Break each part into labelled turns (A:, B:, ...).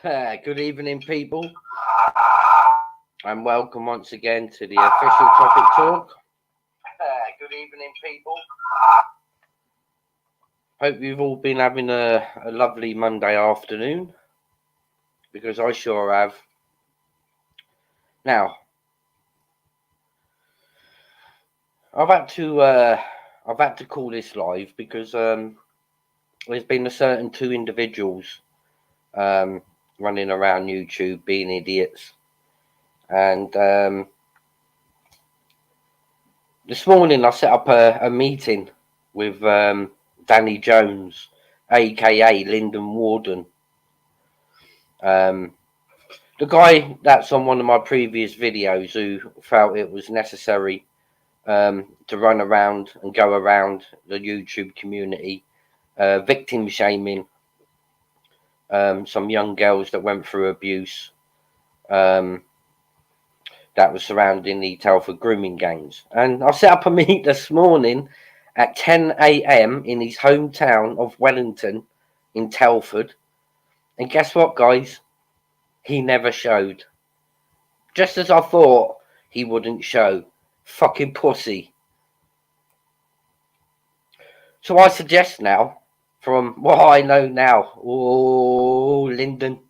A: Good evening, people, and welcome once again to the official Topic Talk. Good evening, people. Hope you've all been having a lovely Monday afternoon, because I sure have. Now, I've had to call this live because there's been a certain two individuals running around YouTube being idiots, and this morning I set up a meeting with Danny Jones, aka Linden Warden, the guy that's on one of my previous videos who felt it was necessary to run around and go around the YouTube community victim shaming some young girls that went through abuse that was surrounding the Telford grooming gangs. And I set up a meet this morning at 10 AM in his hometown of Wellington in Telford. And guess what, guys? He never showed. Just as I thought he wouldn't show. Fucking pussy. So I suggest now, from what I know now, oh, Linden,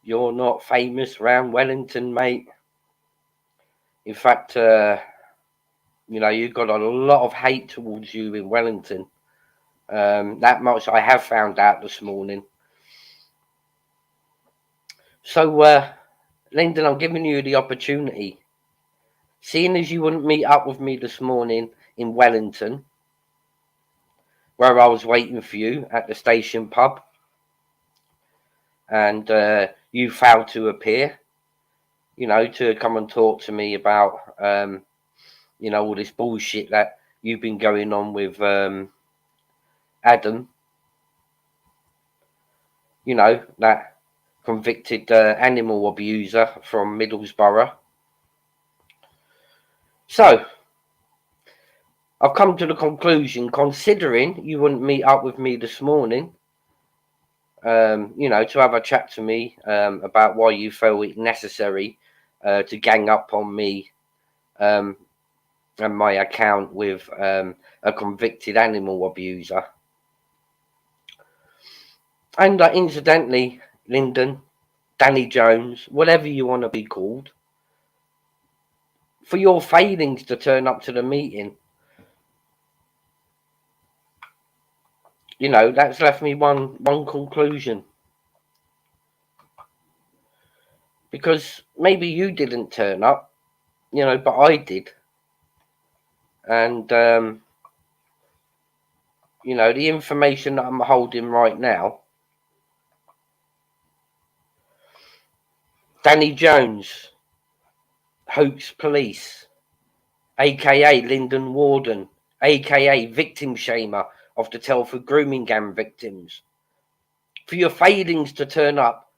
A: you're not famous around Wellington, mate. In fact, you know, you've got a lot of hate towards you in Wellington. That much I have found out this morning. So, Linden, I'm giving you the opportunity. Seeing as you wouldn't meet up with me this morning in Wellington, where I was waiting for you at the station pub, and you failed to appear, you know, to come and talk to me about, you know, all this bullshit that you've been going on with Adam, you know, that convicted animal abuser from Middlesbrough. So, I've come to the conclusion, considering you wouldn't meet up with me this morning, you know, to have a chat to me about why you felt it necessary to gang up on me and my account with a convicted animal abuser. And incidentally, Linden, Danny Jones, whatever you want to be called, for your failings to turn up to the meeting, you know, that's left me one conclusion. Because maybe you didn't turn up, you know, but I did. And, you know, the information that I'm holding right now, Danny Jones, Hoax Police, aka Linden Warden, aka victim shamer of the Telford grooming gang victims, for your failings to turn up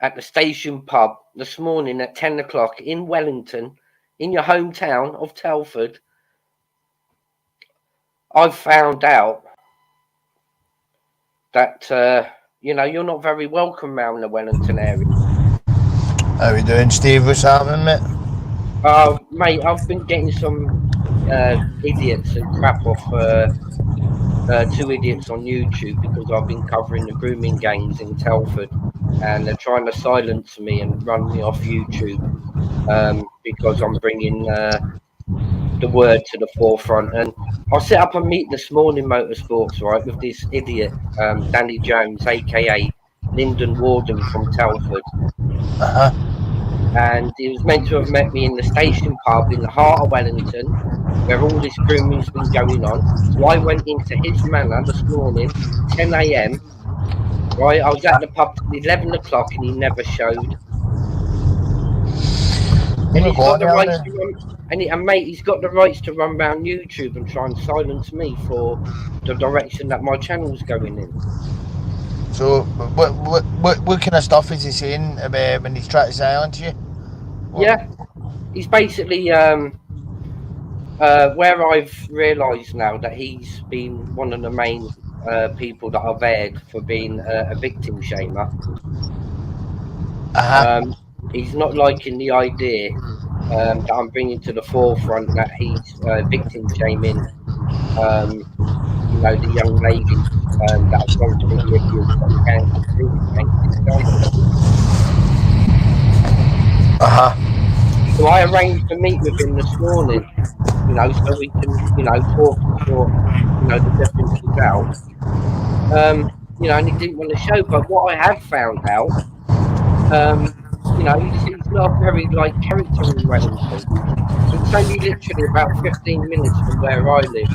A: at the station pub this morning at 10 o'clock in Wellington, in your hometown of Telford, I've found out that, you know, you're not very welcome around the Wellington area.
B: How we doing, Steve? What's happening, mate?
A: Mate, I've been getting some idiots and crap off two idiots on YouTube because I've been covering the grooming gangs in Telford, and they're trying to silence me and run me off YouTube because I'm bringing the word to the forefront. And I set up a meet this morning, Motorsports, right, with this idiot, Danny Jones, aka Linden Warden from Telford. And he was meant to have met me in the station pub in the heart of Wellington, where all this grooming's been going on. So I went into his manor this morning, 10 AM. Right, I was at the pub till 11 o'clock and he never showed. And he's got the rights to run, and mate, he's got the rights to run around YouTube and try and silence me for the direction that my channel's going in.
B: So, what kind of stuff is he saying about when he's trying to silence you? What?
A: Yeah, he's basically where I've realised now that he's been one of the main people that I've aired for being a victim shamer. He's not liking the idea that I'm bringing to the forefront that he's victim shaming, you know, the young ladies that have gone through the abuse that can continue against this guy. So I arranged to meet with him this morning, you know, so we can, you know, talk and sort, you know, the differences out. You know, and he didn't want to show, but what I have found out, you know, he's not a very like character in Wellington. It's only literally about 15 minutes from where I live.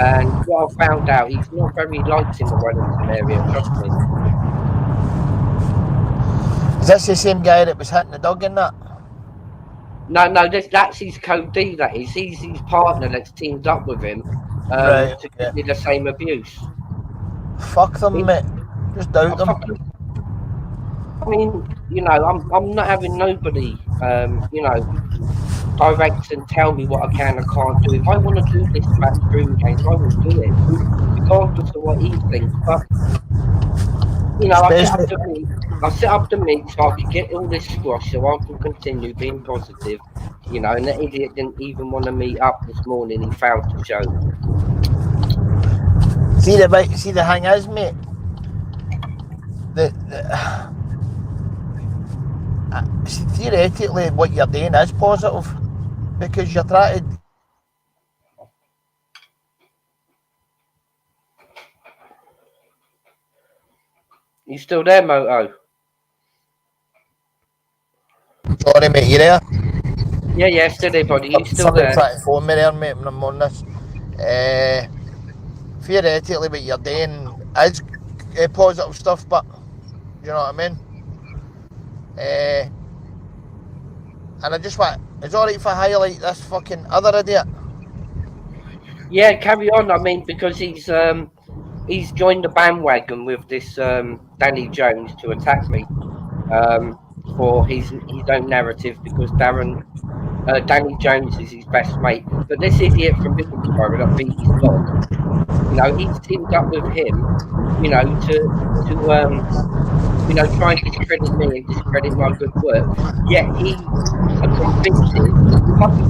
A: And what I found out, he's not very liked in the Wellington area, trust me.
B: Is this the same guy that was hitting the dog in that?
A: No, that's his code D, that is. He's his partner that's teamed up with him
B: Right,
A: to commit the same abuse.
B: Fuck them, mate. Just doubt them.
A: I mean, you know, I'm not having nobody, you know, direct and tell me what I can and can't do. If I want to do this about stream games, I will do it, regardless of what he thinks. But you know, I set up the meet so I could get all this squash, so I can continue being positive. You know, and the idiot didn't even want to meet up this morning. He failed to show.
B: See the hang is, mate. See, theoretically, what you're doing is positive because you're trying to.
A: You still there, Moto?
B: Sorry, mate, you there?
A: Yeah, still there, buddy. You still
B: Somebody
A: there?
B: trying to phone me there, mate, when I'm on this. Theoretically, what you're doing is positive stuff, but you know what I mean? And I just want, it's alright if I highlight this fucking other idiot.
A: Yeah, carry on. I mean, because he's joined the bandwagon with this Danny Jones to attack me for his own narrative, because Danny Jones is his best mate. But this idiot from Middlesbrough that beat his dog, you know, he's teamed up with him, you know, to you know, try and discredit me and discredit my good work. Yet he convicted puppy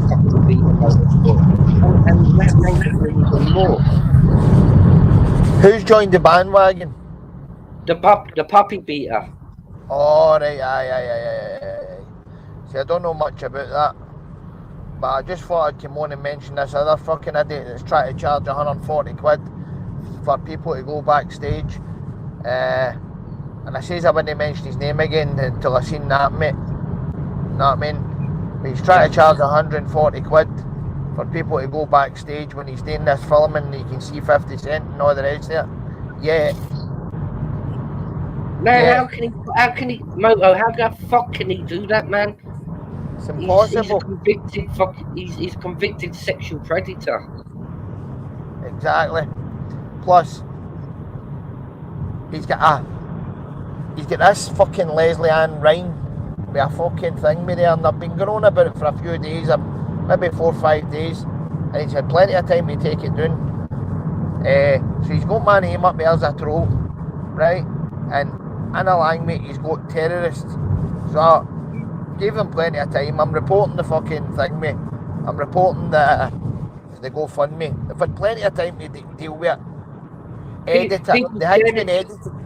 A: beater motorsport, and that makes it even more.
B: Who's joined the bandwagon?
A: The puppy beater.
B: Oh, right, aye. See, I don't know much about that, but I just thought I'd come on and mention this other fucking idiot that's trying to charge 140 quid for people to go backstage. And I says I wouldn't mention his name again until I seen that, mate. Know what I mean? But he's trying to charge 140 quid for people to go backstage when he's doing this filming and you can see 50 Cent and all the rest of it. Yeah.
A: No, yeah. How can he, Moto, how the fuck can he do that, man?
B: It's impossible.
A: He's a convicted sexual predator.
B: Exactly. Plus, he's got this fucking Leslie Ann Ryan with a fucking thing with there, and I've been going on about it for a few days, maybe 4 or 5 days, and he's had plenty of time to take it down. So he's got my name up there as a troll, right? And in a line, mate, he's got terrorists. So I gave him plenty of time. I'm reporting the fucking thing, mate. I'm reporting the GoFundMe. I've had plenty of time to deal with it. Edit it.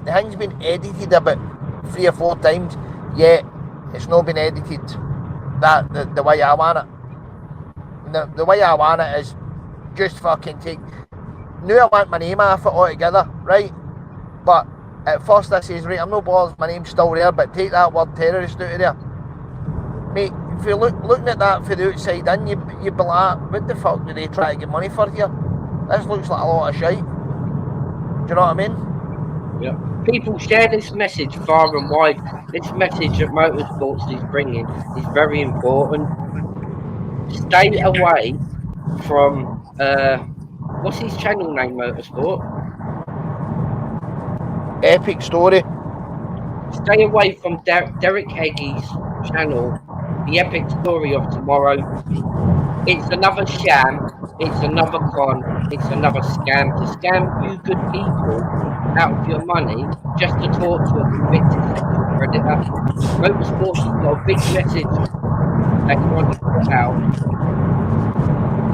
B: The thing's been edited about 3 or 4 times, yet it's not been edited the way I want it. The way I want it is just fucking take. Now I want my name off it altogether, right? But at first I says, right, I'm no bothered, my name's still there, but take that word terrorist out of there. Mate, if you're looking at that from the outside in, you'd be like, what the fuck do they try to get money for here? This looks like a lot of shite. Do you know what I mean?
A: Yeah. People share this message far and wide. This message that Motorsports is bringing is very important. Stay away from what's his channel name, Motorsport?
B: Epic Story.
A: Stay away from Derek Heggy's channel, The Epic Story of Tomorrow. It's another sham. It's another con. It's another scam to scam you good people out of your money just to talk to a convicted sexual predator. Motorsports has got a big message that he wants to put out.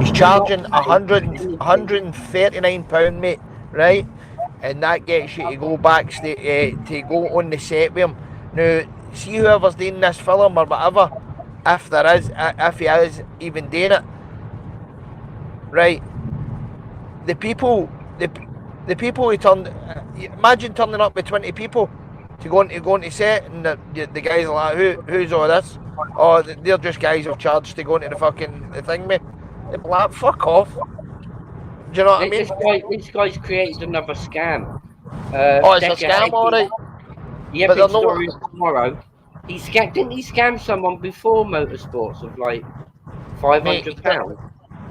B: He's
A: Do not
B: charging
A: pay for anything.
B: £139, mate, right? And that gets you to go backstage, to go on the set with him. Now, see whoever's doing this film or whatever, if he is even doing it, right? The people who turned, imagine turning up with 20 people to go into set, and the guys are like, who's all this? Oh, they're just guys who've charged to go into the thing, mate. They're like, fuck off. Do you know what I mean?
A: This guy's created another scam.
B: Oh, it's a scam, alright.
A: The epic story of tomorrow. Didn't he scam someone before motorsports of like £500?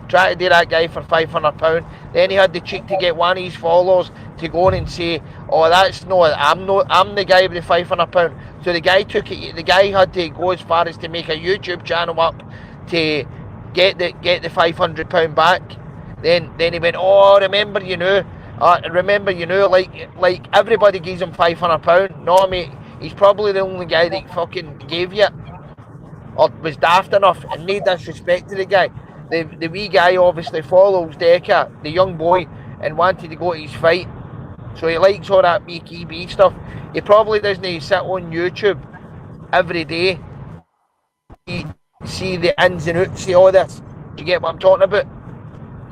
B: Try to do that guy for £500. Then he had the cheek to get one of his followers to go on and say, "Oh, I'm the guy with the £500." So the guy took it. The guy had to go as far as to make a YouTube channel up to get the £500 back. Then he went, "Oh, remember, like everybody gives him £500. No, mate, he's probably the only guy that fucking gave you it, or was daft enough, and no disrespect to the guy. The wee guy obviously follows Deca, the young boy, and wanted to go to his fight. So he likes all that BKB stuff. He probably doesn't sit on YouTube every day. See the ins and outs of all this. Do you get what I'm talking about?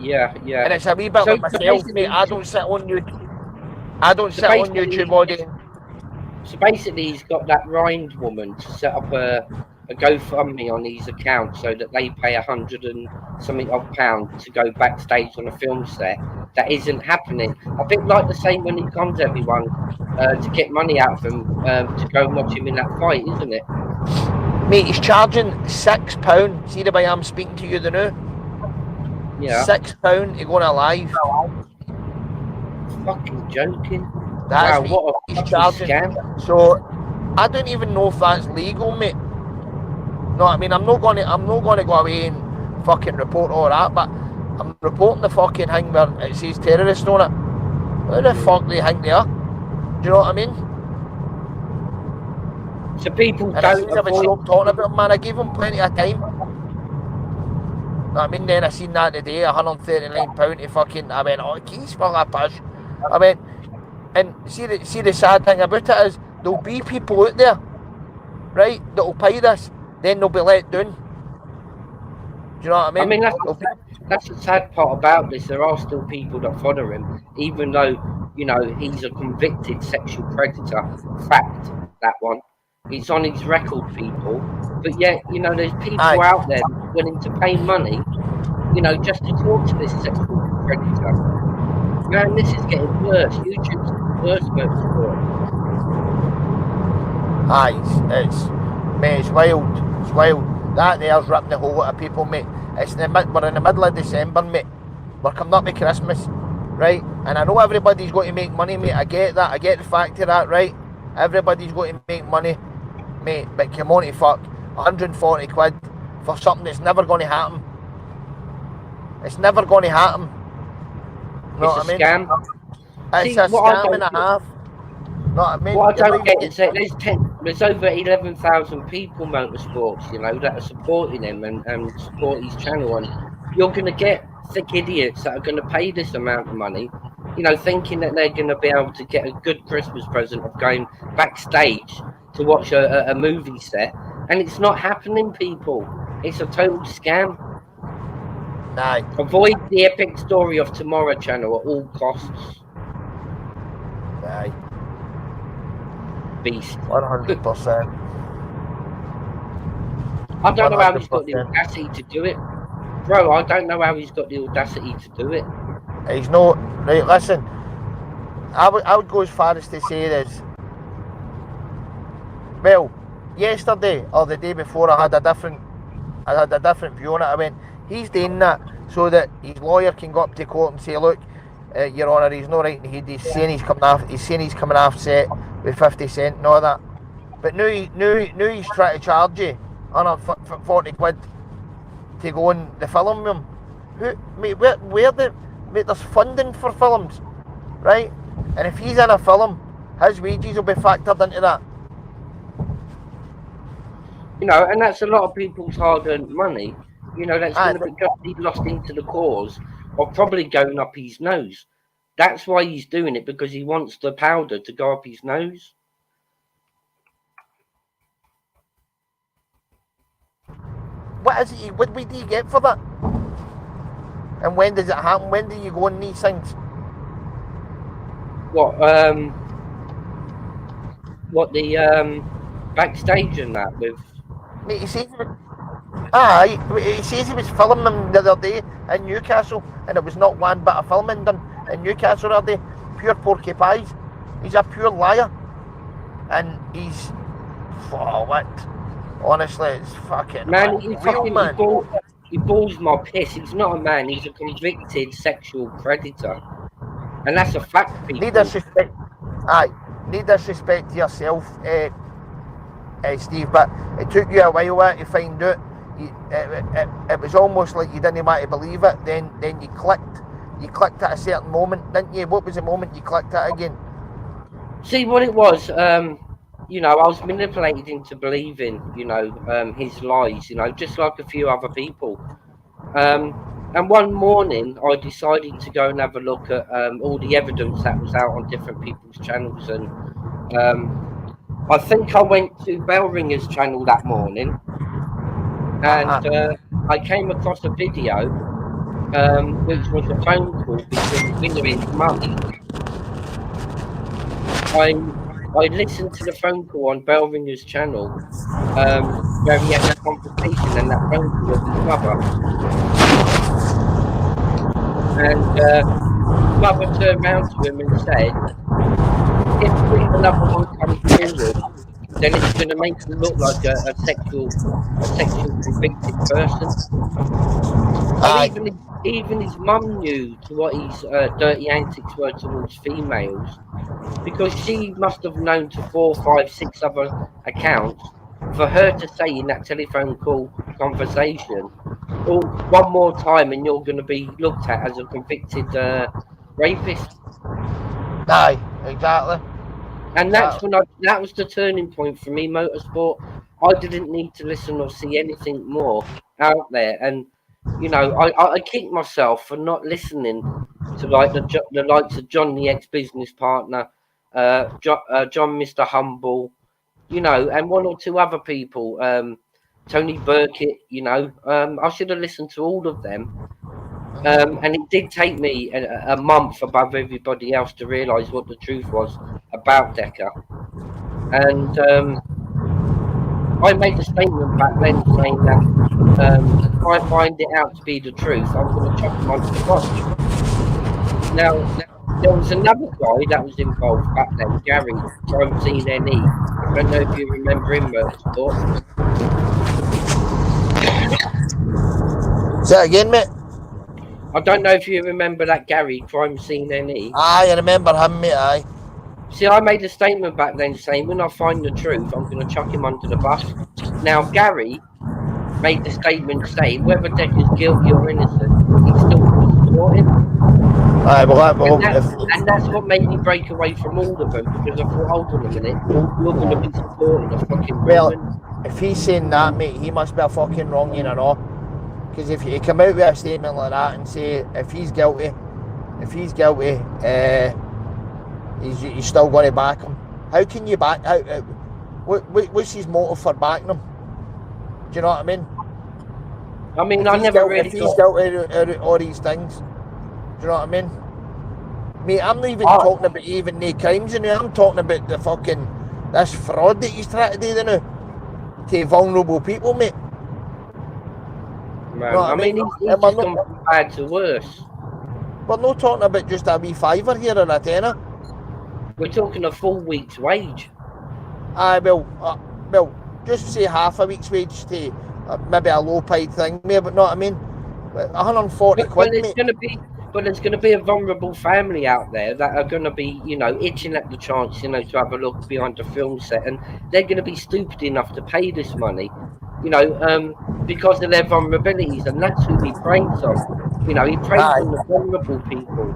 A: Yeah.
B: And it's a wee bit like myself, mate. I don't sit on YouTube all day.
A: So basically, he's got that rind woman to set up a GoFundMe on his account so that they pay £100 and something odd pound to go backstage on a film set. That isn't happening. I think like the same when he comes everyone to get money out of him to go and watch him in that fight, isn't it?
B: Mate, he's charging £6. See the way I'm speaking to you the now?
A: Yeah.
B: £6 to go on a live.
A: Fucking joking.
B: That's
A: wow, what a
B: charging.
A: Scam.
B: So I don't even know if that's legal, mate. No, I mean I'm not gonna go away and fucking report all that, but I'm reporting the fucking thing where it says terrorist on it. Who the fuck do you think they are? Do you know what I mean?
A: So people
B: and
A: don't
B: stop talking about him, man. I gave him plenty of time. I mean, then I seen that today, £139 to fucking. I went, oh, geez, fuck that push. I went, and see the sad thing about it is there'll be people out there, right, that'll pay this, then they'll be let down. Do you know what I mean?
A: I mean, that's the sad part about this. There are still people that follow him, even though, you know, he's a convicted sexual predator. Fact, that one. It's on his record, people. But yet, you know, there's people out there willing to pay money, you know, just to talk to this sexual predator. Man, this is getting worse. YouTube's worse motorsport.
B: It's wild. It's wild. That there's ripping the whole lot of people, mate. We're in the middle of December, mate. We're coming up to Christmas, right? And I know everybody's got to make money, mate. I get that. I get the fact of that, right? Everybody's got to make money, mate. But come on to fuck. 140 quid for something that's never going to happen. It's never going to happen. You know what I mean?
A: Scam.
B: It's a scam and a half. Know what I mean?
A: What I don't get is that there's over 11,000 people motorsports, you know, that are supporting him and support his channel, and you're going to get thick idiots that are going to pay this amount of money, you know, thinking that they're going to be able to get a good Christmas present of going backstage to watch a movie set, and it's not happening, people. It's a total scam.
B: Aye.
A: Avoid the epic story of tomorrow channel at all costs.
B: Aye.
A: Beast.
B: 100%.
A: I don't know how he's got the audacity to do it. Bro, I don't know how he's got the audacity to do it.
B: He's not. Right, listen. I would go as far as to say this. Well, yesterday or the day before I had a different view on it. I went, he's doing that so that his lawyer can go up to court and say, look, Your Honour, he's not right in the head. He's saying he's coming off set with 50 cent and all that. But now he's trying to charge you 140 quid to go on the film with him. Mate, there's funding for films, right? And if he's in a film, his wages will be factored into that.
A: You know, and that's a lot of people's hard-earned money. You know, that's going to be lost into the cause of probably going up his nose. That's why he's doing it, because he wants the powder to go up his nose.
B: What is it? What do you get for that? And when does it happen? When do you go on these things?
A: What the backstage and that with?
B: Mate, he says he was filming them the other day in Newcastle, and it was not one bit of filming done in Newcastle the other day. Pure porky pies. He's a pure liar, and he's what? Honestly, it's fucking
A: man. He balls my piss. He's not a man. He's a convicted sexual predator, and that's a fact. People.
B: Need disrespect. Need disrespect to yourself, Steve. But it took you a while to find out. It was almost like you didn't want to believe it. Then you clicked. You clicked at a certain moment, didn't you? What was the moment you clicked it again?
A: See what it was. You know, I was manipulated into believing, you know, his lies, you know, just like a few other people. And one morning I decided to go and have a look at all the evidence that was out on different people's channels. And I think I went to Bellringer's channel that morning, and I came across a video, which was a phone call between Winner and his mum. I listened to the phone call on Bellringer's channel, where he had a conversation, and that phone call with his mother. And his mother turned around to him and said, if another one comes forward, then it's going to make him look like a sexual convicted person. And even his mum knew to what his dirty antics were towards females, because she must have known to 4, 5, 6 other accounts for her to say in that telephone call conversation, oh, one more time and you're going to be looked at as a convicted rapist.
B: Aye, exactly.
A: And that's when that was the turning point for me, motorsport. I didn't need to listen or see anything more out there. And, you know, I kicked myself for not listening to like the likes of John, the ex-business partner, John, Mr. Humble, you know, and 1 or 2 other people, Tony Burkett, you know. I should have listened to all of them. And it did take me a month above everybody else to realise what the truth was about Decker. And I made a statement back then saying that if I find it out to be the truth, I'm going to chuck him onto the box. Now, there was another guy that was involved back then, Gary, from CNE. I don't know if you remember him, Motorsport.
B: Say that again, mate.
A: I don't know if you remember that Gary, Crime Scene NE.
B: Aye, I remember him, mate, aye.
A: See, I made a statement back then saying, when I find the truth, I'm going to chuck him under the bus. Now, Gary made the statement saying, whether Decker's guilty or innocent, he's still going to support him.
B: Aye, well,
A: and that's what made me break away from all of them, because I thought, hold on a minute, you're going to be supporting a fucking woman.
B: If he's saying that, mate, he must be a fucking wrong, you know. Because if you come out with a statement like that and say if he's guilty, he's still going to back him. How can you back? What's his motive for backing him? Do you know what I mean?
A: I mean, I never really.
B: If he's guilty of all these things, do you know what I mean? Mate, I'm not even talking about even the crimes in there. I'm talking about the fucking this fraud that he's trying to do now to vulnerable people, mate.
A: Man, I mean, he's just gone from bad to worse.
B: We're not talking about just a wee fiver here or a tenner.
A: We're talking a full week's wage.
B: Aye, well, just say half a week's wage to maybe a low paid thing, maybe, but know what I mean? 140 quid, mate.
A: But there's going to be a vulnerable family out there that are going to be, you know, itching at the chance, you know, to have a look behind the film set, and they're going to be stupid enough to pay this money, you know, because of their vulnerabilities, and that's who he preys on. You know, he preys
B: Aye.
A: on the vulnerable people.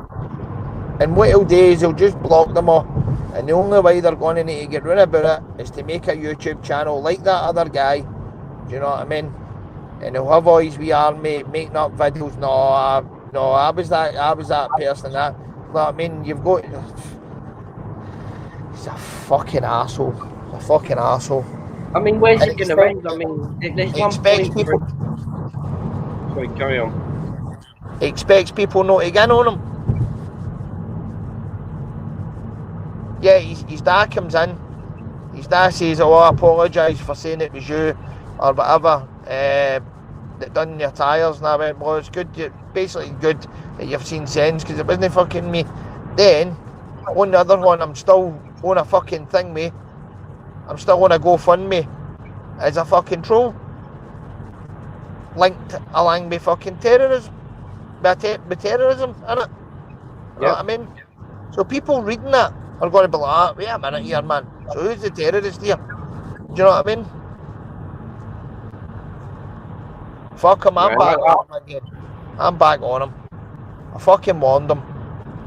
B: And what he'll do is he'll just block them all. And the only way they're going to need to get rid of it is to make a YouTube channel like that other guy. Do you know what I mean? And he'll have all his wee army making up videos. No, I was that person. That, you know what I mean? You've got. He's a fucking asshole. A fucking asshole.
A: I mean, where's it going to end? I mean, there's one point.
B: People.
A: Sorry, carry on.
B: He expects people not to get on him. Yeah, his dad comes in. His dad says, "Oh, I apologise for saying it was you, or whatever, that done your tyres." And I went, "Well, it's good. Basically good that you've seen sense, because it wasn't fucking me." Then, on the other one, I'm still on a fucking thing, mate. I'm still on a GoFundMe as a fucking troll, linked along with fucking terrorism, with terrorism, innit? You know what I mean? So people reading that are going to be like, wait a minute here, man. So who's the terrorist here? Do you know what I mean? Fuck him, I'm back on him again. I'm back on him. I fucking warned him.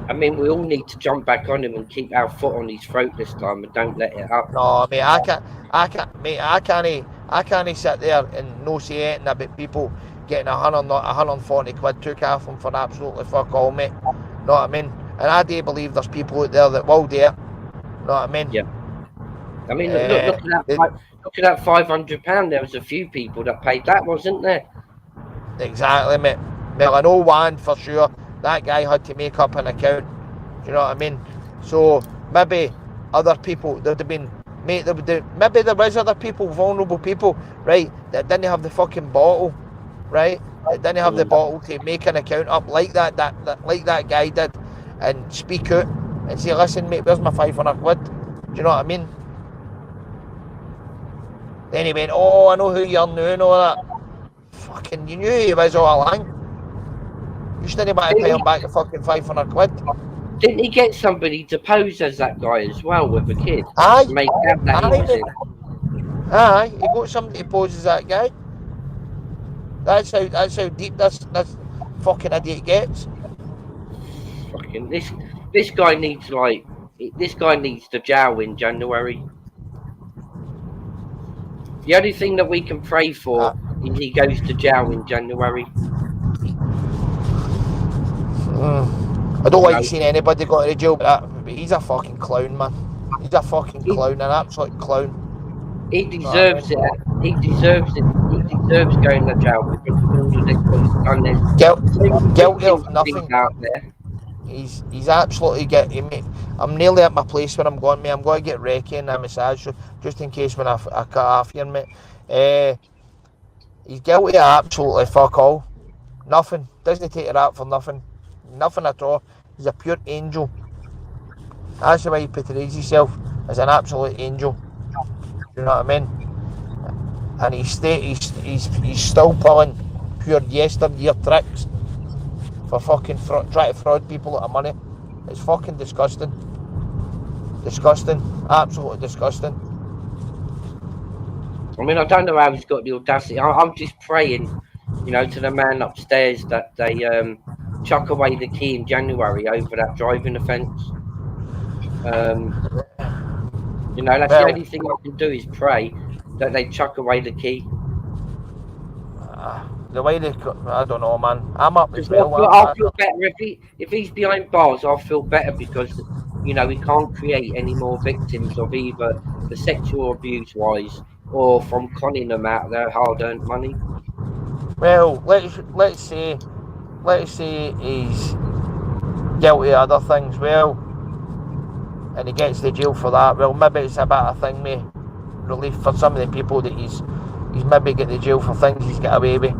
A: I mean, we all need to jump back on him and keep our foot on his throat this time and don't let it up.
B: No, mate, I can't sit there and no say anything about people getting 140 quid took off them for absolutely fuck all, mate. Know what I mean? And I do believe there's people out there that will do it. Know what I mean?
A: Yeah. I mean, look at that £500. There was a few people that paid that, wasn't there?
B: Exactly, mate. Well, I know one for sure. That guy had to make up an account. Do you know what I mean? So maybe other people, there'd have been, mate, maybe there was other people, vulnerable people, right, that didn't have the fucking bottle, right? That didn't have the bottle to make an account up like that guy did, and speak out and say, listen, mate, where's my 500 quid? Do you know what I mean? Then he went, oh, I know who you're now and all that. Fucking, you knew who he was all along. You just didn't want to pay him back the fucking 500 quid.
A: Didn't he get somebody to pose as that guy as well with a kid?
B: Aye.
A: To make out that he was him.
B: Aye, he got somebody to pose as that guy. That's how deep this fucking idiot gets.
A: Fucking this guy needs to jail in January. The only thing that we can pray for is he goes to jail in January.
B: I don't like seeing anybody go to jail, but he's a fucking clown, man. He's a fucking clown, an absolute clown.
A: He deserves it. He deserves it. He deserves going to jail because of all the things he's done.
B: Guilty of nothing.
A: Out there.
B: He's absolutely getting me. I'm nearly at my place where I'm going, mate. I'm going to get Reiki and a massage, so just in case when I cut off here, mate. He's guilty of absolutely fuck all. Nothing. Doesn't take it out for nothing. Nothing at all. He's a pure angel. That's the way he portrays himself, as an absolute angel. You know what I mean? And he's still pulling pure yesteryear tricks for fucking trying to fraud people out of money. It's fucking disgusting. Disgusting. Absolutely disgusting.
A: I mean, I don't know how he's got the audacity. I'm just praying, you know, to the man upstairs that they chuck away the key in January over that driving offence. You know, that's the only thing I can do is pray that they chuck away the key.
B: The way they, I don't know, man. I'm up as well.
A: I'll feel better if he's behind bars. I'll feel better because, you know, we can't create any more victims of either the sexual abuse wise or from conning them out of their hard-earned money.
B: Well, let's say he's guilty of other things. Well, and he gets to jail for that. Well, maybe it's a bit of thing, mate. Relief for some of the people that he's maybe get to jail for things he's got away with.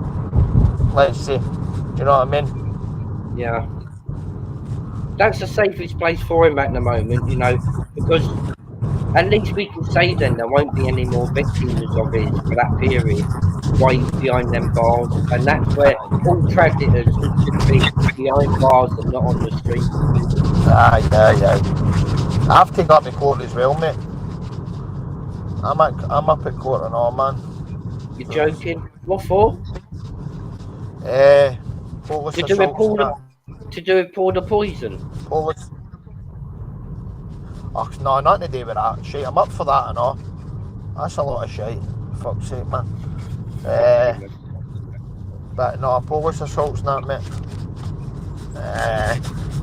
B: Let's say, do you know what I mean?
A: Yeah. That's the safest place for him at the moment, you know, because at least we can say then there won't be any more victims of his for that period while he's behind them bars, and that's where all predators should be behind bars and not on the street.
B: Aye. I've taken up the court as well, mate. I'm up at court and all, man.
A: You're joking? What for?
B: Police
A: To do with
B: assaults and that.
A: to do with pour the poison.
B: Police. Oh, no, nothing to do with that. Shit, I'm up for that and all. That's a lot of shit. Fuck's sake, man. But no, police assaults and that, mate.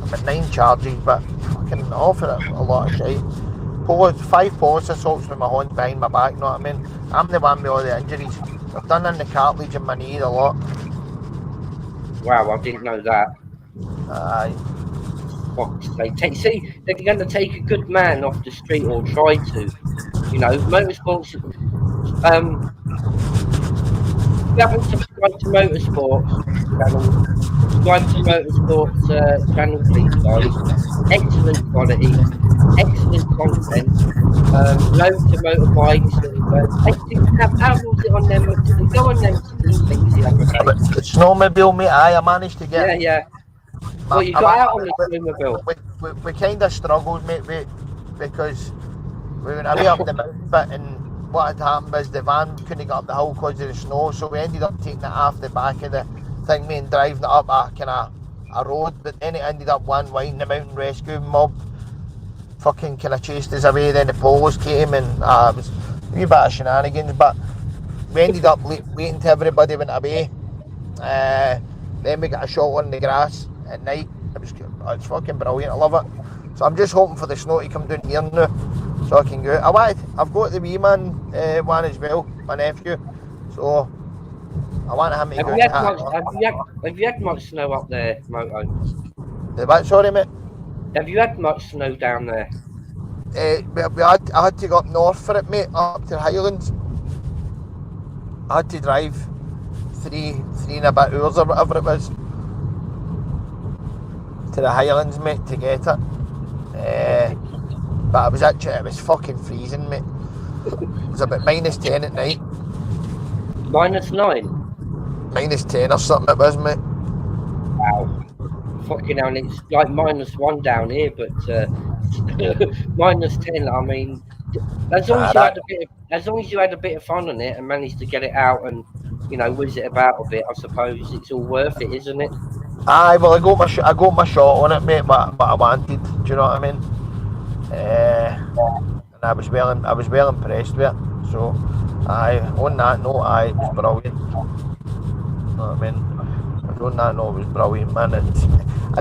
B: I'm at 9 charges, but fucking offer it a lot of shit. 5 police assaults with my hands behind my back, you know what I mean? I'm the one with all the injuries. I've done in the cartilage in my knee a lot.
A: Wow, I didn't know that.
B: Aye.
A: Fuck's sake. See, they're going to take a good man off the street, or try to. You know, motorsports. If you haven't subscribed to Motorsports channel, subscribe to Motorsports channel, please, guys. Excellent quality, excellent content. Loads of motorbikes. How was it on them? Go on them steam things the other day.
B: The snowmobile, mate, I managed to get.
A: Yeah. Well, you got out on the snowmobile.
B: We kind of struggled, mate, because we went away up the mountain bit, and what had happened was the van couldn't get up the hill because of the snow, so we ended up taking it off the back of the thing, mate, and driving it up a kind of a road, but then it ended up one way, and the mountain rescue mob fucking kind of chased us away. Then the police came, and it was a wee bit of shenanigans, but we ended up waiting till everybody went away. Then we got a shot on the grass at night. It's fucking brilliant, I love it. So I'm just hoping for the snow to come down here now, so I can go. I've got the wee man one as well, my nephew, so I want him to go.
A: Have you had much snow up there, Moto?
B: The what, sorry, mate?
A: Have you had much snow down there?
B: I had to go up north for it, mate, up to the Highlands. I had to drive three and a bit hours or whatever it was to the Highlands, mate, to get it. But it was fucking freezing, mate. It was about -10 at night.
A: -9?
B: -10 or something it was, mate.
A: Wow. Fucking hell, it's like -1 down here, but -10, I mean, as long as you had a bit of fun on it and managed to get it out and, you know, whiz it about a bit, I suppose it's all worth it, isn't it?
B: Aye, well, I got my shot on it, mate, but I wanted, do you know what I mean? And I was well impressed with it. So, aye, on that note, it was brilliant. You know what I mean? On that note, it was brilliant, man. I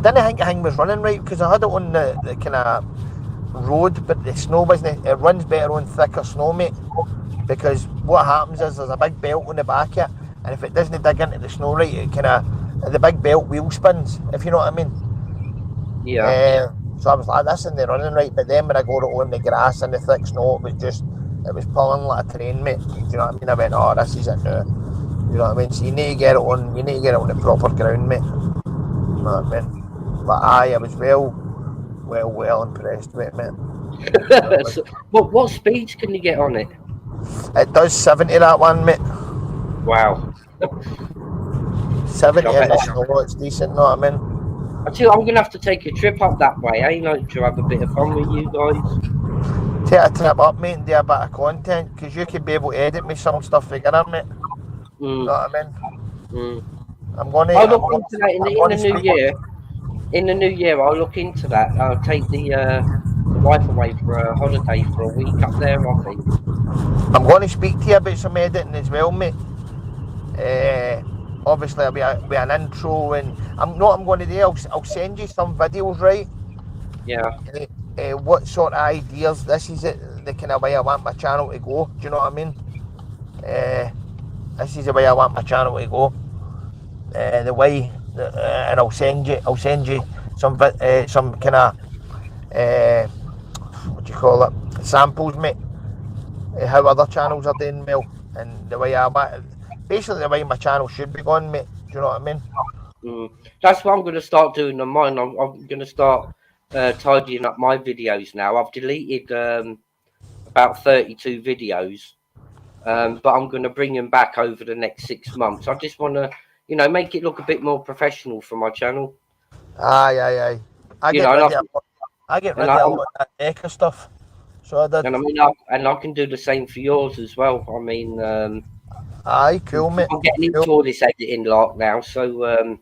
B: didn't think the thing was running right because I had it on the kind of road, but the snow wasn't. It runs better on thicker snow, mate. Because what happens is there's a big belt on the back of it, and if it doesn't dig into the snow right, it kind of the big belt wheel spins, if you know what I mean.
A: Yeah.
B: So I was like, this isn't running right, but then when I got it on the grass and the thick snow, it was pulling like a train, mate. Do you know what I mean? I went, oh, this is it now. You know what I mean? So you need to get it on the proper ground, mate. You know what I mean? But I was well impressed with it, mate.
A: So, what speeds can you get on it?
B: It does 70, that one, mate.
A: Wow.
B: 70 in the snow, it's decent, you know what I mean?
A: I tell you, I'm going to have to take a trip up that way, to have a bit of fun with you guys.
B: Take a trip up, mate, and do a bit of content, because you could be able to edit me some stuff together, mate. You know what I mean? I'm going to...
A: I'll look into that in the new year. In the new year, I'll look into that. I'll take the wife away for a holiday for a week up there, I think.
B: I'm going to speak to you about some editing as well, mate. Obviously, there'll be an intro, and I'm going to do. I'll send you some videos, right?
A: Yeah.
B: What sort of ideas? This is it. The kind of way I want my channel to go. Do you know what I mean? This is the way I want my channel to go. The way, and I'll send you some kind of what do you call it? Samples, mate. How other channels are doing well, and the way I want. Basically, the way my channel should be going, mate. Do you know what I mean?
A: That's what I'm going to start doing on mine. I'm going to start tidying up my videos now. I've deleted about 32 videos, but I'm going to bring them back over the next 6 months. I just want to, make it look a bit more professional for my channel.
B: Aye. I get rid of all that Eka stuff. So I did.
A: And I can do the same for yours as well. I mean,
B: aye, cool, mate.
A: I'm getting into all this editing lot now, so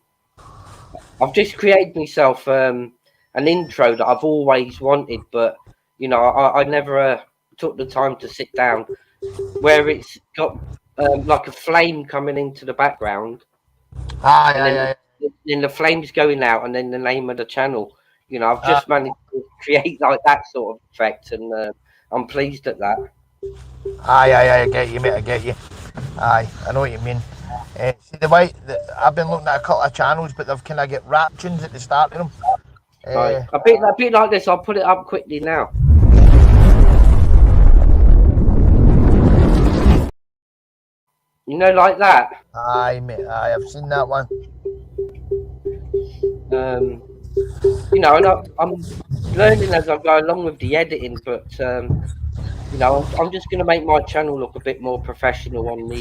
A: I've just created myself an intro that I've always wanted, but you know, I never took the time to sit down. Where it's got like a flame coming into the background,
B: Aye,
A: and
B: aye,
A: then the flames going out, and then the name of the channel. You know, I've
B: aye.
A: just managed to create like that sort of effect, and I'm pleased at that.
B: Aye, aye, aye, I get you, mate, I get you. Aye, I know what you mean. See, the way that I've been looking at a couple of channels, but they've kind of get rap tunes at the start of them.
A: Right, a bit like this. I'll put it up quickly now. You know, like that.
B: Aye, mate, aye, I've seen that one.
A: You know, and I'm learning as I go along with the editing, but you know, I'm just going to make my channel look a bit more professional on the,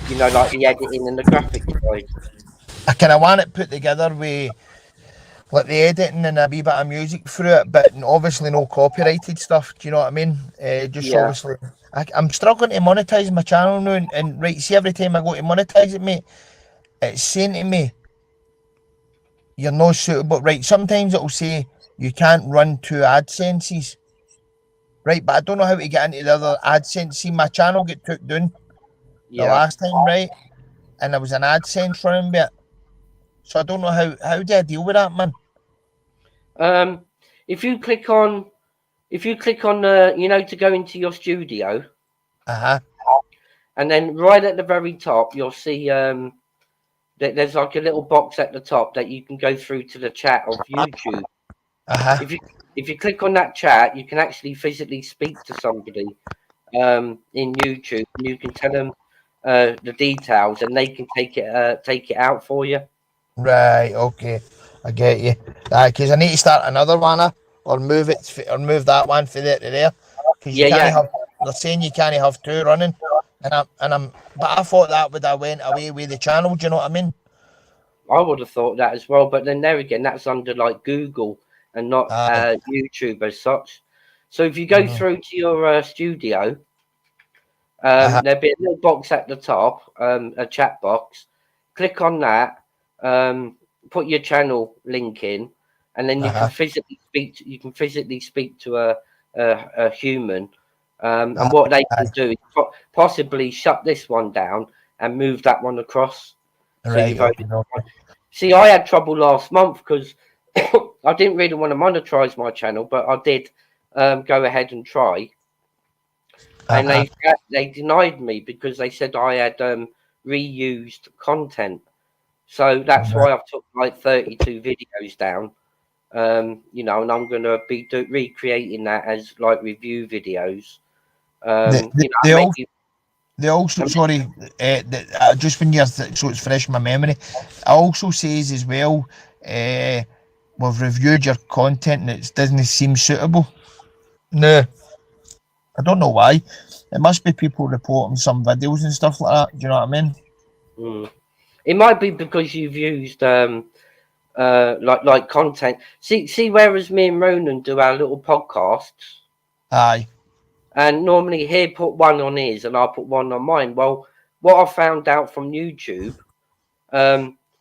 A: you know, like the editing and the graphics side.
B: I kind of want it put together with like the editing and a wee bit of music through it, but obviously no copyrighted stuff. Do you know what I mean? Just
A: Yeah.
B: obviously, I'm struggling to monetize my channel now, and right, see, every time I go to monetize it, mate, it's saying to me, you're not suitable. Right, sometimes it'll say you can't run two AdSenses. Right, but I don't know how to get into the other AdSense. See, my channel get took down the
A: Yeah.
B: last time, right? And there was an AdSense running bit. So I don't know how do I deal with that, man?
A: If you click on, you know, to go into your studio, and then right at the very top, you'll see that there's like a little box at the top that you can go through to the chat of YouTube. If you click on that chat, you can actually physically speak to somebody in YouTube, and you can tell them the details, and they can take it out for you.
B: Right, okay, I get you. Because I need to start another one, or move that one from there to there. Because you
A: Yeah,
B: can't
A: yeah.
B: have. They're saying you can't have two running, but I thought that would have went away with the channel. Do you know what I mean?
A: I would have thought that as well, but then there again, that's under like Google and not
B: Aye.
A: YouTube as such. So if you go through to your studio,
B: Uh-huh.
A: there'll be a little box at the top, a chat box. Click on that, put your channel link in, and then you can physically speak. You can physically speak to a human, and what they can do is possibly shut this one down and move that one across. So
B: Right.
A: you've only. See, I had trouble last month because I didn't really want to monetize my channel, but I did go ahead and try. And they denied me because they said I had reused content. So that's why I've took like 32 videos down. You know, and I'm going to be recreating that as like review videos. You know,
B: They also, sorry, just when you're, so it's fresh in my memory, it also says as well, we've reviewed your content and it doesn't seem suitable. No. I don't know why. It must be people reporting some videos and stuff like that. Do you know what I mean?
A: It might be because you've used like content. See, whereas me and Ronan do our little podcasts.
B: Aye.
A: And normally he'll put one on his and I'll put one on mine. Well, what I found out from YouTube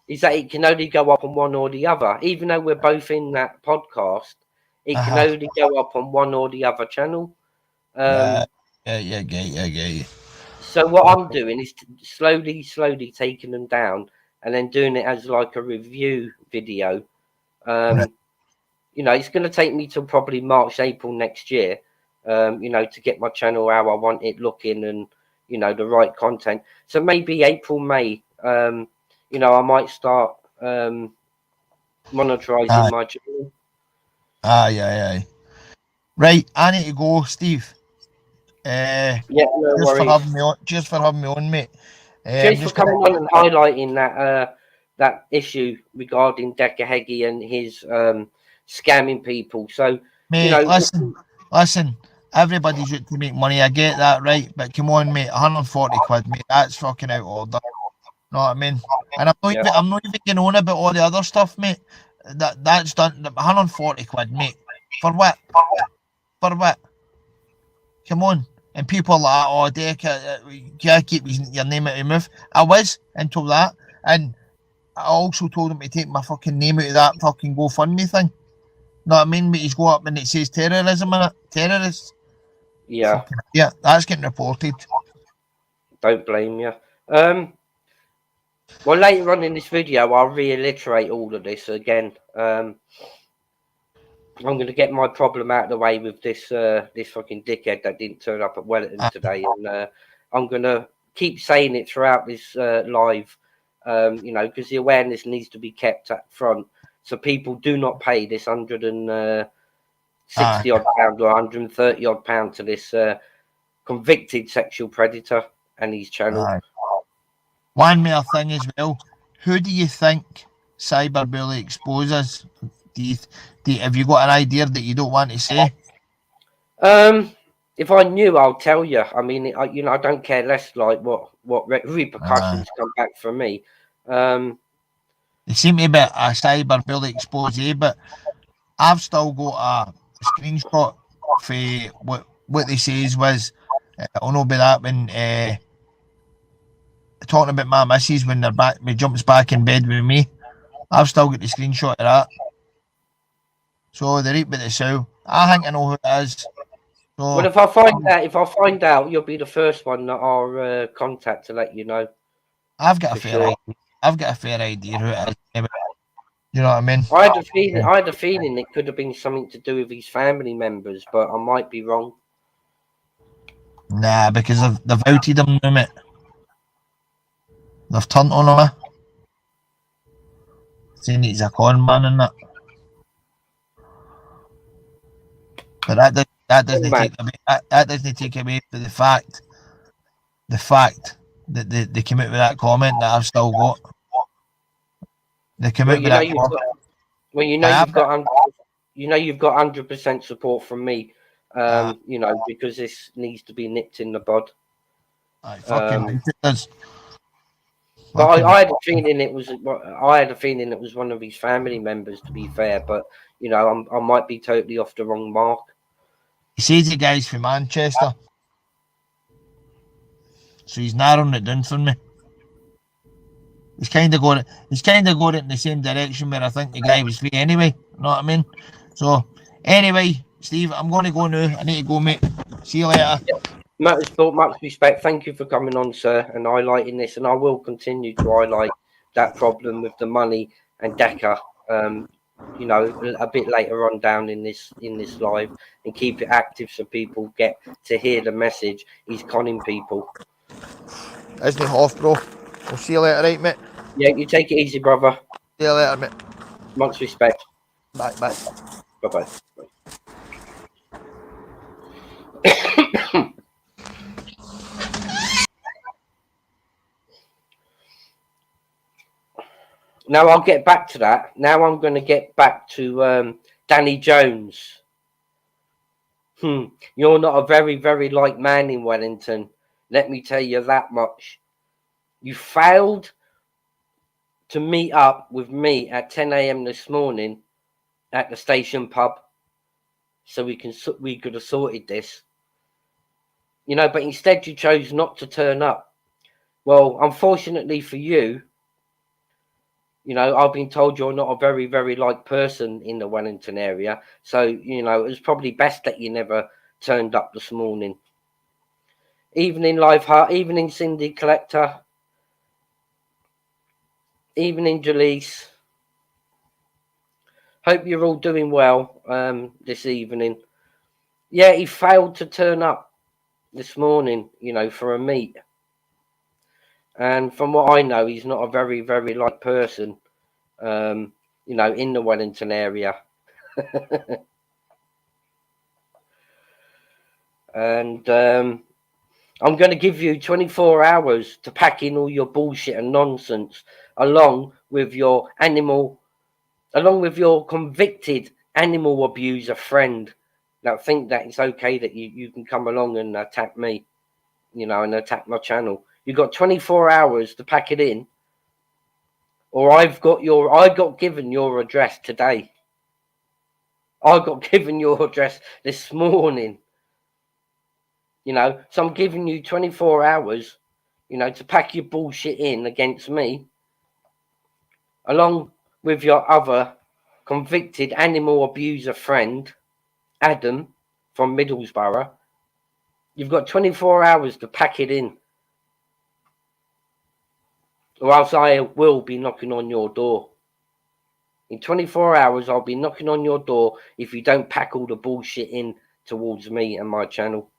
A: is that it can only go up on one or the other. Even though we're both in that podcast, it can only go up on one or the other channel.
B: Yeah, I get you.
A: So what I'm doing is slowly taking them down and then doing it as like a review video. You know, it's going to take me till probably March, April next year. You know, to get my channel how I want it looking and, you know, the right content. So maybe April, May, you know, I might start monetizing my channel.
B: Aye. Right, I need to go, Steve.
A: Yeah, no worries.
B: Cheers for having me on, mate.
A: Cheers for coming on and highlighting that that issue regarding Dekahegi and his scamming people. So,
B: mate,
A: you know,
B: listen, everybody's out to make money. I get that, right? But come on, mate, 140 quid, mate. That's fucking out of order. Know what I mean? And I'm not even going on about all the other stuff, mate. That's done. 140 quid, mate. For what? For what? Come on. And people are like, oh, Deca, you keep your name out of your mouth. I was until that. And I also told him to take my fucking name out of that fucking GoFundMe thing. Know what I mean? But he's go up and it says terrorism in it. Terrorists.
A: Yeah.
B: Fucking, yeah, that's getting reported.
A: Don't blame you. Well, later on in this video, I'll reiterate all of this again. I'm going to get my problem out of the way with this this fucking dickhead that didn't turn up at Wellington today, and I'm going to keep saying it throughout this live, you know, because the awareness needs to be kept up front, so people do not pay this 160 odd pound or 130 odd pound to this convicted sexual predator and his channel.
B: One more thing as well. Who do you think cyberbully exposes? Have you got an idea that you don't want to say?
A: If I knew, I'll tell you. I mean, you know, I don't care less like what repercussions come back from me.
B: They seem to be a cyberbully expose, but I've still got a screenshot for what they says was, I'll know about that when talking about my missus when he jumps back in bed with me. I've still got the screenshot of that. So they're right with the sow. I think I know who it is. So,
A: well, if I find out, you'll be the first one that I'll contact to let you know.
B: I've got a fair idea who it is. You know what I mean?
A: I had a feeling it could have been something to do with his family members, but I might be wrong.
B: Nah, because they've outed him now, mate. They've turned on him, saying he's a con man and that. But that doesn't take away from the fact that they came out with that comment that I've still got. They came out with that comment.
A: Well, you know you've got 100% support from me. You know, because this needs to be nipped in the bud.
B: It does.
A: But I had a feeling it was one of his family members, to be fair. But you know, I might be totally off the wrong mark.
B: He says the guy's from Manchester, so he's narrowing it down for me. He's kind of going it in the same direction where I think the guy was free anyway. You know what I mean? So anyway, Steve, I'm going to go now. I need to go, mate. See you later.
A: Motorsport, much respect. Thank you for coming on, sir, and highlighting this. And I will continue to highlight that problem with the money and Decker. You know, a bit later on down in this live, and keep it active so people get to hear the message. He's conning people.
B: Isn't he off, bro? We'll see you later, right, mate?
A: Yeah, you take it easy, brother.
B: See you later, mate.
A: Much respect.
B: Bye.
A: Bye. Now I'll get back to that. Now I'm going to get back to Danny Jones. You're not a very, very liked man in Wellington. Let me tell you that much. You failed to meet up with me at 10 a.m. this morning at the station pub, so we could have sorted this. You know, but instead you chose not to turn up. Well, unfortunately for you, you know, I've been told you're not a very, very liked person in the Wellington area. So, you know, it was probably best that you never turned up this morning. Evening, Liveheart. Evening, Cindy Collector. Evening, Jaleese. Hope you're all doing well this evening. Yeah, he failed to turn up this morning, you know, for a meet. And from what I know, he's not a very, very liked person, you know, in the Wellington area. And I'm going to give you 24 hours to pack in all your bullshit and nonsense, along with your convicted animal abuser friend. Now think that it's okay that you can come along and attack me, you know, and attack my channel. You've got 24 hours to pack it in, or I got given your address today. I got given your address this morning. You know, so I'm giving you 24 hours, you know, to pack your bullshit in against me. along with your other convicted animal abuser friend, Adam, from Middlesbrough. You've got 24 hours to pack it in, or else I will be knocking on your door. In 24 hours, I'll be knocking on your door if you don't pack all the bullshit in towards me and my channel.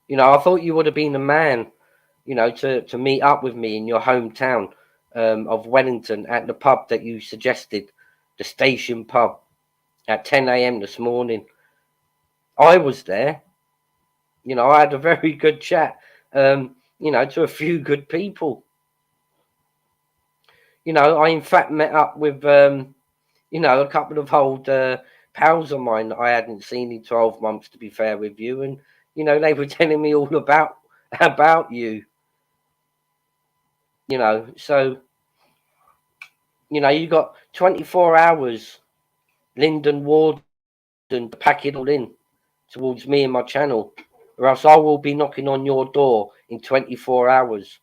A: You know, I thought you would have been a man, you know, to meet up with me in your hometown of Wellington at the pub that you suggested, the station pub, at 10 a.m. this morning. I was there. You know, I had a very good chat, you know, to a few good people. You know, I in fact met up with, you know, a couple of old pals of mine that I hadn't seen in 12 months, to be fair with you. And, you know, they were telling me all about you. You know, so, you know, you got 24 hours, Linden Warden, to pack it all in towards me and my channel, or else I will be knocking on your door in 24 hours.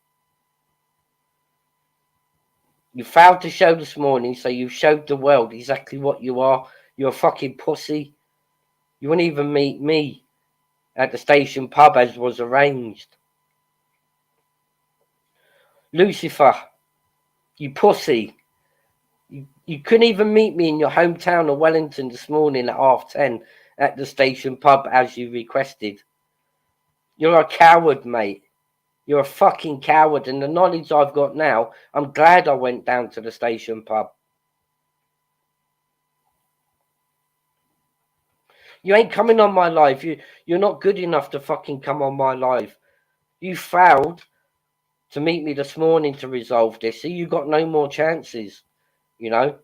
A: You failed to show this morning, so you showed the world exactly what you are. You're a fucking pussy. You wouldn't even meet me at the station pub as was arranged. Lucifer, you pussy. You couldn't even meet me in your hometown of Wellington this morning at 10:30 at the station pub as you requested. You're a coward, mate. You're a fucking coward, and the knowledge I've got now, I'm glad I went down to the station pub. You ain't coming on my live. You're not good enough to fucking come on my live. You failed to meet me this morning to resolve this, so you got no more chances, you know?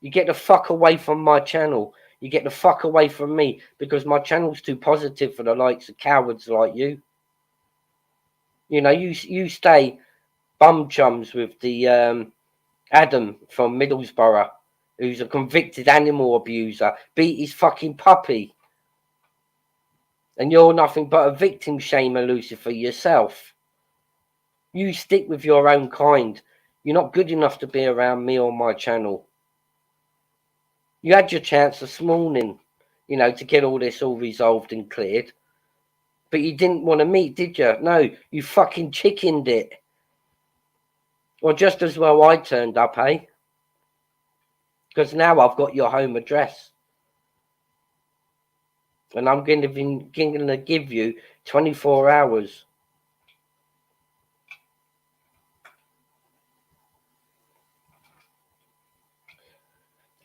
A: You get the fuck away from my channel. You get the fuck away from me, because my channel's too positive for the likes of cowards like you. You know, you stay bum chums with the Adam from Middlesbrough, who's a convicted animal abuser, beat his fucking puppy. And you're nothing but a victim shamer, Lucifer, yourself. You stick with your own kind. You're not good enough to be around me or my channel. You had your chance this morning, you know, to get all this all resolved and cleared. But you didn't want to meet, did you? No, you fucking chickened it. Or just as well I turned up, eh? Because now I've got your home address. And I'm going to give you 24 hours.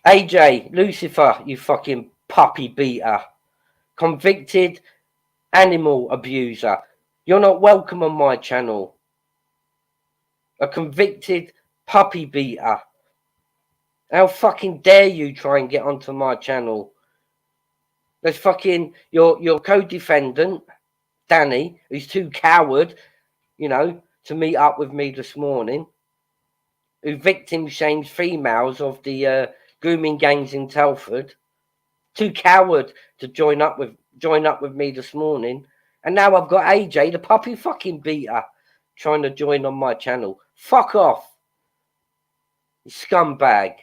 A: AJ, Lucifer, you fucking puppy beater. Convicted animal abuser. You're not welcome on my channel. A convicted puppy beater. How fucking dare you try and get onto my channel? There's fucking your co-defendant, Danny, who's too coward, you know, to meet up with me this morning, who victim shames females of the grooming gangs in Telford. Too coward to join up with me this morning. And now I've got AJ, the puppy fucking beater, trying to join on my channel. Fuck off, you scumbag.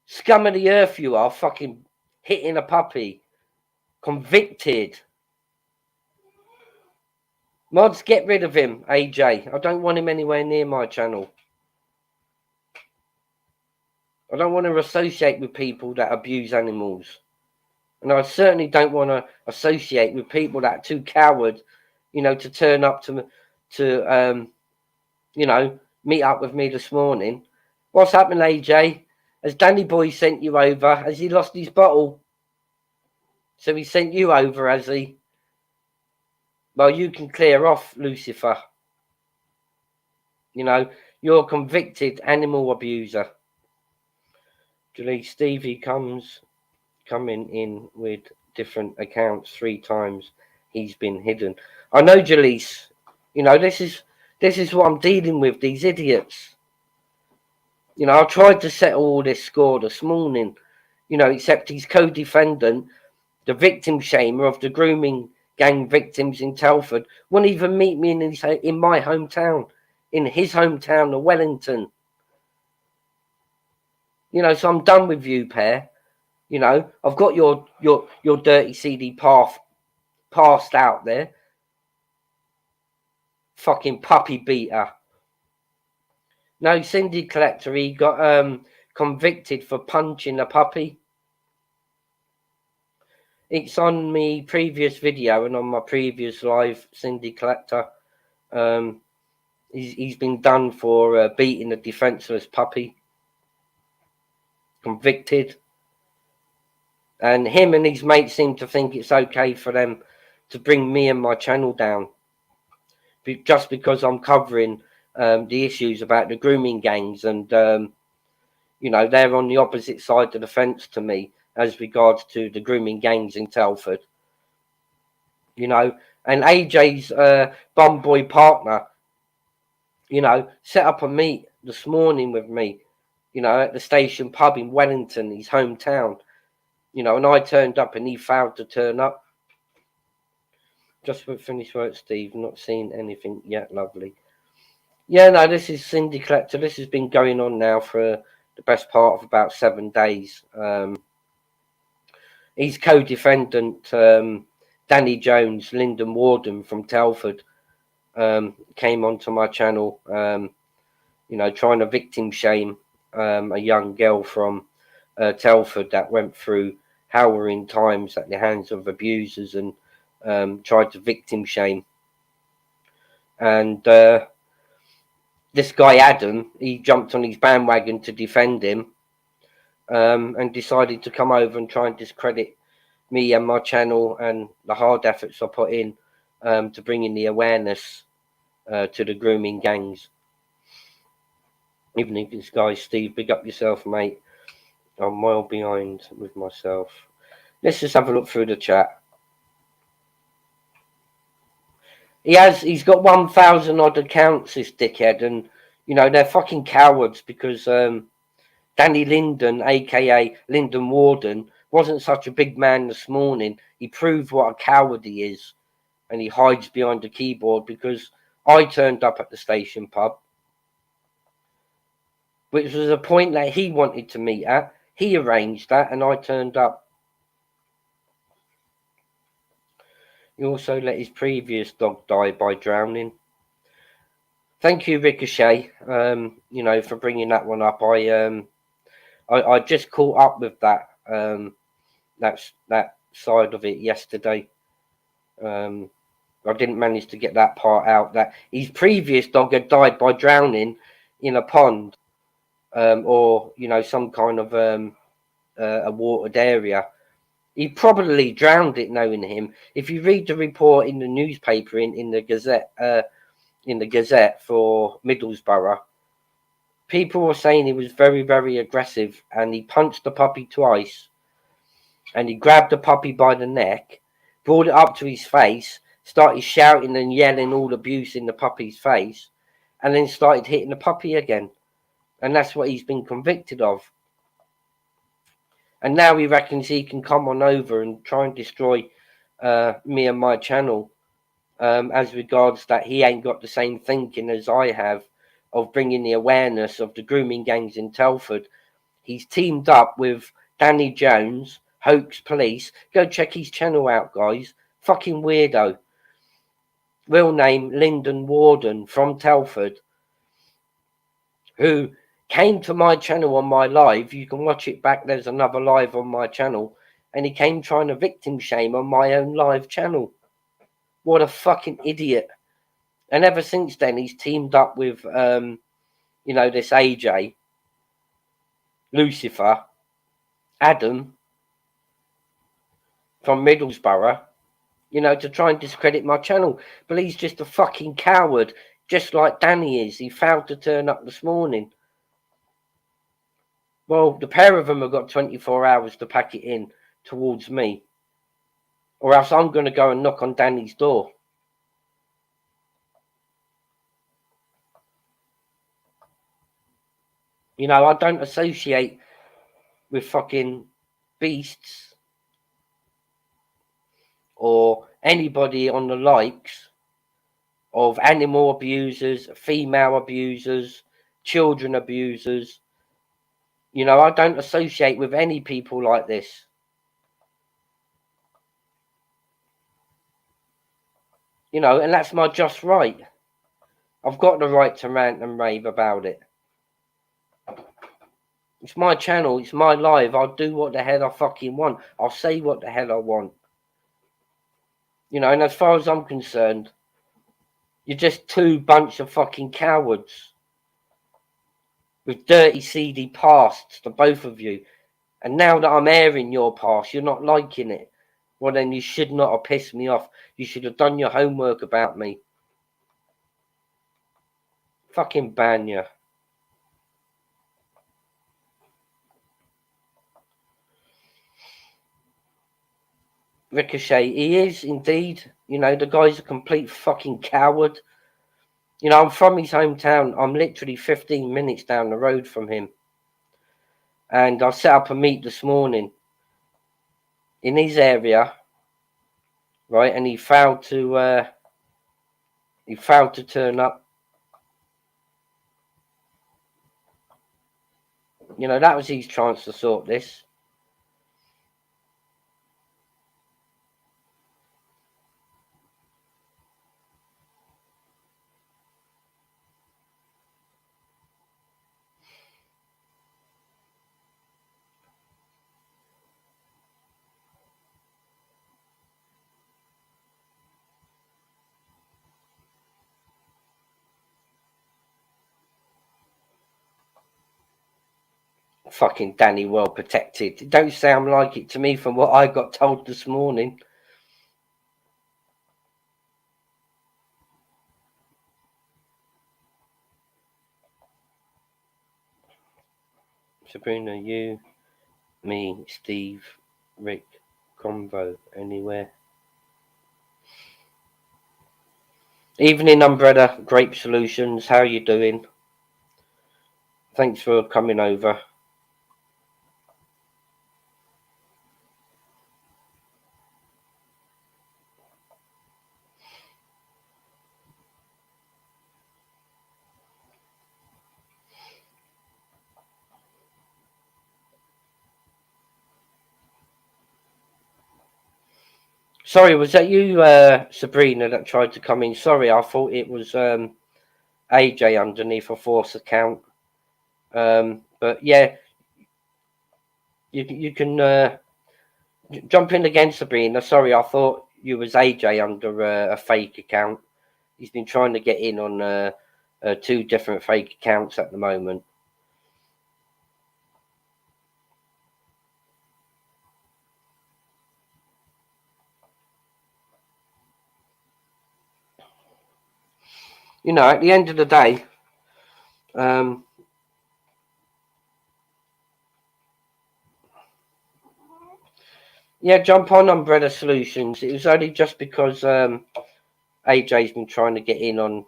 A: Scum of the earth you are, fucking hitting a puppy. Convicted. Mods, get rid of him, AJ. I don't want him anywhere near my channel. I don't want to associate with people that abuse animals. And I certainly don't want to associate with people that are too coward, you know, to turn up to you know, meet up with me this morning. What's happened, AJ? Has Danny Boy sent you over? Has he lost his bottle? So he sent you over, has he? Well, you can clear off, Lucifer. You know, you're a convicted animal abuser. Julie, Stevie coming in with different accounts 3 times. He's been hidden. I know, Jalise. You know, this is what I'm dealing with, these idiots. You know, I tried to settle all this score this morning, you know, except his co-defendant, the victim shamer of the grooming gang victims in Telford, wouldn't even meet me in my hometown. in his hometown of Wellington. You know, so I'm done with you, pair. You know, I've got your dirty CD passed out there. Fucking puppy beater. No, Cindy Collector, he got convicted for punching a puppy. It's on my previous video and on my previous live, Cindy Collector. He's been done for beating a defenseless puppy. Convicted. And him and his mates seem to think it's okay for them to bring me and my channel down. Just because I'm covering the issues about the grooming gangs. And, you know, they're on the opposite side of the fence to me as regards to the grooming gangs in Telford. You know, and AJ's bum boy partner, you know, set up a meet this morning with me, you know, at the station pub in Wellington, his hometown. You know, and I turned up and he failed to turn up. Just finished work, Steve. Not seen anything yet. Lovely. Yeah, no, this is Cindy Collector. This has been going on now for the best part of about 7 days. He's co-defendant Danny Jones, Linden Warden from Telford, came onto my channel, you know, trying to victim shame a young girl from Telford that went through harrowing times at the hands of abusers and tried to victim shame. And this guy Adam, he jumped on his bandwagon to defend him, and decided to come over and try and discredit me and my channel and the hard efforts I put in to bring in the awareness to the grooming gangs. Even if this guy, Steve, big up yourself, mate. I'm well behind with myself. Let's just have a look through the chat. He's got 1,000 odd accounts, this dickhead, and you know they're fucking cowards because Danny Linden, aka Linden Warden, wasn't such a big man this morning. He proved what a coward he is, and he hides behind the keyboard because I turned up at the station pub, which was a point that he wanted to meet at. He arranged that, and I turned up. He also let his previous dog die by drowning. Thank you, Ricochet, you know, for bringing that one up. I just caught up with that that side of it yesterday. I didn't manage to get that part out. That his previous dog had died by drowning in a pond, or you know, some kind of a watered area. He probably drowned it, knowing him. If you read the report in the newspaper in the Gazette for Middlesbrough, people were saying he was very, very aggressive, and he punched the puppy twice, and he grabbed the puppy by the neck, brought it up to his face, started shouting and yelling all abuse in the puppy's face, and then started hitting the puppy again. And that's what he's been convicted of. And now he reckons he can come on over and try and destroy me and my channel, as regards that he ain't got the same thinking as I have of bringing the awareness of the grooming gangs in Telford. He's teamed up with Danny Jones, Hoax Police. Go check his channel out, guys. Fucking weirdo. Real name, Linden Warden from Telford, who came to my channel on my live. You can watch it back. There's another live on my channel. And he came trying to victim shame on my own live channel. What a fucking idiot. And ever since then, he's teamed up with, you know, this AJ, Lucifer, Adam from Middlesbrough, you know, to try and discredit my channel. But he's just a fucking coward, just like Danny is. He failed to turn up this morning. Well, the pair of them have got 24 hours to pack it in towards me, or else I'm going to go and knock on Danny's door. You know, I don't associate with fucking beasts or anybody on the likes of animal abusers, female abusers, children abusers. You know, I don't associate with any people like this. You know, and that's my just right. I've got the right to rant and rave about it. It's my channel, it's my live. I'll do what the hell I fucking want. I'll say what the hell I want. You know, and as far as I'm concerned, you're just two bunch of fucking cowards. With dirty, seedy pasts, the both of you. And now that I'm airing your past, you're not liking it. Well, then you should not have pissed me off. You should have done your homework about me. Fucking ban you. Ricochet, he is indeed. You know, the guy's a complete fucking coward. You know, I'm from his hometown. I'm literally 15 minutes down the road from him. And I set up a meet this morning in his area, right? And he failed to turn up. You know, that was his chance to sort this. Fucking Danny, well protected. It don't sound like it to me from what I got told this morning. Sabrina, you, me, Steve, Rick, Convo, anywhere. Evening, Umbrella, Grape Solutions, how are you doing? Thanks for coming over. Sorry, was that you, Sabrina, that tried to come in? Sorry, I thought it was AJ underneath a force account. But yeah, you can jump in again, Sabrina. Sorry, I thought you was AJ under a fake account. He's been trying to get in on 2 different fake accounts at the moment. You know, at the end of the day, yeah, jump on Umbrella Solutions. It was only just because AJ's been trying to get in on.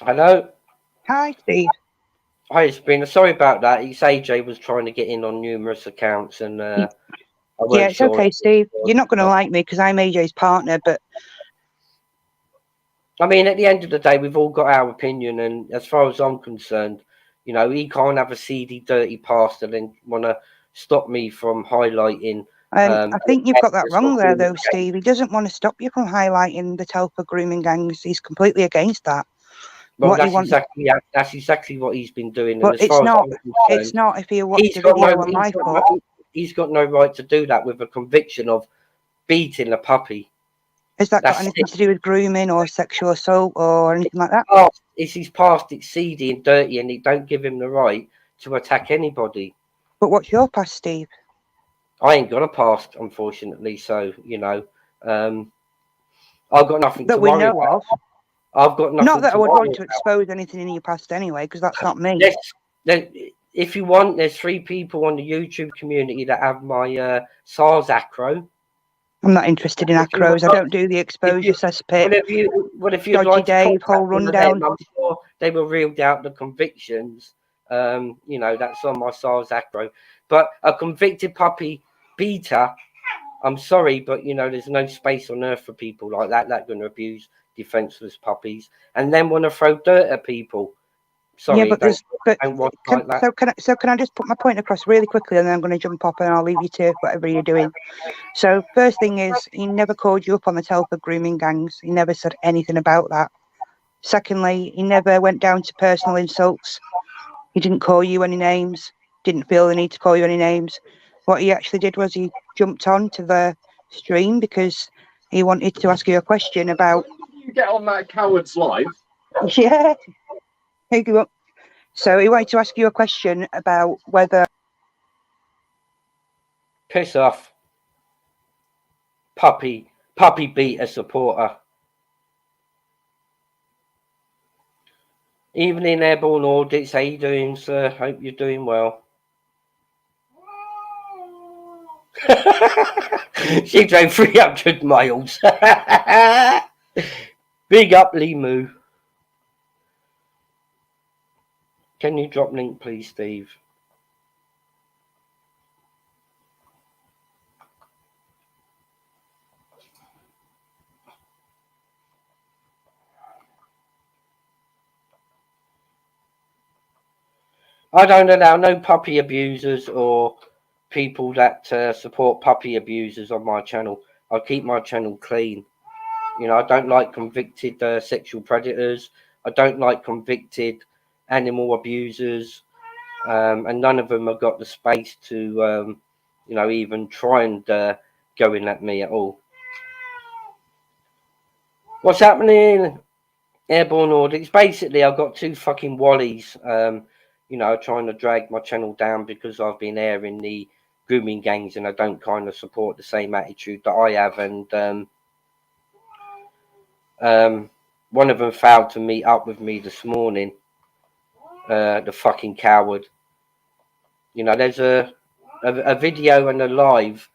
A: Hello.
C: Hi, Steve.
A: Hi, Sabrina. Sorry about that. It's AJ was trying to get in on numerous accounts, and I wasn't
C: Yeah, it's
A: sure.
C: okay, Steve. You're not going to like me because I'm AJ's partner, but
A: I mean, at the end of the day, we've all got our opinion, and as far as I'm concerned, you know, he can't have a seedy, dirty past and then want to stop me from highlighting.
C: I think you've got that wrong there, though, Steve. He doesn't want to stop you from highlighting the Telfer grooming gangs. He's completely against that.
A: Well, that's exactly what he's been doing.
C: But
A: and as far as I'm concerned,
C: it's not if you watch the video on my foot.
A: He's got no right to do that with a conviction of beating a puppy.
C: Has that got anything to do with grooming or sexual assault or anything like that?
A: It's his past. It's seedy and dirty, and it don't give him the right to attack anybody.
C: But what's your past, Steve?
A: I ain't got a past, unfortunately. So you know, I've got nothing
C: that
A: to
C: we
A: worry
C: know
A: about.
C: of.
A: I've got nothing.
C: Not that I would want
A: about.
C: to expose anything in your past anyway, because that's not me.
A: If you want, there's 3 people on the YouTube community that have my SARS acro.
C: I'm not interested in acros. I don't do the exposure cesspit.
A: What if you'd
C: Dodgy
A: like to
C: Dave, whole rundown?
A: I'm sure they will read out the convictions. You know, that's on my SARS acro. But a convicted puppy beater, I'm sorry, but you know, there's no space on earth for people like that going to abuse defenseless puppies and then want to throw dirt at people. Sorry,
C: yeah, but there's
A: like that.
C: So can I just put my point across really quickly, and then I'm going to jump up and I'll leave you to whatever you're doing. So first thing is, he never called you up on the Telford grooming gangs. He never said anything about that. Secondly, he never went down to personal insults. He didn't call you any names. Didn't feel the need to call you any names. What he actually did was he jumped on to the stream because he wanted to ask you a question about.
D: You get on that coward's live.
C: Yeah. Hey, go up. So he wanted to ask you a question about whether.
A: Piss off. Puppy beat a supporter. Evening Airborne Audits, how you doing, sir? Hope you're doing well. She drove 300 miles. Big up, Limu. Can you drop link, please, Steve? I don't allow no puppy abusers or people that support puppy abusers on my channel. I keep my channel clean. You know, I don't like convicted sexual predators. I don't like convicted animal abusers. And none of them have got the space to, you know, even try and go in at me at all. What's happening? Airborne Audits. Basically, I've got two fucking wallies, you know, trying to drag my channel down because I've been airing the grooming gangs and I don't kind of support the same attitude that I have. And one of them failed to meet up with me this morning. The fucking coward. You know, there's a video and a live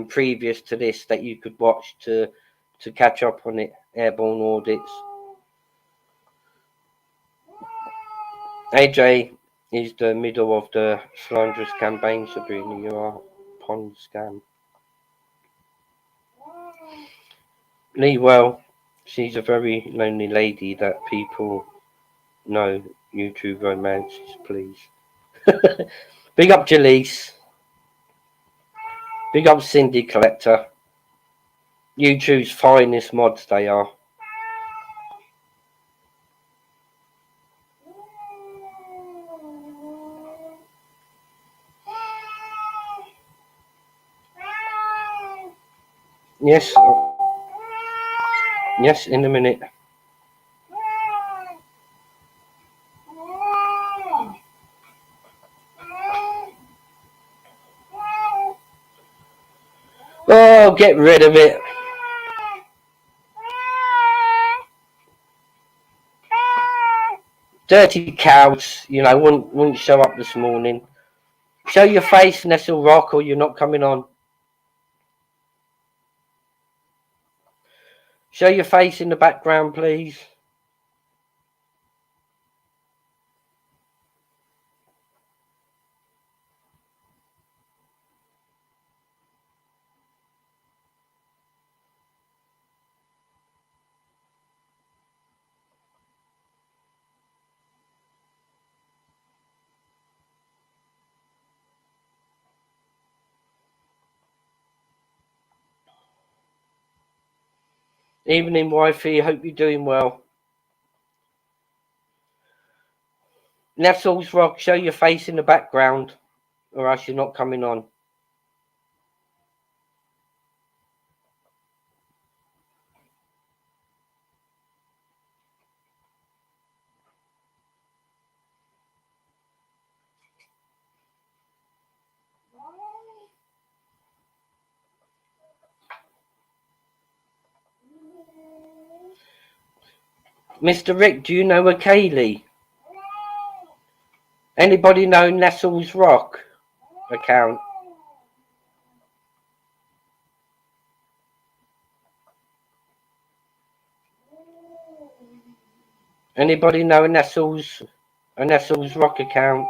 A: previous to this that you could watch to catch up on it. Airborne Audits. AJ is the middle of the slanderous campaign, Sabrina. You are pond scam. Lee, well, she's a very lonely lady that people know. YouTube romances, please. Big up Jaleese. Big up Cindy Collector. YouTube's finest mods they are. Yes. Yes, in a minute. Oh, get rid of it. Dirty cows, you know, wouldn't show up this morning. Show your face, Nestle Rock, or you're not coming on. Show your face in the background, please. Evening, wifey. Hope you're doing well. Nestles Rock, show your face in the background, or else you're not coming on. Mr. Rick, do you know a Kaylee? Anybody know Nestles Rock account? Anybody know a Nestles Rock account?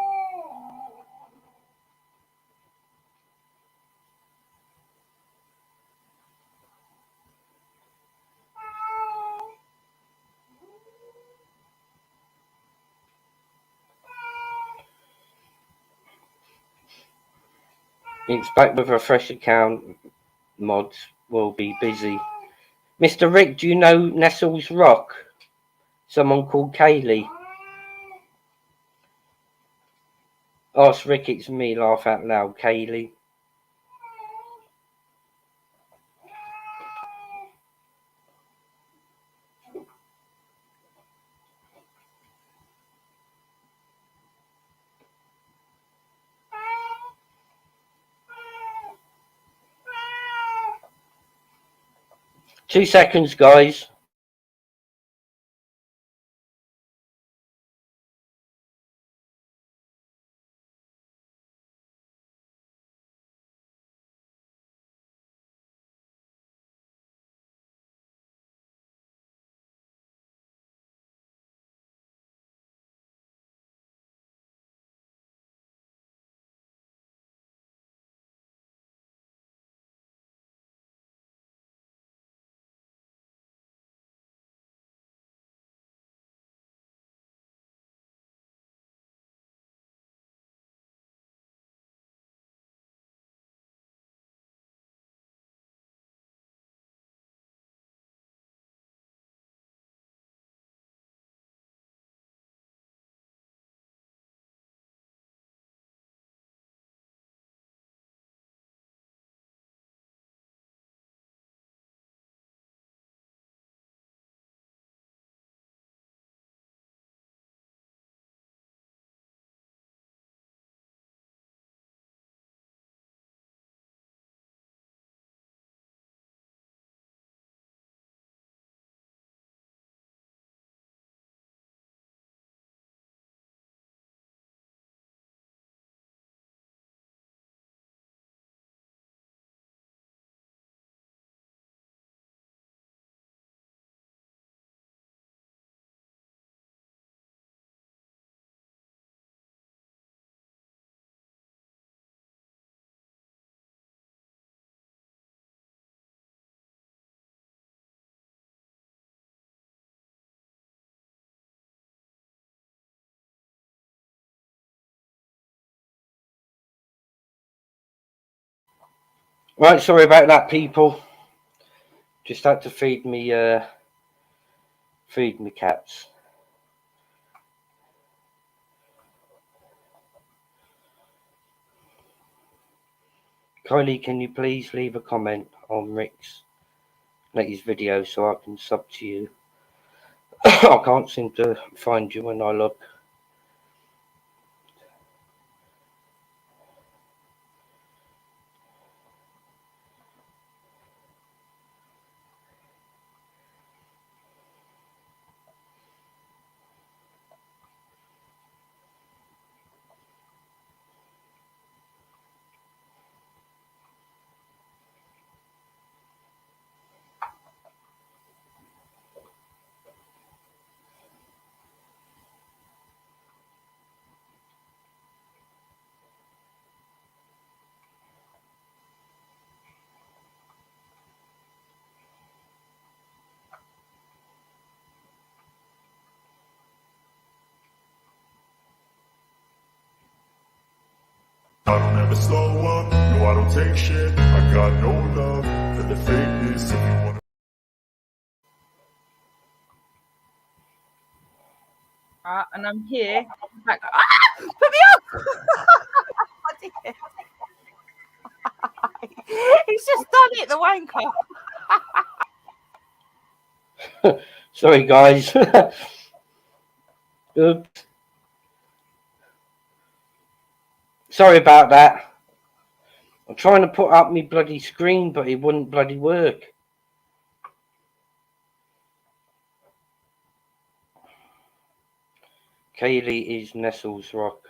A: It's back with a fresh account. Mods will be busy. Mr. Rick, do you know Nestles Rock? Someone called Kaylee. Ask Rick, it's me, laugh out loud, Kaylee. Two seconds, guys. Right, sorry about that, people. Just had to feed me cats. Kylie, can you please leave a comment on Rick's latest video so I can sub to you? I can't seem to find you when I look.
E: I don't ever slow up, no I don't take shit. I got no love for the fakeness. If you wanna
F: and I'm here. Like, put me up! He's just done it, the wanker.
A: Sorry, guys. Oops. Sorry about that. I'm trying to put up my bloody screen, but it wouldn't bloody work. Kaylee is Nestles Rock.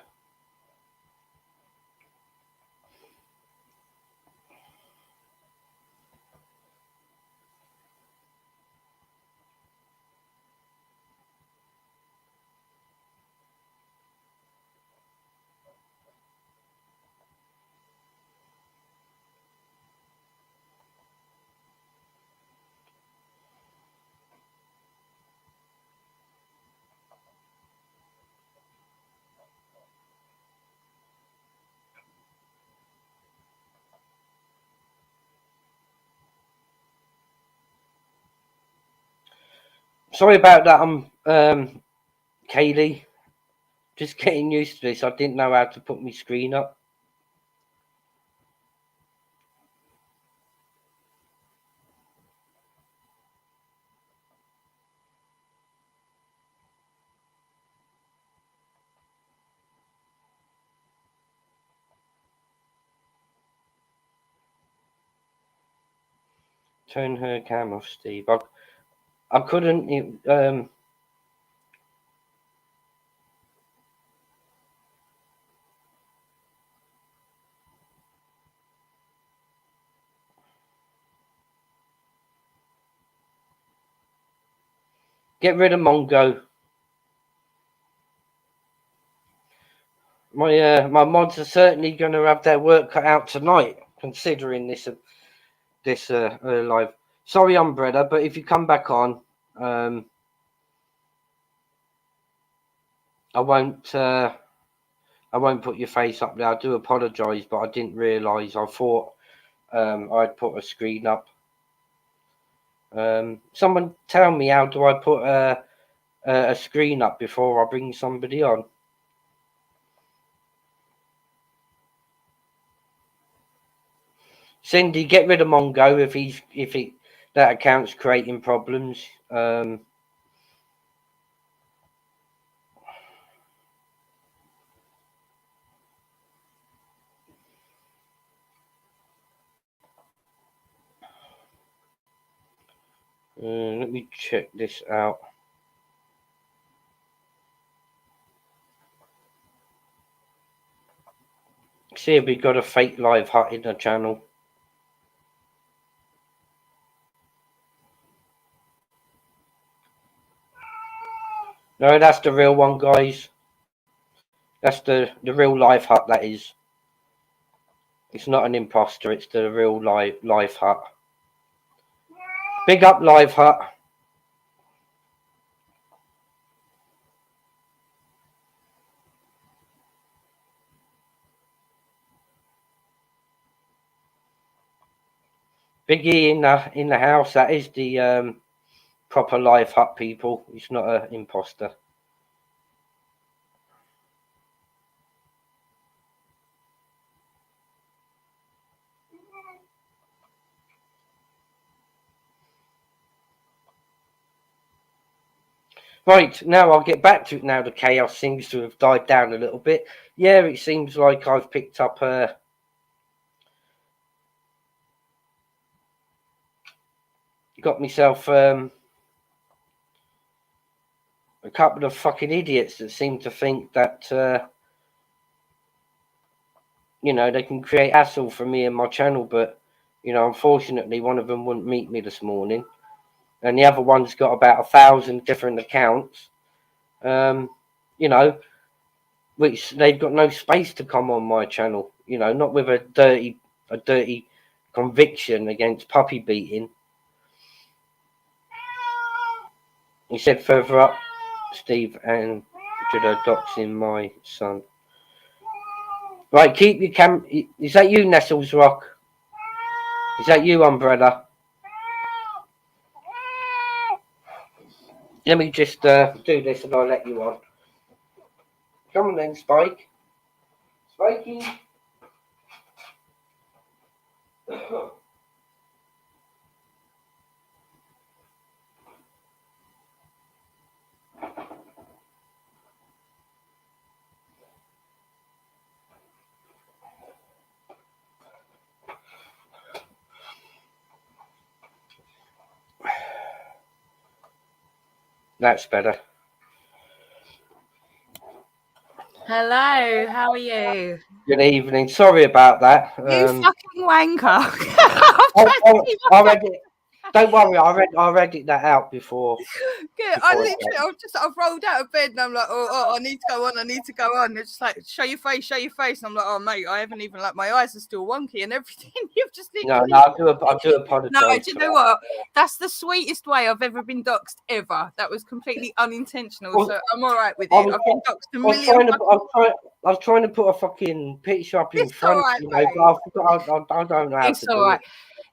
A: Sorry about that. I'm Kaylee. Just getting used to this. I didn't know how to put my screen up. Turn her cam off, Steve. I couldn't. Get rid of Mongo. My mods are certainly going to have their work cut out tonight, considering this live. Sorry, Umbrella, but if you come back on, I won't put your face up there. I do apologise, but I didn't realise. I thought I'd put a screen up. Someone tell me, how do I put a screen up before I bring somebody on? Cindy, get rid of Mongo if that account's creating problems. Let me check this out. See if we got a fake live hut in the channel. No, that's the real one, guys. That's the real live hut, that is. It's not an imposter, it's the real live hut. Big up, live hut. Biggie in the house, that is the proper live hut, people. It's not an imposter. Right, now I'll get back to it now. The chaos seems to have died down a little bit. Yeah, it seems like I've picked up got myself a couple of fucking idiots that seem to think that you know, they can create hassle for me and my channel, but you know, unfortunately one of them wouldn't meet me this morning, and the other one's got about 1,000 different accounts, you know, which they've got no space to come on my channel, you know, not with a dirty conviction against puppy beating. He said further up, Steve and doxing my son. Right, keep your cam. Is that you, Nestles Rock? Is that you, Umbrella? Let me just do this and I'll let you on. Come on then, Spike. Spikey. That's better.
F: Hello, how are you?
A: Good evening. Sorry about that.
F: You fucking wanker.
A: I read it. Don't worry, I read that out before.
F: Good. I've rolled out of bed and I'm like, oh, I need to go on. It's just like, show your face. And I'm like, oh mate, I haven't even, like, my eyes are still wonky and everything. You've just literally...
A: No, I do apologise.
F: No, do you know what? That's the sweetest way I've ever been doxed ever. That was completely unintentional, so I'm all right with it. I've been doxed a million.
A: I was trying to put a fucking picture up in front.
F: Right,
A: you know, but I don't know how
F: it's
A: to
F: all
A: do
F: right.
A: it.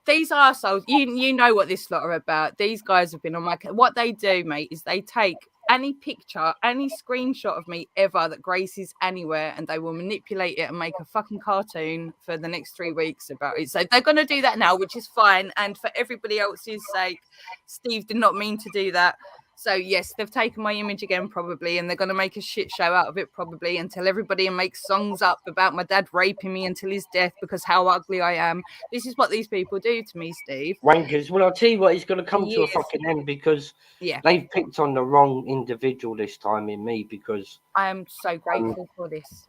F: these arseholes, you know what this lot are about. These guys have been on my... What they do, mate, is they take any picture, any screenshot of me ever that Grace is anywhere, and they will manipulate it and make a fucking cartoon for the next 3 weeks about it. So they're going to do that now, which is fine. And for everybody else's sake, Steve did not mean to do that. So yes, they've taken my image again, probably, and they're going to make a shit show out of it, probably, and tell everybody and make songs up about my dad raping me until his death because how ugly I am. This is what these people do to me, Steve.
A: Wankers. Well, I'll tell you what, it's going to come to a fucking end because they've picked on the wrong individual this time in me, because
F: I am so grateful for this.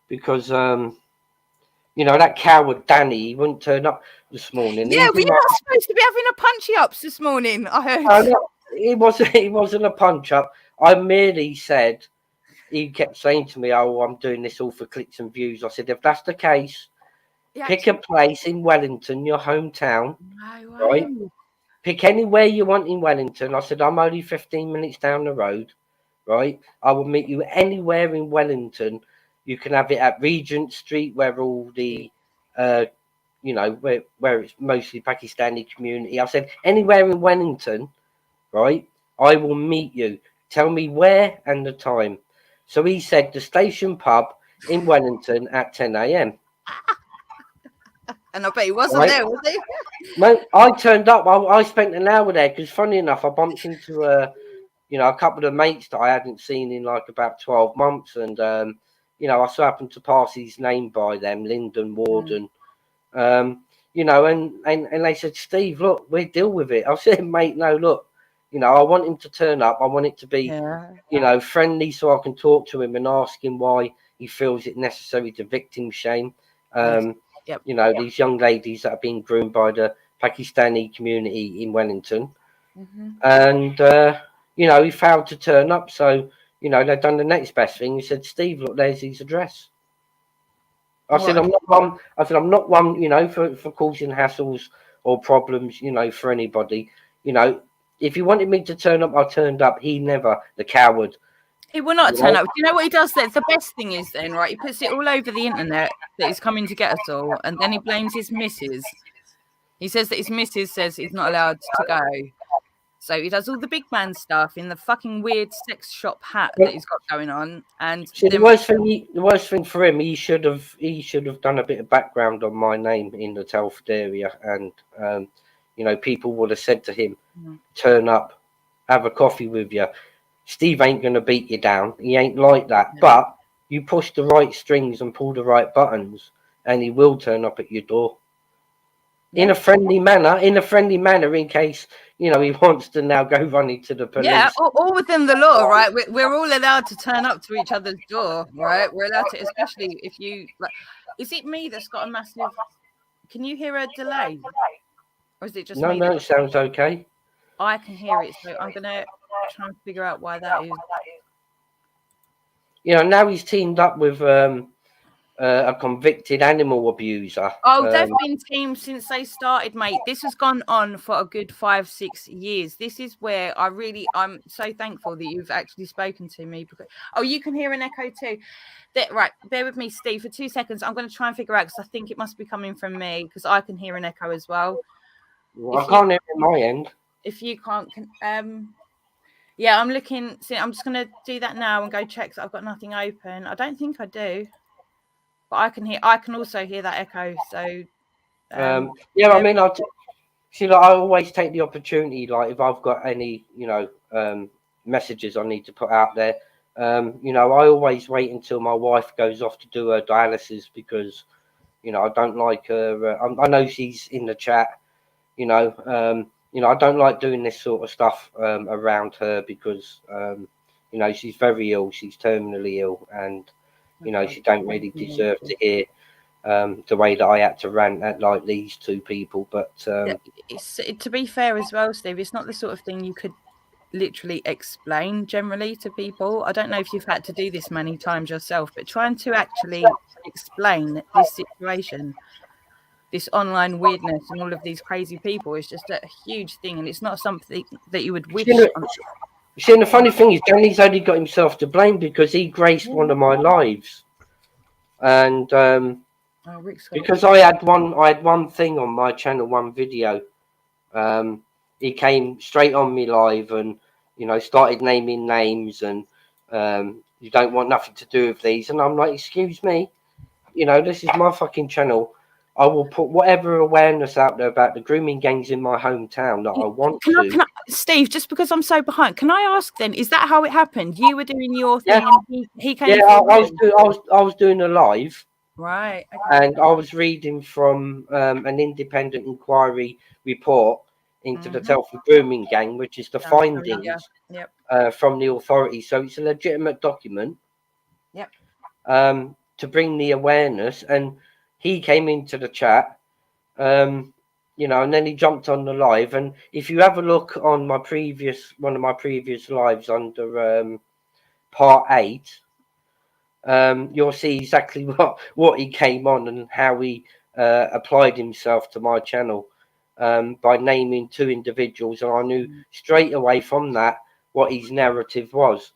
A: Because you know, that coward Danny, he wouldn't turn up this morning.
F: Yeah, we're not supposed to be having a punchy ups this morning, I heard.
A: It wasn't a punch up. I merely said, he kept saying to me, "Oh, I'm doing this all for clicks and views." I said, if that's the case, pick a place in Wellington, your hometown, right? Pick anywhere you want in Wellington. I said, I'm only 15 minutes down the road, right? I will meet you anywhere in Wellington. You can have it at Regent Street, where all the, you know, where it's mostly Pakistani community. I said, anywhere in Wellington, right? I will meet you. Tell me where and the time. So he said the station pub in Wellington at 10 a.m.
F: And I bet he wasn't there, was he?
A: No, I turned up. I spent an hour there because, funny enough, I bumped into you know, a couple of mates that I hadn't seen in like about 12 months, and you know, I so happened to pass his name by them, Linden Warden. You know, and they said, Steve, look, we'll deal with it. I said, mate, no, look. You know, I want him to turn up. I want it to be, you know, friendly, so I can talk to him and ask him why he feels it necessary to victim shame. You know, these young ladies that are being groomed by the Pakistani community in Wellington. And, you know, he failed to turn up. So, you know, they've done the next best thing. He said, Steve, look, there's his address. I said, I'm not one. I said, I'm not one, you know, for causing hassles or problems, you know, for anybody. You know, if he wanted me to turn up, I turned up. He never, the coward.
F: He will not turn up. Do you know what he does then? The best thing is then, right, he puts it all over the internet that he's coming to get us all, and then he blames his missus. He says that his missus says he's not allowed to go. So he does all the big man stuff in the fucking weird sex shop hat that he's got going on. And
A: see, the worst thing for him, he should have done a bit of background on my name in the Telford area, and you know, people would have said to him, turn up, have a coffee with you. Steve ain't going to beat you down. He ain't like that. But you push the right strings and pull the right buttons, and he will turn up at your door. In a friendly manner, in case, you know, he wants to now go running to the police.
F: Yeah, all within the law, right? We're all allowed to turn up to each other's door, right? We're allowed to, especially if you, like, is it me that's got a massive, can you hear a delay? Or is it just me?
A: No, it sounds okay.
F: I can hear it, so I'm going to try and figure out why that is.
A: You know, now he's teamed up with a convicted animal abuser.
F: Oh, they've been teamed since they started, mate. This has gone on for a good 5-6 years. This is where I'm so thankful that you've actually spoken to me. Because, oh, you can hear an echo too. Right, bear with me, Steve, for 2 seconds. I'm going to try and figure out, because I think it must be coming from me, because I can hear an echo as well.
A: I can't hear it on my end.
F: If you can't, yeah, I'm looking. See, I'm just going to do that now and go check that I've got nothing open. I don't think I do. But I can also hear that echo. So
A: yeah, I mean, I always take the opportunity, like if I've got any, you know, messages I need to put out there, you know, I always wait until my wife goes off to do her dialysis, because, you know, I don't like her. I know she's in the chat, you know, I don't like doing this sort of stuff around her, because, you know, she's very ill. She's terminally ill, and you know, she don't really deserve to hear the way that I had to rant at like these two people. But
F: it's, to be fair as well, Steve, it's not the sort of thing you could literally explain generally to people. I don't know if you've had to do this many times yourself, but trying to actually explain this situation, this online weirdness and all of these crazy people, is just a huge thing, and it's not something that you would wish.
A: See, and the funny thing is, Danny's only got himself to blame, because he graced one of my lives, and
F: Oh, Rick's got
A: because I had one thing on my channel, one video. He came straight on me live and, you know, started naming names and you don't want nothing to do with these. And I'm like, excuse me, you know, this is my fucking channel. I will put whatever awareness out there about the grooming gangs in my hometown that I want to.
F: Can I, Steve, just because I'm so behind, can I ask then, is that how it happened? You were doing your thing
A: Yeah.
F: and he came.
A: Yeah, I was doing a live.
F: Right. Okay.
A: And I was reading from an independent inquiry report into the Telford grooming gang, which is the findings from the authorities. So it's a legitimate document.
F: Yep.
A: To bring the awareness, and he came into the chat, you know, and then he jumped on the live. And if you have a look on one of my previous lives under part 8. You'll see exactly what he came on and how he applied himself to my channel by naming 2 individuals, and I knew straight away from that what his narrative was.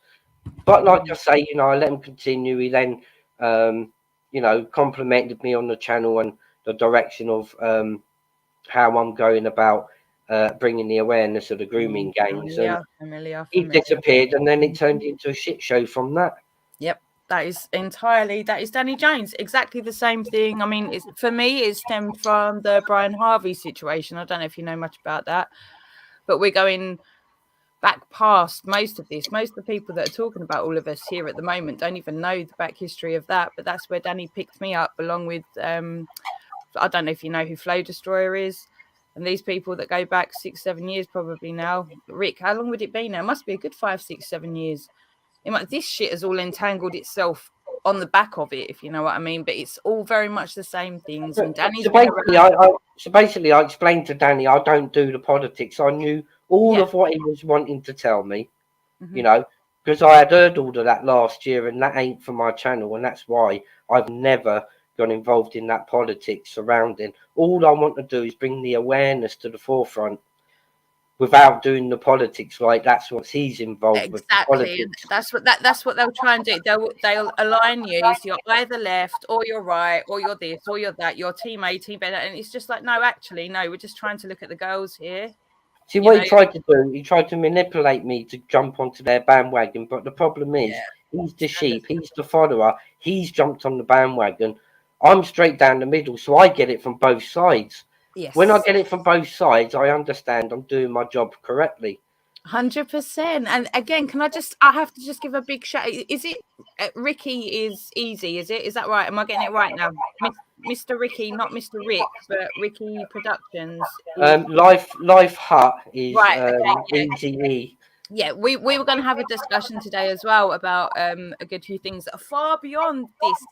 A: But like I say, you know, I let him continue. He then, you know, complimented me on the channel and the direction of how I'm going about bringing the awareness of the grooming gangs. And he disappeared, and then it turned into a shit show from that.
F: Yep. That is Danny Jones. Exactly the same thing. I mean, for me, it stemmed from the Brian Harvey situation. I don't know if you know much about that, but we're going back past most of this. Most of the people that are talking about all of us here at the moment don't even know the back history of that. But that's where Danny picked me up, along with I don't know if you know who Flow Destroyer is, and these people that go back 6-7 years probably now. Rick, how long would it be now? It must be a good 5, 6, 7 years. This shit has all entangled itself on the back of it, if you know what I mean. But it's all very much the same things. And Danny's
A: so basically, I explained to Danny I don't do the politics. I knew all of what he was wanting to tell me, you know, because I had heard all of that last year, and that ain't for my channel, and that's why I've never got involved in that politics surrounding. All I want to do is bring the awareness to the forefront. Without doing the politics, like that's what he's involved with.
F: Exactly, that's what they'll try and do. They'll align you, so you're either left or you're right, or you're this or you're that. You're team A, team B, and it's just like, no, actually, no. We're just trying to look at the girls here.
A: See what he tried to do. He tried to manipulate me to jump onto their bandwagon, but the problem is, he's the sheep, he's the follower. He's jumped on the bandwagon. I'm straight down the middle, so I get it from both sides.
F: Yes.
A: When I get it from both sides, I understand I'm doing my job correctly.
F: 100%. And again, I have to just give a big shout. Is it Ricky is easy? Is that right? Am I getting it right now? Mr. Ricky, not Mr. Rick, but Ricky Productions.
A: Life Hut is
F: right.
A: Easy.
F: Yeah, we were going to have a discussion today as well about a good few things that are far beyond this.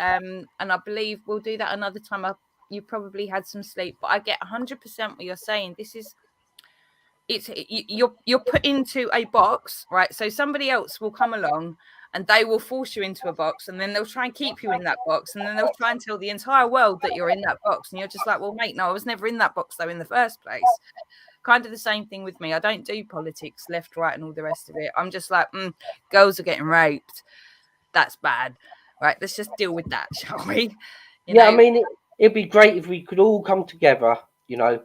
F: And I believe we'll do that another time. You probably had some sleep, but I get 100% what you're saying. You're put into a box, right? So somebody else will come along and they will force you into a box, and then they'll try and keep you in that box, and then they'll try and tell the entire world that you're in that box, and you're just like, well, mate, no, I was never in that box though in the first place. Kind of the same thing with me. I don't do politics, left, right, and all the rest of it. I'm just like, girls are getting raped. That's bad, right? Let's just deal with that, shall we? You know?
A: I mean, it'd be great if we could all come together, you know,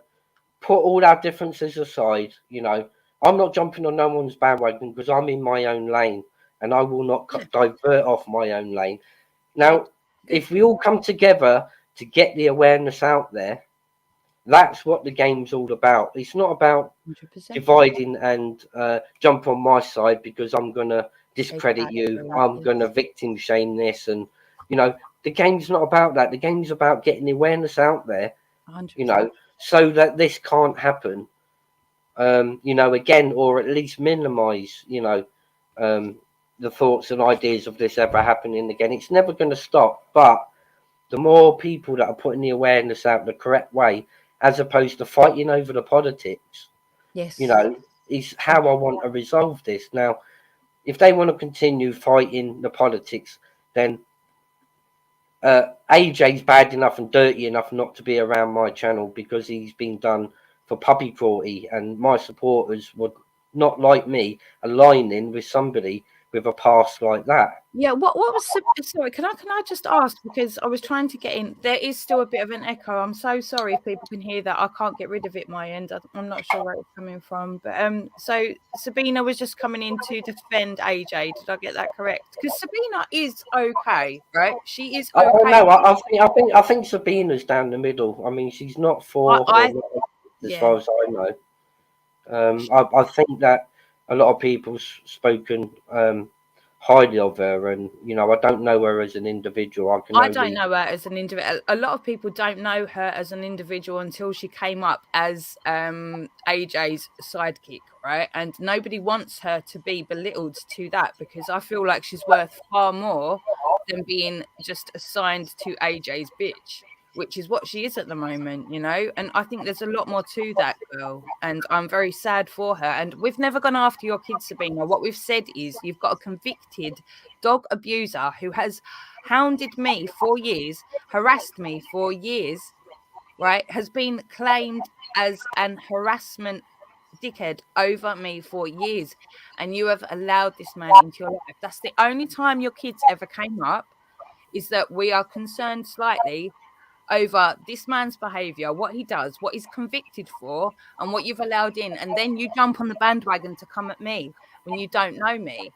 A: put all our differences aside, you know. I'm not jumping on no one's bandwagon because I'm in my own lane, and I will not divert off my own lane. Now, if we all come together to get the awareness out there, that's what the game's all about. It's not about 100%. Dividing and jump on my side because I'm going to discredit you. I'm going to victim shame this. And, you know, the game's not about that. The game's about getting the awareness out there,
F: 100%.
A: You know, so that this can't happen, you know, again, or at least minimize, you know, the thoughts and ideas of this ever happening again. It's never going to stop. But the more people that are putting the awareness out the correct way, as opposed to fighting over the politics,
F: yes,
A: you know, is how I want to resolve this. Now, if they want to continue fighting the politics, then AJ's bad enough and dirty enough not to be around my channel because he's been done for puppy cruelty, and my supporters would not like me aligning with somebody with a past like that.
F: Yeah, what was sorry, can I just ask, because I was trying to get in, there is still a bit of an echo. I'm so sorry if people can hear that. I can't get rid of it my end. I'm not sure where it's coming from. But so Sabina was just coming in to defend AJ. Did I get that correct? Because Sabina is okay, right? She is okay.
A: No, I think Sabina's down the middle. I mean, she's not for or not, as far as I know. I think that a lot of people's spoken highly of her, and you know, I don't know her as an individual. I
F: don't know her as an individual. A lot of people don't know her as an individual until she came up as AJ's sidekick, right? And nobody wants her to be belittled to that, because I feel like she's worth far more than being just assigned to AJ's bitch, which is what she is at the moment, you know. And I think there's a lot more to that girl, and I'm very sad for her. And we've never gone after your kids, Sabina. What we've said is you've got a convicted dog abuser who has hounded me for years, harassed me for years, right? Has been claimed as an harassment dickhead over me for years, and you have allowed this man into your life. That's the only time your kids ever came up, is that we are concerned slightly over this man's behavior, what he does, what he's convicted for, and what you've allowed in. And then you jump on the bandwagon to come at me when you don't know me.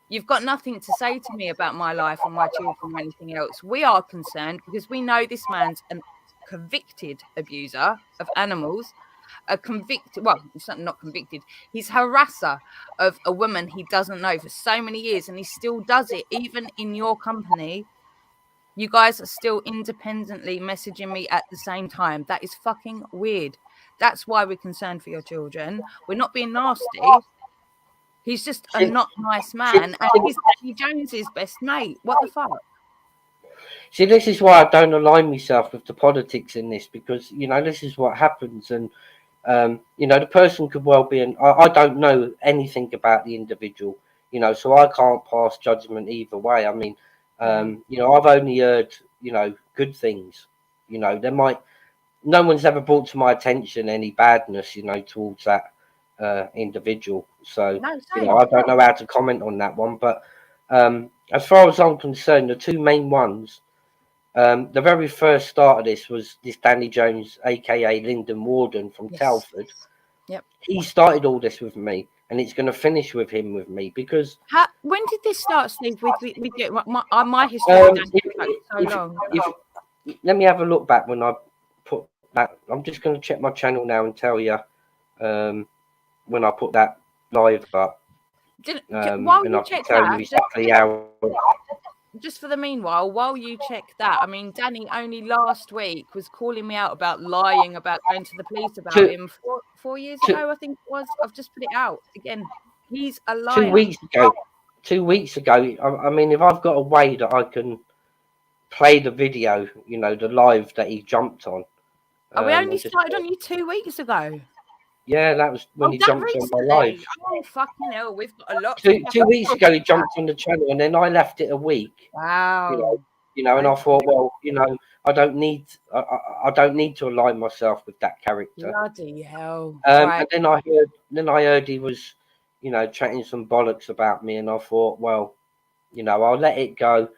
F: You've got nothing to say to me about my life or my children or anything else. We are concerned because we know this man's a convicted abuser of animals, a convicted, well, it's not convicted, he's harasser of a woman he doesn't know for so many years, and he still does it even in your company. You guys are still independently messaging me at the same time. That is fucking weird. That's why we're concerned for your children. We're not being nasty. He's just a not nice man, and he's Danny Jones's best mate. What the fuck?
A: See, this is why I don't align myself with the politics in this, because, you know, this is what happens. And, you know, the person could well be, I don't know anything about the individual, you know, so I can't pass judgment either way. I mean, you know, I've only heard, you know, good things. You know, no one's ever brought to my attention any badness, you know, towards that individual. So, you know, I don't know how to comment on that one. But as far as I'm concerned, the two main ones, the very first start of this was this Danny Jones, aka Linden Warden from Telford.
F: Yep.
A: He started all this with me, and it's going to finish with him with me, because
F: when did this start, Steve? With you? My history so long.
A: Let me have a look back when I put that. I'm just going to check my channel now and tell you when I put that live up.
F: While you check that,
A: exactly how.
F: Just for the meanwhile, while you check that, I mean, Danny only last week was calling me out about lying about going to the police about him 4 years ago, I think it was. I've just put it out again. He's a liar.
A: 2 weeks ago. I mean, if I've got a way that I can play the video, you know, the live that he jumped on.
F: We only started on you 2 weeks ago.
A: Yeah, that was when he jumped on my live.
F: Oh, fucking hell, we've got a lot.
A: 2 weeks ago, he jumped on the channel, and then I left it a week.
F: Wow.
A: You know, and I thought, well, you know, I don't need to align myself with that character.
F: Bloody hell.
A: And then I heard he was, you know, chatting some bollocks about me, and I thought, well, you know, I'll let it go.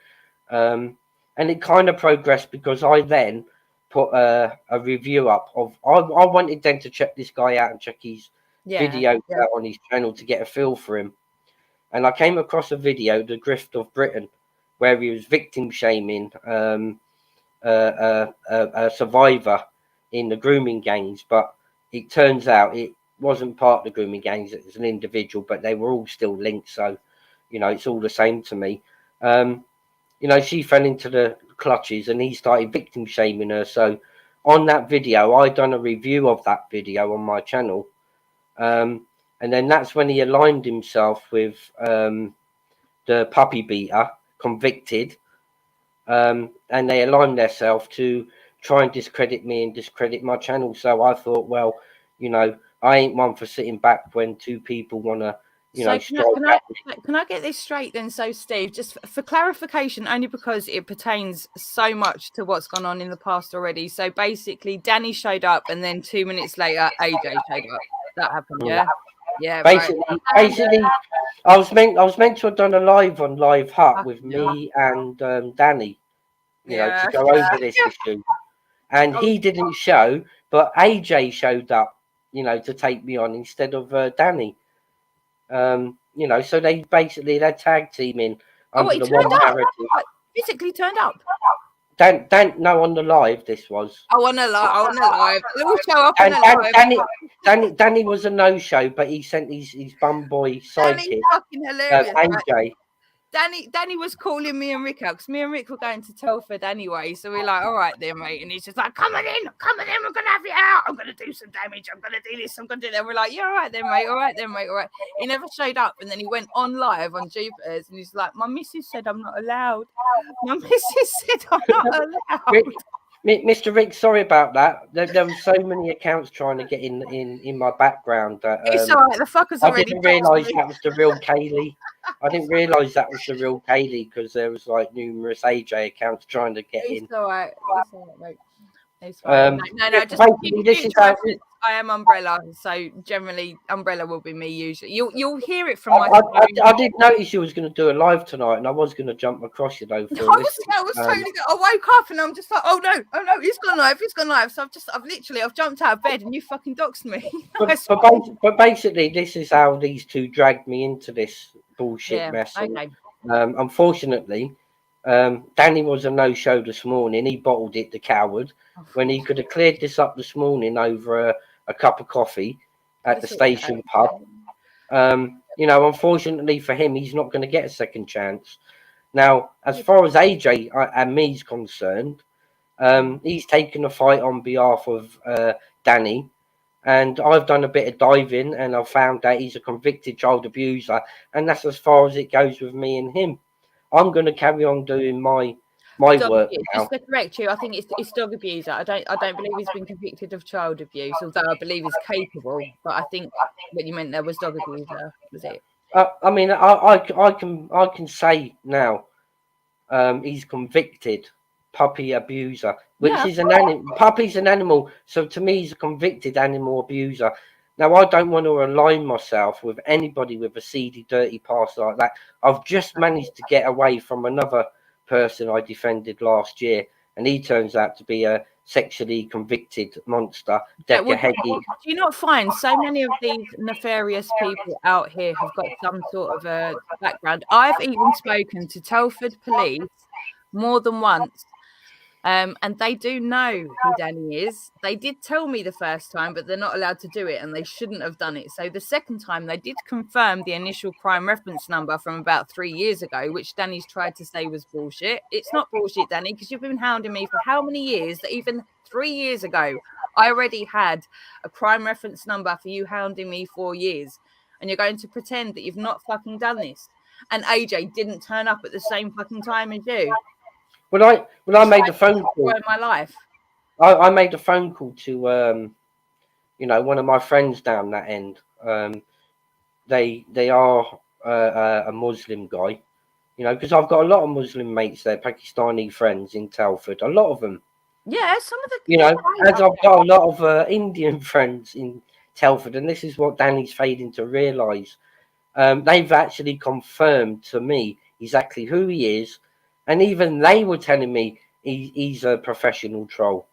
A: And it kind of progressed, because I then put a review up of, I wanted them to check this guy out and check his videos out on his channel to get a feel for him. And I came across a video, The Grift of Britain, where he was victim shaming a survivor in the grooming gangs. But it turns out it wasn't part of the grooming gangs, it was an individual, but they were all still linked. So, you know, it's all the same to me. You know, she fell into the clutches and he started victim shaming her. So on that video, I done a review of that video on my channel. And then that's when he aligned himself with the puppy beater, convicted. And they aligned themselves to try and discredit me and discredit my channel. So I thought, well, you know, I ain't one for sitting back when two people want to, you know,
F: can I get this straight then? So, Steve, just for clarification, only because it pertains so much to what's gone on in the past already. So basically, Danny showed up, and then 2 minutes later, AJ showed up. That happened, yeah? Yeah,
A: Basically,
F: right.
A: I was meant to have done a live on Live Hut with me and Danny, you know,
F: Yeah.
A: to go over this issue, and he didn't show, but AJ showed up, you know, to take me on instead of Danny. You know, so they're tag teaming
F: Oh,
A: under
F: he
A: the
F: turned
A: one
F: up.
A: narrative.
F: What, physically turned up.
A: No, on the live this was.
F: I want to live. They all show up on a live.
A: Danny was a no-show, but he sent his bum boy
F: Danny's
A: sidekick,
F: fucking hilarious. Right?
A: AJ.
F: Danny was calling me and Rick out because me and Rick were going to Telford anyway. So we're like, all right then, mate. And he's just like, come on in, we're gonna have you out. I'm gonna do some damage. I'm gonna do this. I'm gonna do that. We're like, yeah, all right then, mate. All right. He never showed up, and then he went on live on Jupiter's, and he's like, my missus said I'm not allowed. My missus said I'm not allowed.
A: Mr. Rick, sorry about that. There were so many accounts trying to get in my background that
F: It's all right. The fuckers
A: I
F: already.
A: didn't realise that was the real Kaylee. I didn't realise that was the real Kaylee because there was like numerous AJ accounts trying to get in.
F: It's all right, mate. It's fine. No. Just
A: this is how.
F: I am Umbrella, so generally Umbrella will be me. Usually, you'll hear it from my.
A: I did notice you was going to do a live tonight, and I was going to jump across you though.
F: I was totally. I woke up and I'm just like, oh no, he's gone live. So I've jumped out of bed and you fucking doxed me.
A: but basically, this is how these two dragged me into this bullshit mess.
F: Okay.
A: Unfortunately, Danny was a no-show this morning. He bottled it, the coward, when he could have cleared this up this morning over a cup of coffee at the station pub. You know, unfortunately for him, he's not going to get a second chance. Now, as far as AJ and me's concerned, he's taken a fight on behalf of Danny, and I've done a bit of diving, and I've found that he's a convicted child abuser, and that's as far as it goes with me and him. I'm going to carry on doing my work now.
F: Just to correct you, I think it's dog abuser. I don't believe he's been convicted of child abuse, although I believe he's capable. But I think what you meant there was dog abuser, was it?
A: I mean, I can say now, he's convicted puppy abuser, which is an animal. Puppy's an animal, so to me, he's a convicted animal abuser. Now, I don't want to align myself with anybody with a seedy, dirty past like that. I've just managed to get away from another person I defended last year, and he turns out to be a sexually convicted monster.
F: Do you not find so many of these nefarious people out here have got some sort of a background? I've even spoken to Telford police more than once. And they do know who Danny is. They did tell me the first time, but they're not allowed to do it, and they shouldn't have done it. So the second time, they did confirm the initial crime reference number from about 3 years ago, which Danny's tried to say was bullshit. It's not bullshit, Danny, because you've been hounding me for how many years that even 3 years ago, I already had a crime reference number for you hounding me 4 years. And you're going to pretend that you've not fucking done this. And AJ didn't turn up at the same fucking time as you.
A: When I made the phone call
F: in my life,
A: I made a phone call to you know, one of my friends down that end. They are a Muslim guy, you know, because I've got a lot of Muslim mates there, Pakistani friends in Telford, a lot of them.
F: Yeah, some of the,
A: you know, as I've got a lot of Indian friends in Telford, and this is what Danny's failing to realise. They've actually confirmed to me exactly who he is. And even they were telling me he's a professional troll.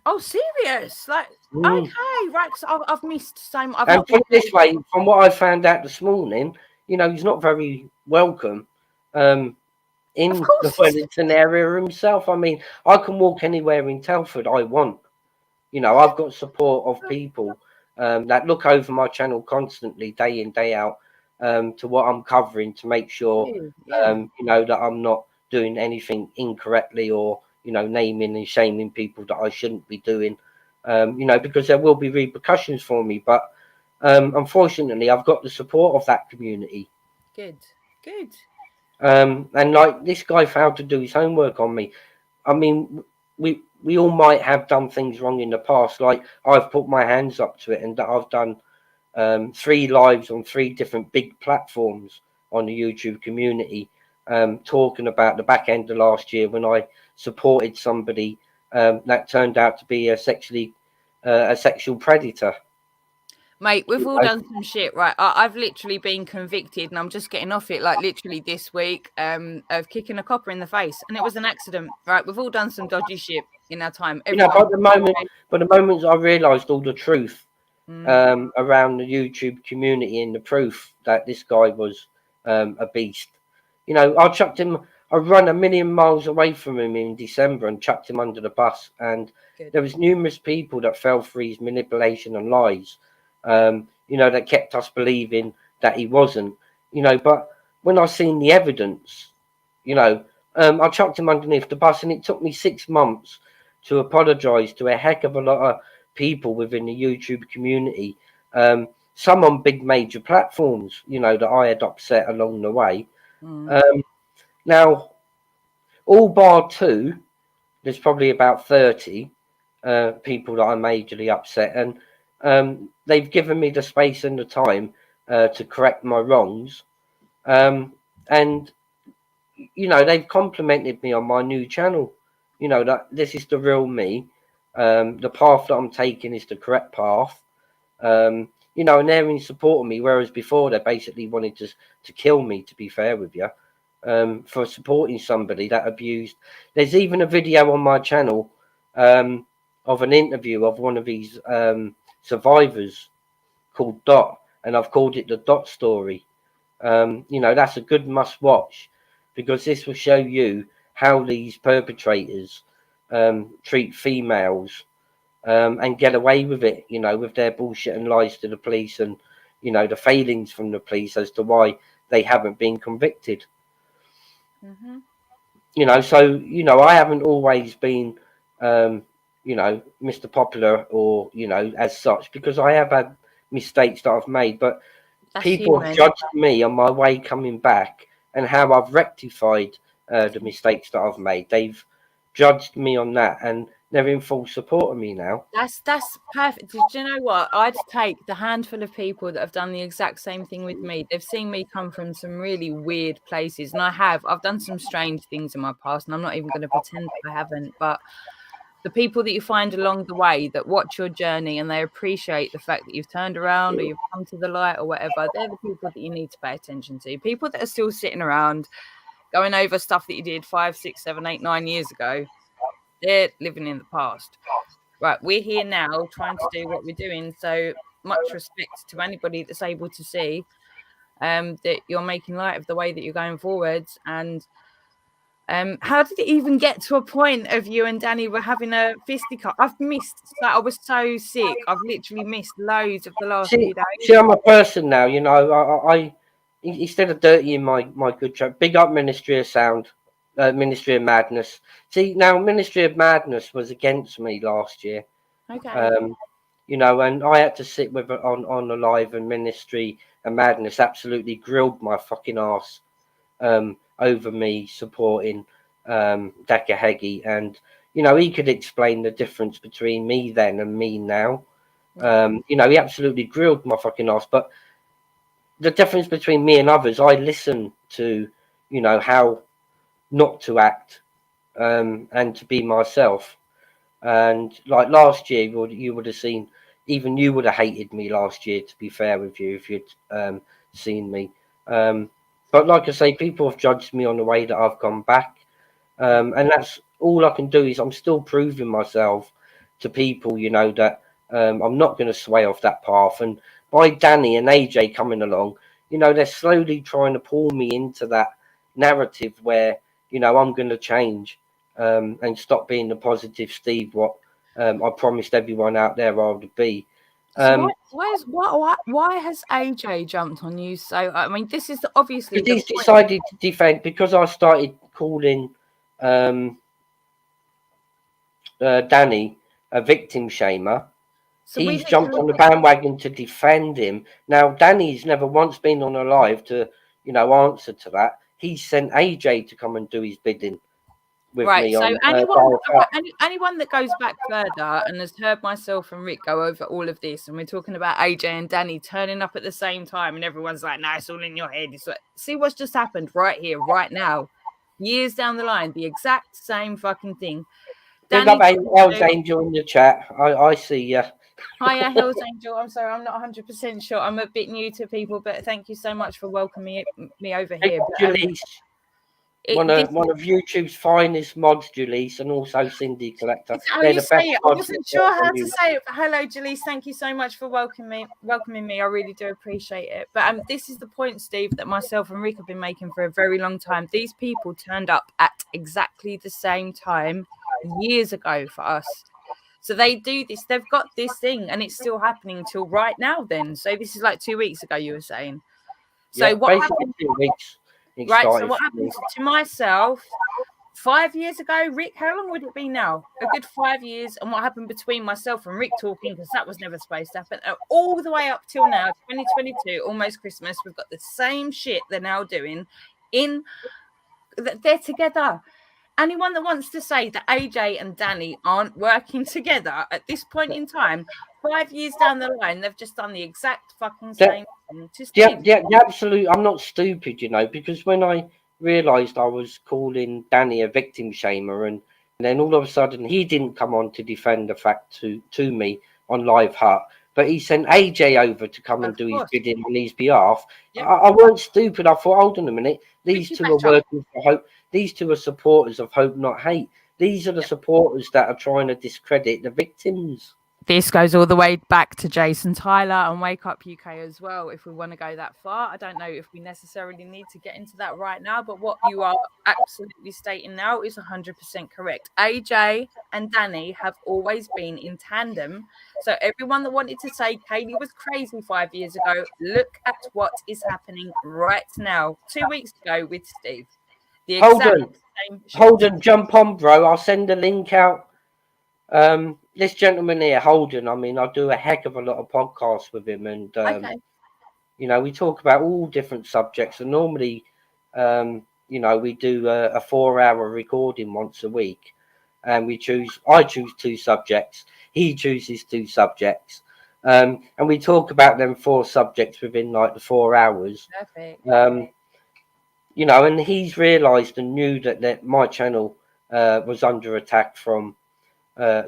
F: Oh, serious? Like, okay, right. So I've missed some.
A: And put it this way, from what I found out this morning, you know, he's not very welcome in the Wellington area himself. I mean, I can walk anywhere in Telford I want. You know, I've got support of people that look over my channel constantly, day in, day out, to what I'm covering to make sure, you know, that I'm not doing anything incorrectly or, you know, naming and shaming people that I shouldn't be doing, you know, because there will be repercussions for me. But unfortunately, I've got the support of that community.
F: Good.
A: And like this guy failed to do his homework on me. I mean, we all might have done things wrong in the past. Like I've put my hands up to it, and I've done 3 lives on 3 different big platforms on the YouTube community. Talking about the back end of last year when I supported somebody that turned out to be a sexual predator.
F: Mate, we've all done some shit, right? I've literally been convicted, and I'm just getting off it, like literally this week, of kicking a copper in the face, and it was an accident, right? We've all done some dodgy shit in our time.
A: You know, but the moment I realised all the truth around the YouTube community and the proof that this guy was a beast, you know, I chucked him. I run a million miles away from him in December and chucked him under the bus, and there was numerous people that fell for his manipulation and lies. You know, that kept us believing that he wasn't, you know, but when I seen the evidence, you know, I chucked him underneath the bus, and it took me 6 months to apologise to a heck of a lot of people within the YouTube community, some on big major platforms, you know, that I had upset along the way. Now, all bar 2, there's probably about 30 people that I majorly upset, and they've given me the space and the time to correct my wrongs, and you know, they've complimented me on my new channel, you know, that this is the real me, the path that I'm taking is the correct path, you know, and they're in support of me, whereas before they basically wanted to kill me, to be fair with you, for supporting somebody that abused. There's even a video on my channel of an interview of one of these survivors called Dot, and I've called it the Dot story. You know, that's a good must watch, because this will show you how these perpetrators treat females and get away with it, you know, with their bullshit and lies to the police, and you know, the failings from the police as to why they haven't been convicted. You know, so, you know, I haven't always been you know, Mr. Popular, or, you know, as such, because I have had mistakes that I've made, but people have judged me on my way coming back and how I've rectified the mistakes that I've made. They've judged me on that, and they're in full support of me now.
F: That's perfect. Do you know what? I'd take the handful of people that have done the exact same thing with me. They've seen me come from some really weird places, and I've done some strange things in my past, and I'm not even going to pretend I haven't, but the people that you find along the way that watch your journey and they appreciate the fact that you've turned around or you've come to the light or whatever, they're the people that you need to pay attention to. People that are still sitting around going over stuff that you did 5, 6, 7, 8, 9 years ago, they're living in the past. Right, we're here now trying to do what we're doing. So much respect to anybody that's able to see that you're making light of the way that you're going forwards. And how did it even get to a point of you and Danny were having a fisticuff? I've missed, I was so sick. I've literally missed loads of the last few days.
A: See, I'm a person now, you know. I instead of dirtying my good job, big up Ministry of Sound, Ministry of Madness. See, now Ministry of Madness was against me last year.
F: Okay.
A: You know, and I had to sit with it on the live, and Ministry of Madness absolutely grilled my fucking ass over me supporting Daka Heggie, and you know, he could explain the difference between me then and me now. You know, he absolutely grilled my fucking ass, but the difference between me and others, I listen to, you know, how not to act and to be myself. And like last year, you would have seen, even you would have hated me last year, to be fair with you, if you'd seen me. But like I say, people have judged me on the way that I've gone back. And that's all I can do, is I'm still proving myself to people, you know, that I'm not going to sway off that path. And by Danny and AJ coming along, you know, they're slowly trying to pull me into that narrative where, you know, I'm going to change and stop being the positive Steve, what I promised everyone out there I would be.
F: So why has AJ jumped on you? So I mean, this is obviously
A: he's decided to defend, because I started calling Danny a victim shamer. So he's jumped on the bandwagon to defend him. Now Danny's never once been on a live to, you know, answer to that. He sent AJ to come and do his bidding with me.
F: So anyone that goes back further and has heard myself and Rick go over all of this, and we're talking about AJ and Danny turning up at the same time, and everyone's like, "No, it's all in your head." It's like, see what's just happened right here, right now, years down the line, the exact same fucking thing.
A: Big up Els Angel in the chat. I see ya.
F: Hiya, Hills Angel. I'm sorry, I'm not 100% sure. I'm a bit new to people, but thank you so much for welcoming me over here. But,
A: Julisse, one of YouTube's finest mods, Julisse, and also Cindy Collector.
F: It's how
A: They're
F: you
A: the
F: say
A: best
F: it. I
A: mods
F: wasn't
A: that work
F: sure how
A: on
F: to
A: YouTube.
F: say it. But hello, Jalise. Thank you so much for welcoming me. I really do appreciate it. But this is the point, Steve, that myself and Rick have been making for a very long time. These people turned up at exactly the same time years ago for us. So they do this. They've got this thing, and it's still happening till right now. Then, so this is like 2 weeks ago. You were saying. So
A: Yeah,
F: what
A: basically
F: happened?
A: 2 weeks.
F: Right. So what happened to myself? 5 years ago, Rick, how long would it be now? A good 5 years. And what happened between myself and Rick talking, because that was never supposed to happen, all the way up till now, 2022, almost Christmas, we've got the same shit they're now doing. They're together. Anyone that wants to say that AJ and Danny aren't working together at this point in time, 5 years down the line, they've just done the exact fucking same thing to Steve.
A: Yeah, absolutely. I'm not stupid, you know, because when I realised I was calling Danny a victim shamer, and then all of a sudden he didn't come on to defend the fact to me on Live Hut, but he sent AJ over to come and do his bidding on his behalf.
F: Yep.
A: I weren't stupid. I thought, hold on a minute, these
F: Ricky
A: two are working for Hope. These two are supporters of Hope Not Hate. These are the supporters that are trying to discredit the victims.
F: This goes all the way back to Jason Tyler and Wake Up UK as well, if we want to go that far. I don't know if we necessarily need to get into that right now, but what you are absolutely stating now is 100% correct. AJ and Danny have always been in tandem. So everyone that wanted to say Kaylee was crazy 5 years ago, look at what is happening right now, 2 weeks ago with Steve.
A: Hold on, jump on, bro. I'll send a link out. This gentleman here, Holden, I mean, I do a heck of a lot of podcasts with him, and you know, we talk about all different subjects, and normally you know, we do a 4-hour recording once a week, and I choose 2 subjects, he chooses 2 subjects, and we talk about them 4 subjects within like the 4 hours.
F: Perfect.
A: You know, and he's realized and knew that my channel was under attack from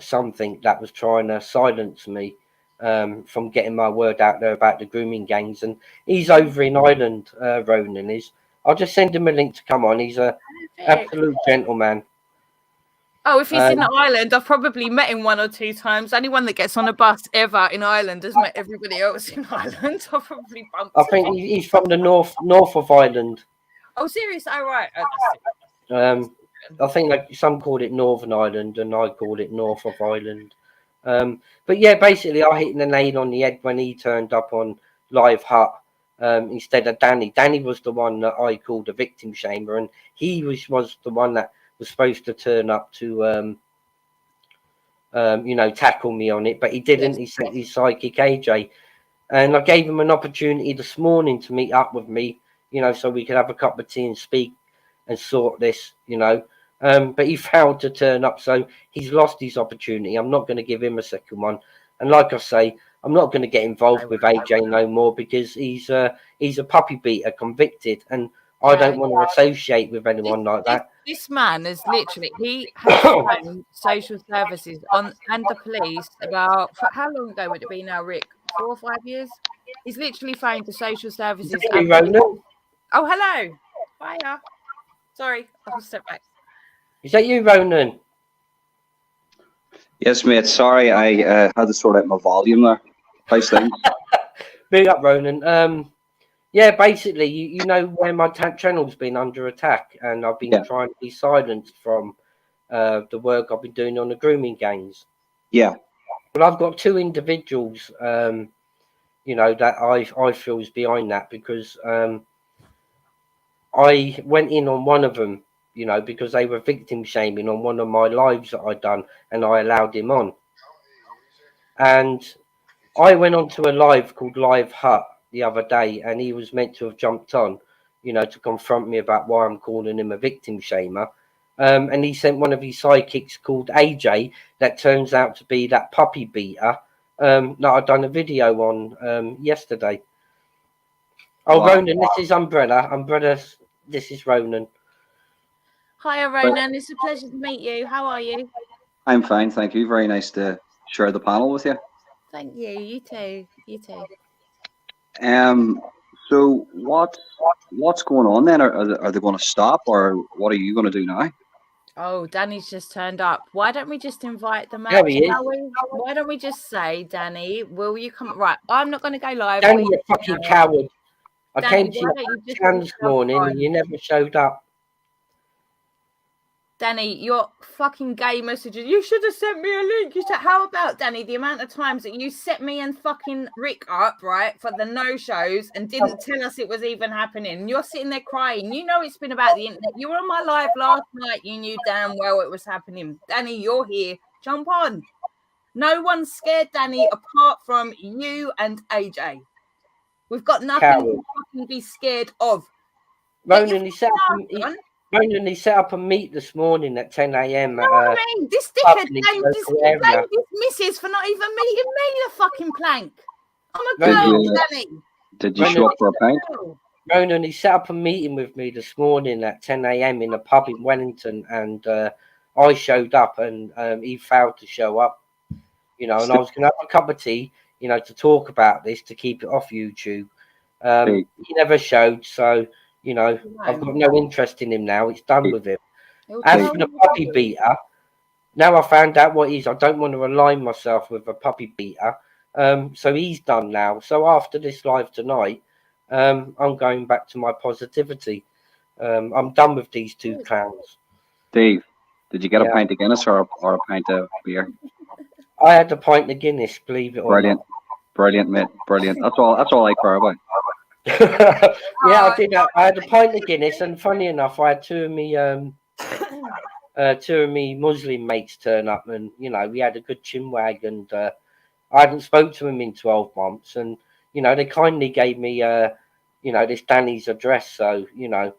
A: something that was trying to silence me from getting my word out there about the grooming gangs. And he's over in Ireland, Ronan is. I'll just send him a link to come on. He's a absolute gentleman.
F: Oh, if he's in Ireland, I've probably met him 1 or 2 times. Anyone that gets on a bus ever in Ireland has met everybody else in Ireland. I've probably bumped.
A: I think he's from the north of Ireland.
F: Oh, serious? Oh, right.
A: I think like some called it Northern Ireland, and I called it North of Ireland. But yeah, basically, I hit the nail on the head when he turned up on Live Hut instead of Danny. Danny was the one that I called a victim shamer, and he was the one that was supposed to turn up to you know, tackle me on it, but he didn't. He sent his psychic AJ, and I gave him an opportunity this morning to meet up with me, you know, so we could have a cup of tea and speak and sort this, you know. But he failed to turn up, so he's lost his opportunity. I'm not going to give him a second one, and like I say, I'm not going to get involved with AJ no more, because he's a puppy beater, convicted, and I don't want to associate with anyone like that.
F: This man is literally, he has phoned social services and the police about, how long ago would it be now, Rick? 4 or 5 years? He's literally phoned the social services. Oh, hello. Hiya. Sorry, I'll step back.
A: Is that you, Ronan?
G: Yes, mate. Sorry, I had to sort out my volume there. How's things?
A: Big up, Ronan. Yeah, basically, you know where my channel's been under attack, and I've been trying to be silenced from the work I've been doing on the grooming gangs. Yeah. Well, I've got 2 individuals, you know, that I feel is behind that, because I went in on one of them, you know, because they were victim shaming on one of my lives that I'd done, and I allowed him on. And I went on to a live called Live Hut the other day, and he was meant to have jumped on, you know, to confront me about why I'm calling him a victim shamer. And he sent one of his sidekicks called AJ, that turns out to be that puppy beater that I'd done a video on yesterday. Oh, wow. Ronan, this is Umbrella. Umbrella, this is Ronan.
F: Hiya, Ronan. It's a pleasure to meet you. How are you?
G: I'm fine, thank you. Very nice to share the panel with you.
F: Thank you. You too. You too.
G: So what's going on then? Are they going to stop, or what are you going to do now?
F: Oh, Danny's just turned up. Why don't we just invite them out?
A: There he is.
F: shall we? Why don't we just say, Danny, will you come? Right, I'm not going to go live.
A: Danny, you fucking coward. I
F: Danny,
A: came to
F: why don't you
A: your
F: just
A: town this morning and you never showed up.
F: Danny, your fucking gay messages. You should have sent me a link. You said, how about, Danny, the amount of times that you set me and fucking Rick up, right, for the no-shows and didn't tell us it was even happening. And you're sitting there crying. You know it's been about the internet. You were on my live last night. You knew damn well it was happening. Danny, you're here. Jump on. No one's scared, Danny, apart from you and AJ. We've got nothing to fucking be scared of.
A: Ronan, he set up a meet this morning at 10 a.m.
F: This dickhead blamed his missus for not even meeting me, the fucking plank. I'm a girl, Danny.
G: Did you show up for a pint?
A: Ronan, he set up a meeting with me this morning at 10 a.m. in a pub in Wellington, and I showed up, and he failed to show up. You know, and I was going to have a cup of tea, you know, to talk about this, to keep it off YouTube. He never showed, so... You know, I've got no interest in him now. It's done with him. As for the puppy beater, now I found out what he is. I don't want to align myself with a puppy beater. So he's done now. So after this live tonight, I'm going back to my positivity. I'm done with these two clowns.
G: Dave, did you get a pint of Guinness or a pint of beer?
A: I had a pint of Guinness, believe it or not.
G: Brilliant, mate. Brilliant. That's all I care about.
A: I did. I had a pint of Guinness, and funny enough, I had two of me Muslim mates turn up, and you know we had a good chinwag, and I hadn't spoke to him in 12 months, and you know they kindly gave me you know this Danny's address, so you know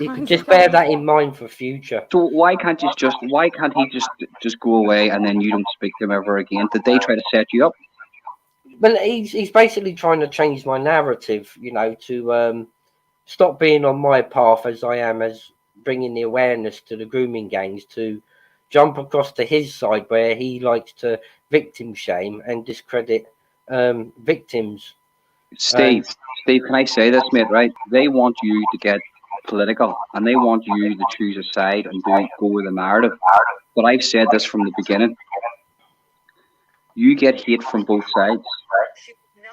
A: you can just bear that in mind for future.
G: So why can't he just go away and then you don't speak to him ever again? Did they try to set you up?
A: Well, he's basically trying to change my narrative, you know, to stop being on my path as I am, as bringing the awareness to the grooming gangs, to jump across to his side where he likes to victim shame and discredit victims.
G: Steve, can I say this, mate? Right? They want you to get political, and they want you to choose a side and go with a narrative. But I've said this from the beginning. You get hate from both sides,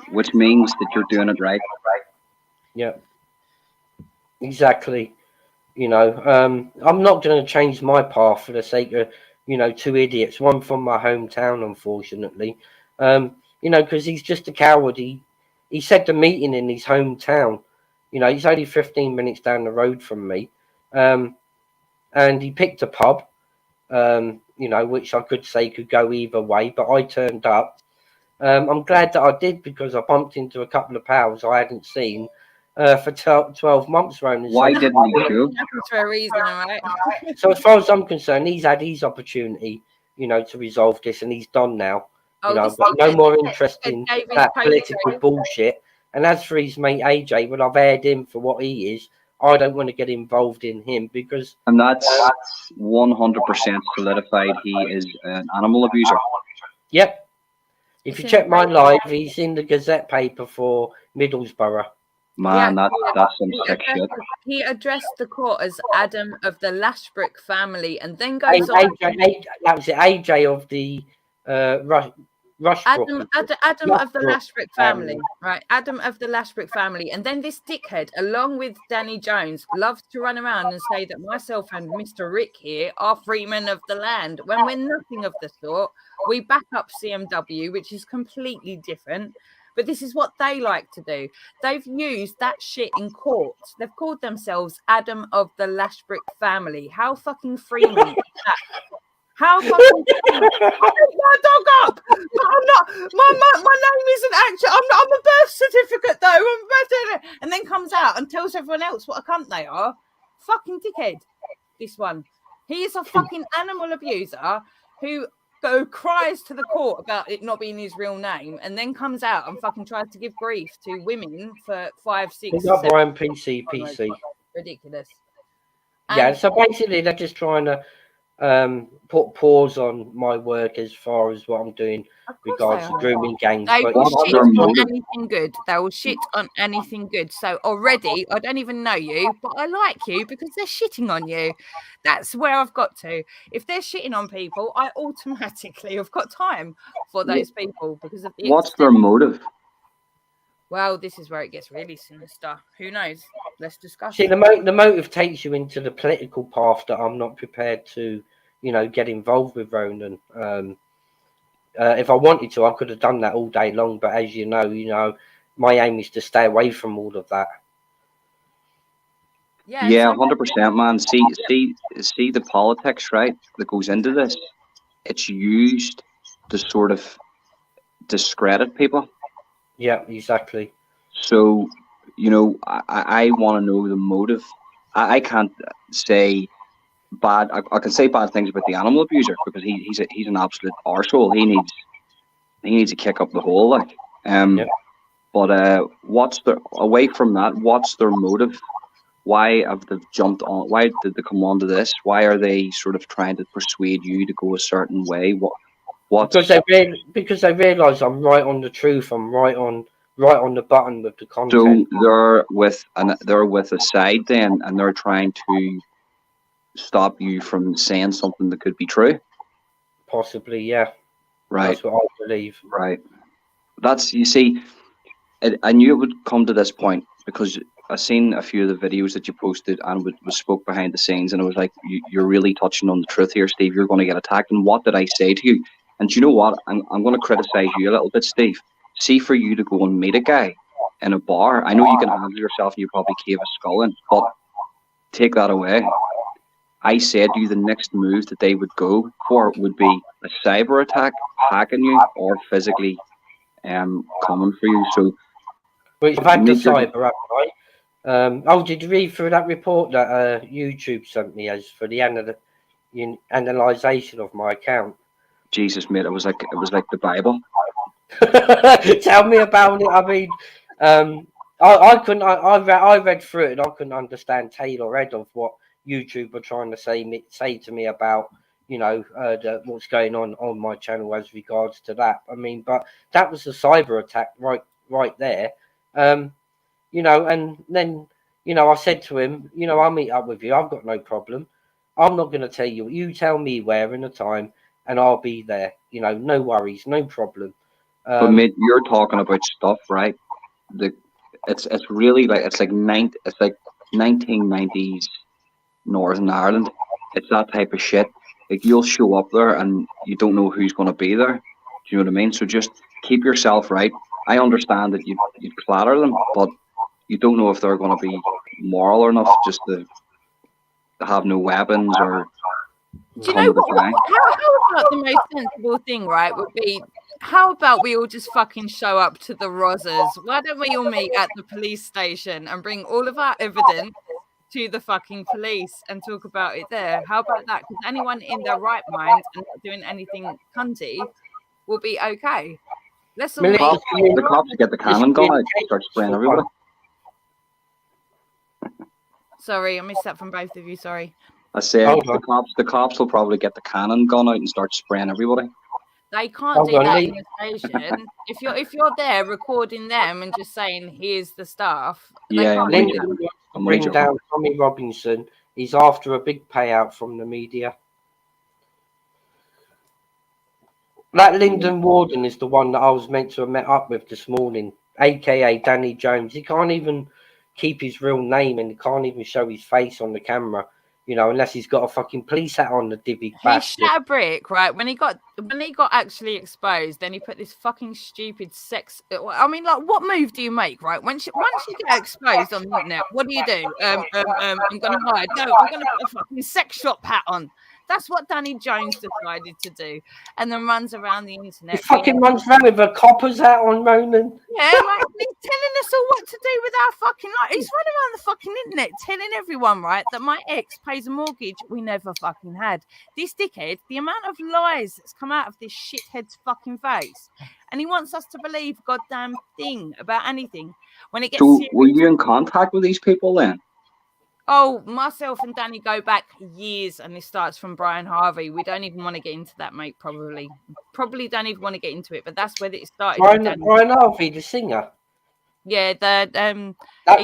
G: which means that you're doing it right.
A: Yeah, exactly. You know, I'm not going to change my path for the sake of, you know, two idiots. One from my hometown, unfortunately. You know, because he's just a coward. He said the meeting in his hometown. You know, he's only 15 minutes down the road from me. And he picked a pub. You know, which I could say could go either way, but I turned up. I'm glad that I did, because I bumped into a couple of pals I hadn't seen for 12 months. Ronan.
G: Why didn't he show?
F: That's for a reason, right?
A: So as far as I'm concerned, he's had his opportunity, you know, to resolve this, and he's done now. You know, I've got no more interest in that political bullshit. And as for his mate AJ, well, I've aired him for what he is. I don't want to get involved in him, because...
G: And that's 100% solidified. He is an animal abuser.
A: Yep. If you check my live, he's in the Gazette paper for Middlesbrough.
G: Man, that's some sick shit.
F: He addressed the court as Adam of the Lashbrook family, and then goes on...
A: that was it, AJ of the
F: Adam of the Lashbrook family, right? Adam of the Lashbrook family. And then this dickhead, along with Danny Jones, loves to run around and say that myself and Mr. Rick here are freemen of the land, when we're nothing of the sort. We back up CMW, which is completely different. But this is what they like to do. They've used that shit in court. They've called themselves Adam of the Lashbrook family. How fucking freeman is that? How fucking my dog up? I'm not. My name isn't actually. I'm a birth certificate though. And then comes out and tells everyone else what a cunt they are. Fucking dickhead. This one. He is a fucking animal abuser who cries to the court about it not being his real name, and then comes out and fucking tries to give grief to women for 5, 6.
A: Brian PC.
F: Ridiculous.
A: Yeah. So basically, they're just trying to put pause on my work as far as what I'm doing regards to grooming gangs.
F: They
A: But
F: will
A: it's
F: shit
A: just
F: on
A: not-
F: anything good. They will shit on anything good. So already, I don't even know you, but I like you because they're shitting on you. That's where I've got to. If they're shitting on people, I automatically have got time for those people because of the
G: What's their motive?
F: Well, this is where it gets really sinister. Who knows? Let's discuss.
A: See, the motive takes you into the political path that I'm not prepared to, get involved with, Ronan. If I wanted to, I could have done that all day long. But as you know, my aim is to stay away from all of that.
G: Yeah, 100%, man. See the politics, right, that goes into this. It's used to sort of discredit people.
A: Yeah, exactly.
G: So, I want to know the motive. I can't say bad. I can say bad things about the animal abuser because he's an absolute arsehole. He needs to kick up the hole, like. But what's away from that? What's their motive? Why have they jumped on? Why did they come onto this? Why are they sort of trying to persuade you to go a certain way?
A: Because they realise I'm right on the truth. I'm right on the button with the content.
G: So they're with a side then, and they're trying to stop you from saying something that could be true.
A: Possibly, yeah.
G: Right.
A: That's what I believe.
G: Right. You see, I knew it would come to this point because I seen a few of the videos that you posted and was spoke behind the scenes, and I was like, you're really touching on the truth here, Steve. You're going to get attacked. And what did I say to you? And you know what? I'm going to criticize you a little bit, Steve. See, for you to go and meet a guy in a bar, I know you can handle yourself and you probably cave a skull in, but take that away. I said to you the next move that they would go for would be a cyber attack, hacking you, or physically coming for you. So,
A: I've had the cyber up, right? Did you read through that report that YouTube sent me as for the analysation of my account?
G: Jesus, mate, it was like the Bible.
A: Tell me about it. I mean, I couldn't. I read through it and I couldn't understand tail or head of what YouTube were trying to say to me about what's going on my channel as regards to that. I mean, but that was a cyber attack right there. And then I said to him, I'll meet up with you. I've got no problem. I'm not going to tell you. You tell me where and the time, and I'll be there. No worries, no problem.
G: But mate, you're talking about stuff, right? It's really like it's like 1990s Northern Ireland. It's that type of shit. Like you'll show up there and you don't know who's going to be there. Do you know what I mean? So just keep yourself right. I understand that you'd clatter them, but you don't know if they're going to be moral enough just to have no weapons or.
F: Do you know what? How about the most sensible thing, right? Would be how about we all just fucking show up to the Rozzers? Why don't we all meet at the police station and bring all of our evidence to the fucking police and talk about it there? How about that? Because anyone in their right mind and not doing anything cunty will be okay. Let's all meet.
G: The cops get the cannon gun out and start spraying everybody.
F: Sorry, I missed that from both of you. Sorry.
G: I said the cops will probably get the cannon gun out and start spraying everybody.
F: They can't do that in the station. If you're there recording them and just saying here's the stuff.
A: Yeah, Linden bring down Tommy Robinson. He's after a big payout from the media. That Linden Warden is the one that I was meant to have met up with this morning, aka Danny Jones. He can't even keep his real name and he can't even show his face on the camera. Unless he's got a fucking police hat on, the divvy bastard.
F: He shat a brick, right? When he got actually exposed, then he put this fucking stupid sex. I mean, like, what move do you make, right? Once you get exposed on the internet, what do you do? I'm gonna hide. No, I'm gonna put a fucking sex shop hat on. That's what Danny Jones decided to do, and then runs around the internet.
A: He fucking runs around with a copper's hat on, Ronan.
F: Yeah, like, he's telling us all what to do with our fucking life. He's running around the fucking internet telling everyone, right, that my ex pays a mortgage we never fucking had. This dickhead, the amount of lies that's come out of this shithead's fucking face, and he wants us to believe goddamn thing about anything when it gets.
G: So, were you in contact with these people then?
F: Oh, myself and Danny go back years, and this starts from Brian Harvey. We don't even want to get into that, mate. Probably don't even want to get into it, but that's where it started.
A: Brian Harvey, the singer.
F: Yeah,
A: that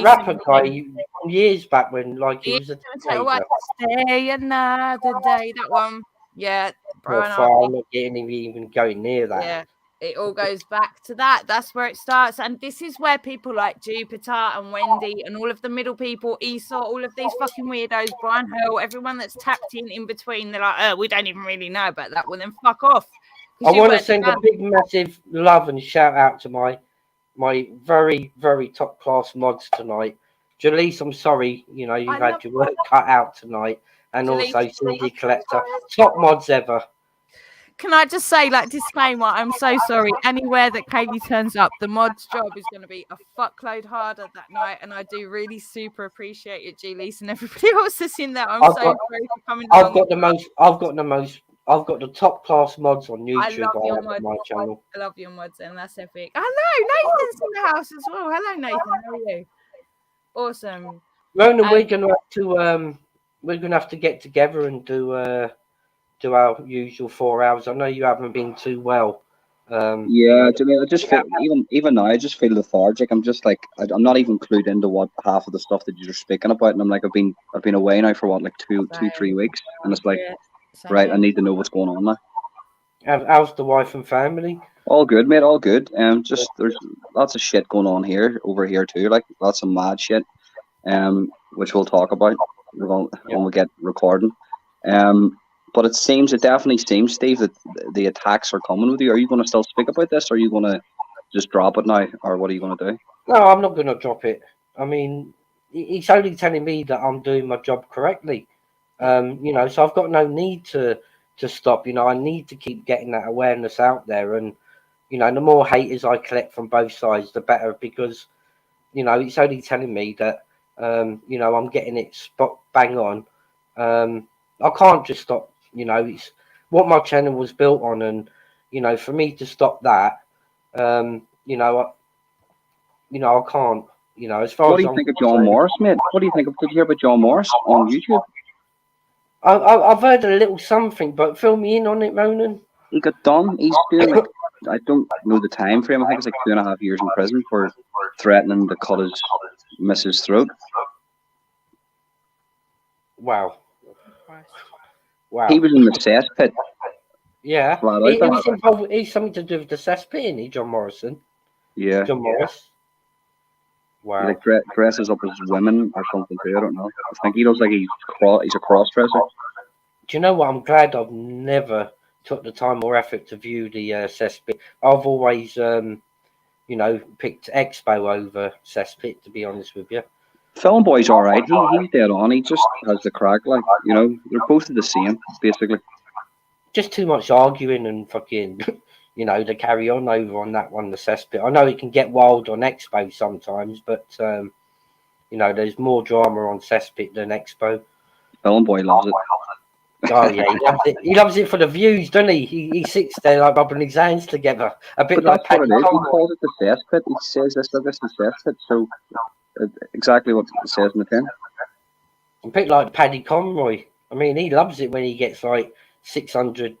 A: rapper guy years back when he was a teenager.
F: Stay another day. That one. Yeah, Brian
A: Harvey. I'm not getting even going near that.
F: Yeah. It all goes back to that. That's where it starts. And this is where people like Jupiter and Wendy and all of the middle people, Esau, all of these fucking weirdos, Brian Hill, everyone that's tapped in between, they're like, we don't even really know about that. Well, then fuck off.
A: I want to send a big, massive love and shout out to my very, very top class mods tonight. Jaleese, I'm sorry, you've had your work cut out tonight. And Jaleese, also Cindy Collector, top mods ever.
F: Can I just say, disclaimer, I'm so sorry. Anywhere that Kaylee turns up, the mod's job is going to be a fuckload harder that night. And I do really super appreciate it, G-Lease, and everybody else that's in there. I'm sorry for coming
A: I've got the top class mods on YouTube.
F: I love your mods.
A: My channel.
F: I love your mods, and that's epic. Hello, Nathan's in the house as well. Hello, Nathan. How are you? Awesome.
A: Ronan, we're gonna have to get together and do our usual 4 hours. I know you haven't been too well.
G: Yeah, I just feel even now I just feel lethargic. I'm just I'm not even clued into what half of the stuff that you're speaking about, and I'm I've been away now for what 2-3 weeks, and it's right. I need to know what's going on now.
A: How's the wife and family?
G: All good, mate. All good. Just there's lots of shit going on over here too. Lots of mad shit. Which we'll talk about when we get recording. But it definitely seems, Steve, that the attacks are coming with you. Are you going to still speak about this, or are you going to just drop it now, or what are you going to do?
A: No, I'm not going to drop it. I mean, he's only telling me that I'm doing my job correctly. So I've got no need to stop. I need to keep getting that awareness out there, and the more haters I collect from both sides, the better, because it's only telling me that I'm getting it spot bang on. I can't just stop. It's what my channel was built on, and for me to stop that, I can't. As far
G: what do you think of John Morris, mate? What do you think of? Did you hear about John Morris on YouTube?
A: I've heard a little something, but fill me in on it, Ronan.
G: He got done. He's doing I don't know the time frame. I think it's 2.5 years in prison for threatening to cut his missus' throat.
A: Wow.
G: He was in the cesspit.
A: Yeah. He's something to do with the cesspit, isn't he, John Morrison?
G: Yeah.
A: John Morris. Wow.
G: He dresses up as women or something too. I don't know. I think he looks like he's a cross-dresser.
A: Do you know what? I'm glad I've never took the time or effort to view the cesspit. I've always, picked Expo over cesspit, to be honest with you.
G: Film Boy's all right. He's dead on. He just has the crack. They're both the same, basically.
A: Just too much arguing and fucking, to carry on over on that one, the cesspit. I know it can get wild on Expo sometimes, but, there's more drama on cesspit than Expo.
G: Film Boy loves it.
A: Oh, yeah, he loves it. He loves it for the views, doesn't he? He sits there rubbing his hands together. A bit like
G: that's what it is. He calls it the cesspit. He says this is the cesspit, so... exactly what it says in the tin.
A: A bit like Paddy Conroy. I mean, he loves it when he gets 600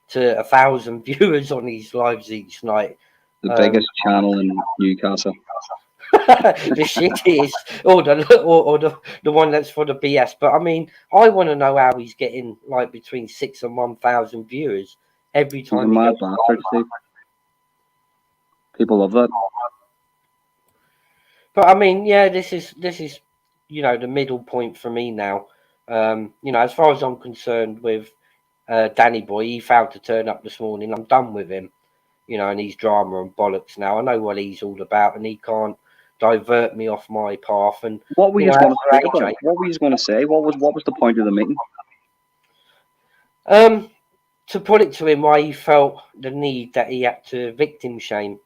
A: to 1,000 viewers on his lives each night.
G: The biggest channel in Newcastle.
A: The shit is, or the one that's for the BS. But I mean, I want to know how he's getting between 6,000 and 1,000 viewers every time.
G: He's a mad bastard, Steve. People love that.
A: But I mean, yeah, this is the middle point for me now. As far as I'm concerned with Danny Boy, he failed to turn up this morning. I'm done with him, and he's drama and bollocks now. I know what he's all about, and he can't divert me off my path. And
G: what were you going to say? What were you going to say? What was the point of the meeting?
A: To put it to him, why he felt the need that he had to victim shame.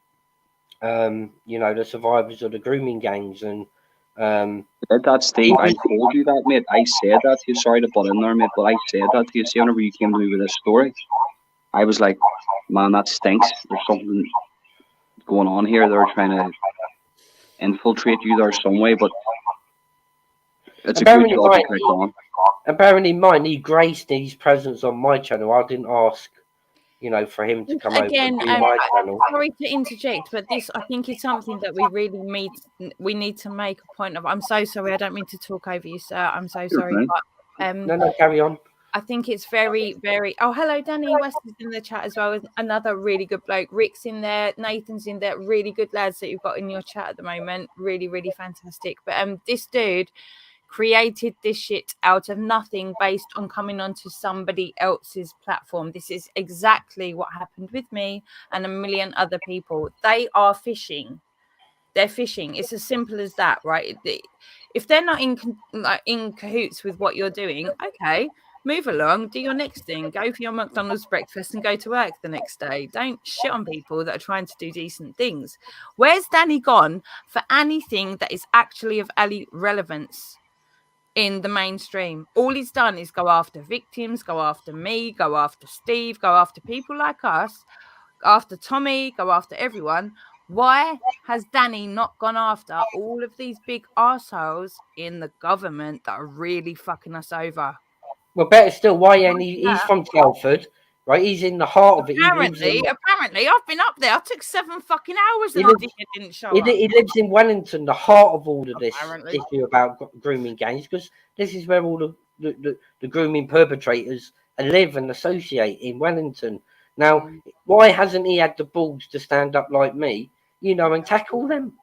A: The survivors of the grooming gangs, and
G: that's Steve. I told you that, mate. I said that to you. Sorry to butt in there, mate, but I said that to you. See, whenever you came to me with this story, I was like, man, that stinks. There's something going on here. They're trying to infiltrate you there some way, but It's
A: And
G: a good
A: bearing in
G: job you
A: mind,
G: clicked on.
A: and bearing in mind, he graced his presence on my channel. I didn't ask, you know, for him to come
F: Again,
A: over to my channel.
F: sorry to interject, but this I think is something that we really need to make a point of. I'm so sorry. I don't mean to talk over you, sir. I'm so sorry.
G: fine.
F: But
A: No, carry on.
F: I think it's very, very. Oh, hello, Danny West is in the chat as well. Another really good bloke. Rick's in there. Nathan's in there. Really good lads that you've got in your chat at the moment. Really, really fantastic. But this dude created this shit out of nothing based on coming onto somebody else's platform. This is exactly what happened with me and a million other people. They are fishing. They're fishing. It's as simple as that, right? If they're not in cahoots with what you're doing, okay. Move along, do your next thing, go for your McDonald's breakfast and go to work the next day. Don't shit on people that are trying to do decent things. Where's Danny gone for anything that is actually of any relevance in the mainstream? All he's done is go after victims, go after me, go after Steve, go after people like us, after Tommy, go after everyone. Why has Danny not gone after all of these big arseholes in the government that are really fucking us over?
A: Well, better still, why ain't he's from Telford, right? He's in the heart of it.
F: Apparently, I've been up there. I took 7 fucking hours and the didn't show up.
A: He lives in Wellington, the heart of all of this
F: Apparently.
A: issue about grooming gangs, because this is where all the grooming perpetrators live and associate, in Wellington. Now, why hasn't he had the balls to stand up like me, you know, and tackle them?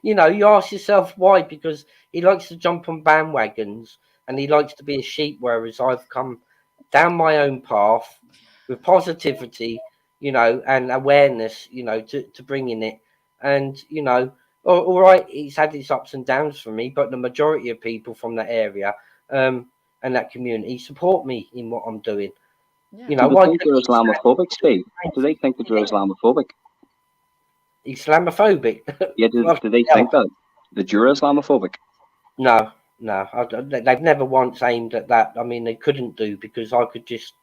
A: You know, you ask yourself why, because he likes to jump on bandwagons and he likes to be a sheep, whereas I've come down my own path with positivity, you know, and awareness, you know, to bring in it. And, you know, all right, it's had its ups and downs for me, but the majority of people from that area and that community support me in what I'm doing.
F: Yeah.
A: You know,
G: Do they think you're Islamophobic, Steve? Do they think that you're Islamophobic?
A: Islamophobic?
G: Yeah, do they think that you're Islamophobic?
A: No. They've never once aimed at that. I mean, they couldn't do, because I could just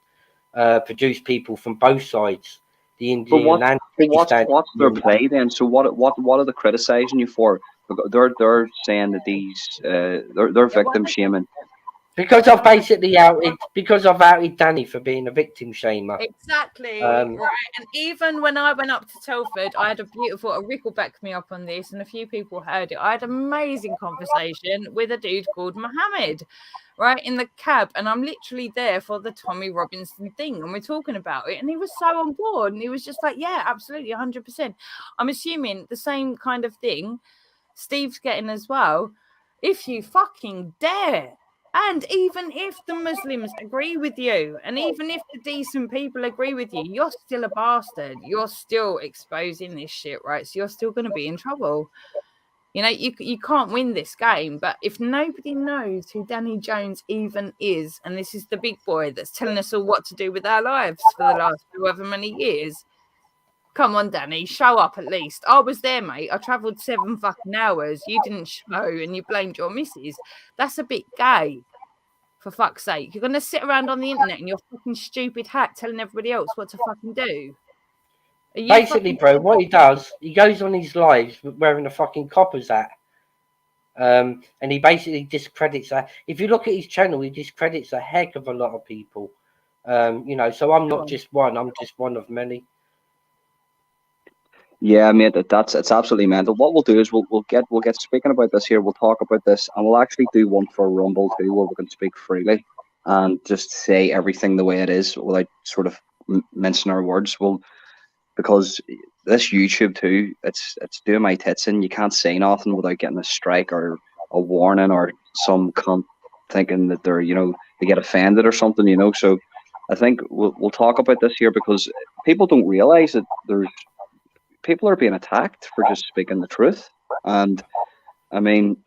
A: produce people from both sides, the Indian and
G: what's their play then? So what are they criticizing you for? They're saying that these they're victim shaming.
A: Because I've basically outed Danny for being a victim shamer.
F: Exactly, right. And even when I went up to Telford, I had Rick will back me up on this, and a few people heard it. I had an amazing conversation with a dude called Mohammed, right, in the cab, and I'm literally there for the Tommy Robinson thing, and we're talking about it, and he was so on board, and he was just like, yeah, absolutely, 100%. I'm assuming the same kind of thing Steve's getting as well. If you fucking dare. And even if the Muslims agree with you, and even if the decent people agree with you, you're still a bastard. You're still exposing this shit, right? So you're still going to be in trouble. You know, you can't win this game. But if nobody knows who Danny Jones even is, and this is the big boy that's telling us all what to do with our lives for the last however many years, come on, Danny, show up at least. I was there, mate. I travelled 7 fucking hours. You didn't show and you blamed your missus. That's a bit gay, for fuck's sake. You're going to sit around on the internet in your fucking stupid hat telling everybody else what to fucking do.
A: Basically, bro, what he does, he goes on his lives wearing a fucking copper's hat. And he basically discredits that. If you look at his channel, he discredits a heck of a lot of people. You know, so I'm not just one. I'm just one of many.
G: Yeah, mate, it's absolutely mental. What we'll do is we'll get speaking about this here. We'll talk about this, and we'll actually do one for Rumble too, where we can speak freely and just say everything the way it is without sort of mincing our words. Because this YouTube too, it's doing my tits in. You can't say nothing without getting a strike or a warning or some cunt thinking that they're, you know, they get offended or something, you know. So I think we'll talk about this here, because people don't realize that people are being attacked for just speaking the truth. And I mean,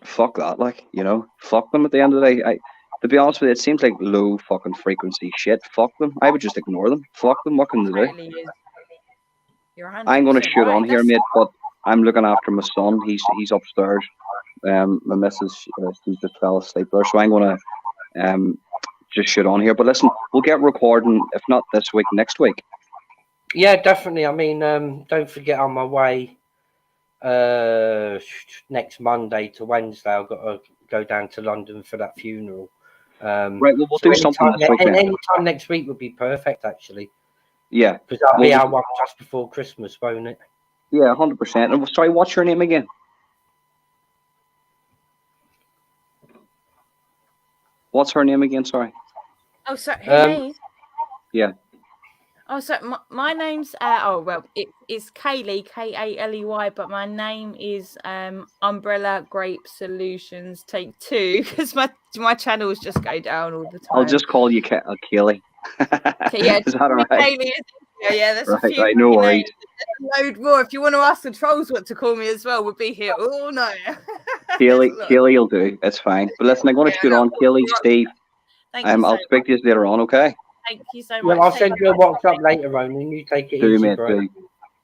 G: fuck that, like, you know, fuck them at the end of the day. To be honest with you, it seems like low fucking frequency shit. Fuck them. I would just ignore them. Fuck them. What can they do? I'm going to shoot on here, mate, but I'm looking after my son. He's upstairs. My missus, she's just fell asleep there, so I'm going to just shoot on here. But listen, we'll get recording, if not this week, next week.
A: Yeah, definitely. I mean, don't forget, on my way next Monday to Wednesday. I've got to go down to London for that funeral.
G: Right, well, we'll do something this weekend.
A: Any time next week would be perfect, actually.
G: Yeah.
A: Because that'll be our one just before Christmas, won't it?
G: Yeah, 100%. And sorry, what's your name again? What's her name again? Sorry.
F: Oh, sorry. Who, me?
G: Yeah.
F: Oh, so my name's it's Kaylee, Kaley, but my name is Umbrella Grape Solutions Take 2 because my channels just go down all the time.
G: I'll just call you Kaylee.
F: Yeah,
G: is that all right?
F: Kaylee, yeah, there's a few.
G: Right, no worries.
F: Load more. If you want to ask the trolls what to call me as well, we'll be here all night.
G: Kaylee will do. It's fine. But listen, I'm going to shoot on. Kaylee, Steve. I'll speak to you later on, okay?
F: Thank you so much.
A: Well, I'll send you a WhatsApp later on, and you take it
G: do,
A: easy,
G: mate,
A: bro.
G: do.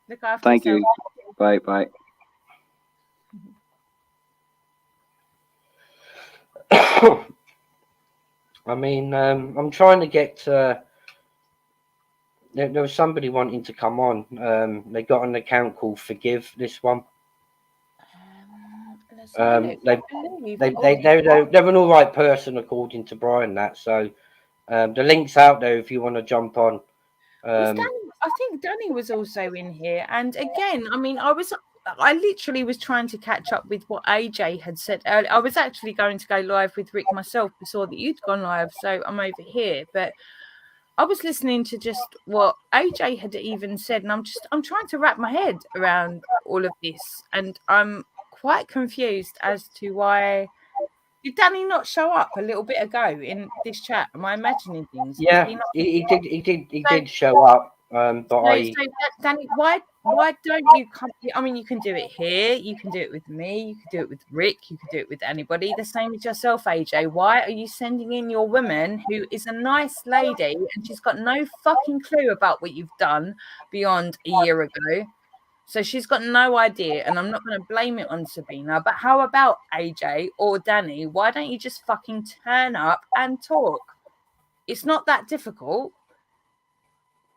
F: Look after
G: Thank
F: yourself.
G: you. Bye, bye.
A: I mean, I'm trying to get. There was somebody wanting to come on. They got an account called Forgive. This one. They're an all right person according to Brian. So the link's out there if you want to jump on.
F: I think Danny was also in here, and again, I mean, I literally was trying to catch up with what AJ had said earlier. I was actually going to go live with Rick myself. I saw that you'd gone live, so I'm over here. But I was listening to just what AJ had even said, and I'm trying to wrap my head around all of this, and I'm quite confused as to why. Did Danny not show up a little bit ago in this chat? Am I imagining things?
A: Yeah, he did show up.
F: Danny, why don't you come? I mean, you can do it here. You can do it with me. You can do it with Rick. You can do it with anybody. The same as yourself, AJ. Why are you sending in your woman, who is a nice lady, and she's got no fucking clue about what you've done beyond a year ago? So she's got no idea, and I'm not going to blame it on Sabina. But how about AJ or Danny? Why don't you just fucking turn up and talk? It's not that difficult.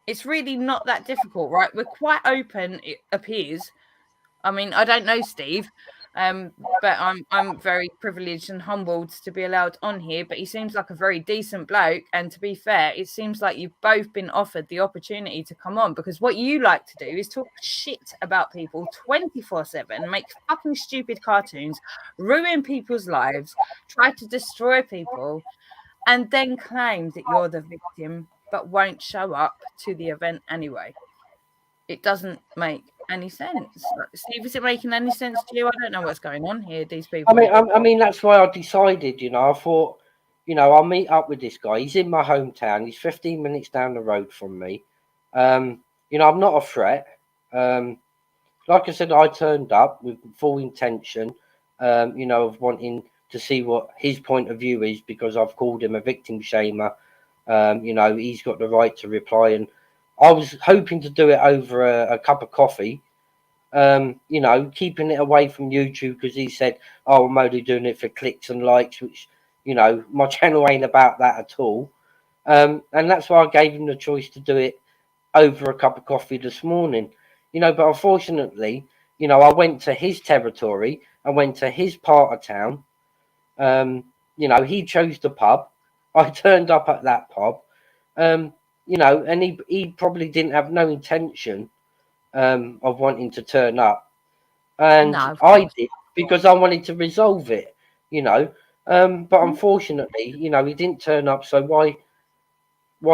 F: It's really not that difficult, right? We're quite open, it appears. I mean, I don't know, Steve, but I'm very privileged and humbled to be allowed on here. But he seems like a very decent bloke. And to be fair, it seems like you've both been offered the opportunity to come on, because what you like to do is talk shit about people 24/7, make fucking stupid cartoons, ruin people's lives, try to destroy people, and then claim that you're the victim, but won't show up to the event anyway. It doesn't make any sense. Steve, is it making any sense to you? I don't know what's going on here. These people.
A: I mean, that's why I decided. I thought, I'll meet up with this guy. He's in my hometown. He's 15 minutes down the road from me. I'm not a threat. Like I said, I turned up with full intention, of wanting to see what his point of view is, because I've called him a victim shamer. He's got the right to reply, and I was hoping to do it over a cup of coffee, keeping it away from YouTube, because he said, oh, I'm only doing it for clicks and likes, which, my channel ain't about that at all. And that's why I gave him the choice to do it over a cup of coffee this morning. But unfortunately, I went to his territory. I went to his part of town. He chose the pub. I turned up at that pub. And he probably didn't have no intention of wanting to turn up. And no, I did, because I wanted to resolve it, But unfortunately, he didn't turn up. So why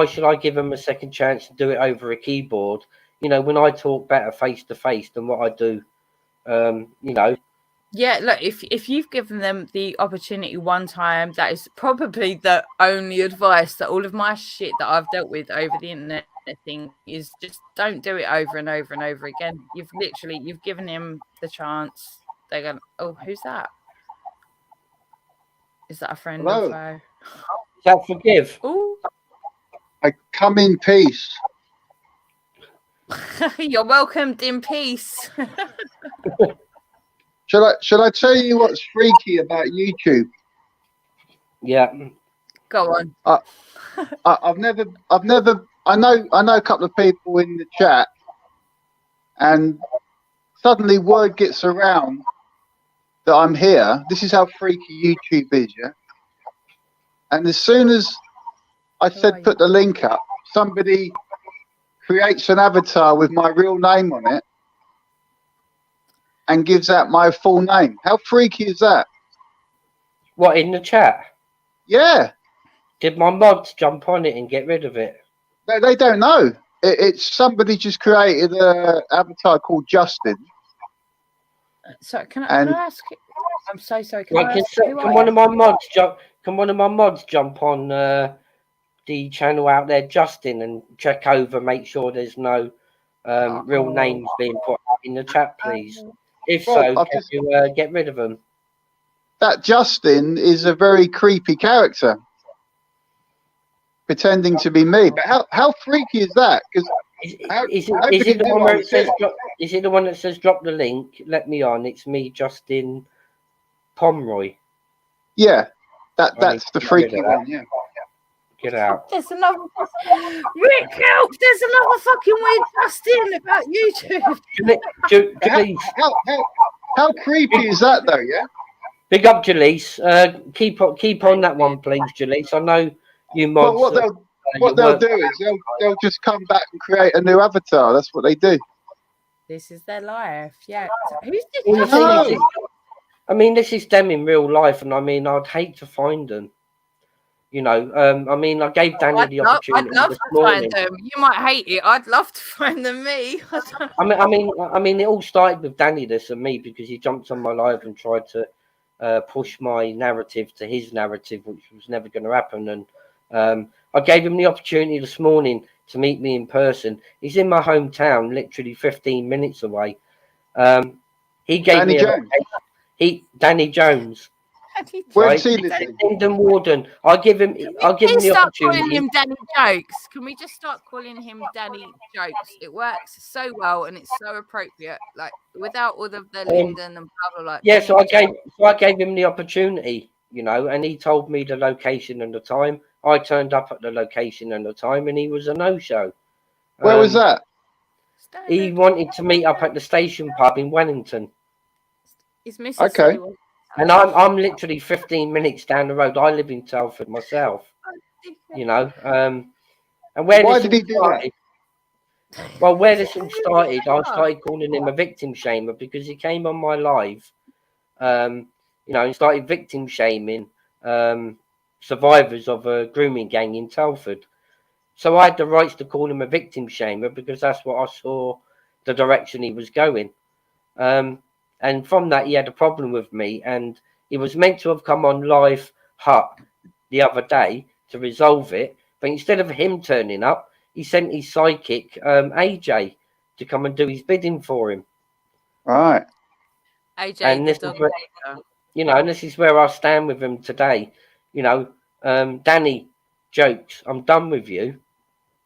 A: should I give him a second chance to do it over a keyboard? When I talk better face to face than what I do,
F: Yeah, look, if you've given them the opportunity one time, that is probably the only advice that all of my shit that I've dealt with over the internet thing is, just don't do it over and over and over again. You've given him the chance. They're going, oh, who's that? Is that a friend?
H: Hello.
F: Or
A: Shall Forgive?
F: Ooh.
H: I come in peace.
F: You're welcomed in peace.
H: Shall I tell you what's freaky about YouTube?
A: Yeah.
F: Go on.
H: I know a couple of people in the chat, and suddenly word gets around that I'm here. This is how freaky YouTube is, yeah? And as soon as I said put the link up, somebody creates an avatar with my real name on it and gives out my full name. How freaky is that?
A: What, in the chat?
H: Yeah.
A: Did my mods jump on it and get rid of it?
H: They don't know. It's somebody just created an avatar called Justin.
F: So can I ask? I'm so sorry. Can
A: Like,
F: I ask
A: can one of my mods jump? Can one of my mods jump on the channel out there, Justin, and check over, make sure there's no real names being put in the chat, please? If so, can you get rid of them?
H: That Justin is a very creepy character, pretending to be me. But how freaky is that? Because
A: is it the one where it says is it the one that says drop the link? Let me on. It's me, Justin Pomeroy.
H: Yeah, that's the freaky one. Yeah.
A: Get out.
F: There's another Rick, help! There's another fucking weird Justin about YouTube.
H: How creepy is that though? Yeah.
A: Big up, Jalise. Keep on that one, please, Jalise. I know you mods.
H: Well, what they'll do is they'll just come back and create a new avatar. That's what they do.
F: This is their life. Yeah. Who's this?
A: I mean, this is them in real life, and I mean, I'd hate to find them. You know, I mean, I gave Danny the opportunity.
F: I'd love to find them. You might hate it. I'd love to find them. Me.
A: I mean, it all started with Danny, this, and me, because he jumped on my live and tried to push my narrative to his narrative, which was never going to happen. And I gave him the opportunity this morning to meet me in person. He's in my hometown, literally 15 minutes away. He gave me Danny Jones.
H: Where's he living?
A: Linden Warden. I'll give him the opportunity.
F: Calling him Danny Jokes. Can we just start calling him Danny Jokes? It works so well and it's so appropriate. Like without all of the Linden and blah blah.
A: Yeah, so I gave him the opportunity, you know, and he told me the location and the time. I turned up at the location and the time, and he was a no-show.
H: Where was that?
A: He wanted to meet up at the station pub in Wellington.
F: His missus
H: okay.
A: And I'm literally 15 minutes down the road. I live in Telford myself, you know. And
H: why did he do that?
A: Well, where this all started, I started calling him a victim shamer because he came on my live, you know, and started victim shaming survivors of a grooming gang in Telford. So I had the rights to call him a victim shamer because that's what I saw the direction he was going. And from that, he had a problem with me, and he was meant to have come on live Hut the other day to resolve it. But instead of him turning up, he sent his sidekick, AJ, to come and do his bidding for him.
H: Right.
F: AJ,
A: and this is where, you know, and this is where I stand with him today. You know, Danny Jokes, I'm done with you.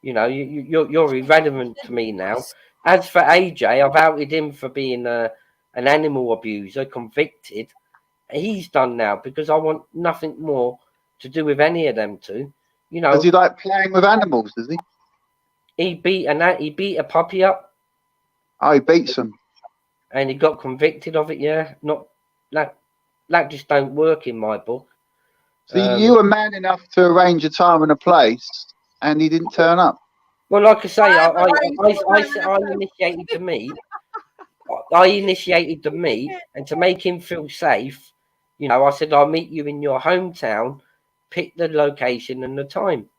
A: You know, you're irrelevant to me now. As for AJ, I've outed him for being an animal abuser, convicted. He's done now because I want nothing more to do with any of them two. You know,
H: does he like playing with animals? Does he?
A: He beat a puppy up.
H: Oh, he beats them,
A: and he got convicted of it. Yeah, not that just don't work in my book.
H: So you were man enough to arrange a time and a place, and he didn't turn up.
A: Well, like I say, I initiated the meet. I initiated the meet, and to make him feel safe, you know, I said, I'll meet you in your hometown, pick the location and the time,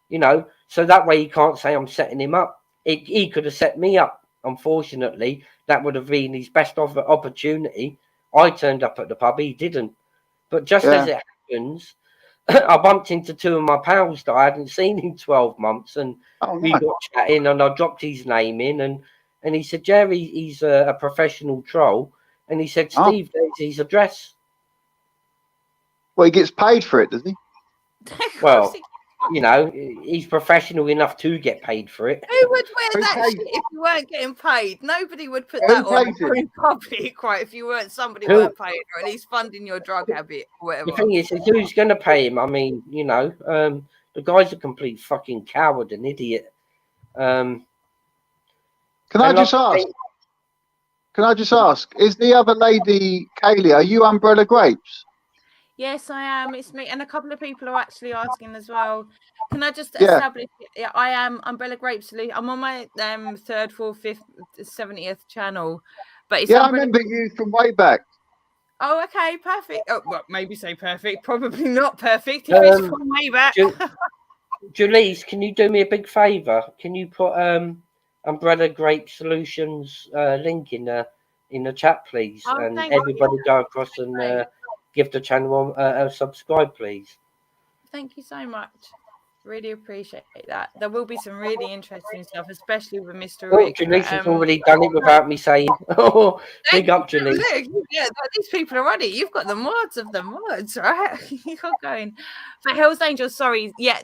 A: you know, so that way he can't say I'm setting him up. He could have set me up. Unfortunately, that would have been his best opportunity. I turned up at the pub, he didn't. But just as it happens, I bumped into two of my pals that I hadn't seen in 12 months, and we got chatting, and I dropped his name in, and he said, Jerry, he's a professional troll. And he said, Steve, there's his address.
H: Well, he gets paid for it, does he?
A: Well, you know, he's professional enough to get paid for it.
F: Who would wear that shit if you weren't getting paid? Nobody would put that on in public, right? If you weren't somebody weren't paid, or at least funding your drug habit or whatever.
A: The thing is, who's going to pay him? I mean, you know, the guy's a complete fucking coward, an idiot.
H: Can I just ask? Can I just ask, is the other lady, Kaylee, are you Umbrella Grapes?
F: Yes, I am. It's me, and a couple of people are actually asking as well. Can I just
H: Yeah.
F: establish? Yeah, I am Umbrella Grape Solution. I'm on my third, fourth, fifth, 70th channel, but it's
H: Yeah, I
F: Umbrella.
H: remember you from way back.
F: Oh, okay, perfect. Oh, well, maybe say perfect. Probably not perfect if it's from way back.
A: Julisse, can you do me a big favour? Can you put Umbrella Grape Solutions link in the chat, please?
F: Oh,
A: and
F: thank
A: everybody
F: you.
A: go across and give the channel a subscribe, please.
F: Thank you so much. Really appreciate that. There will be some really interesting stuff, especially with Mr. Rick.
A: Julisse has already done it without me saying. Oh, big up, Julisse.
F: Look, yeah, these people are on it. You've got the mods of the mods, right? You're going. For Hell's Angels, sorry. Yeah,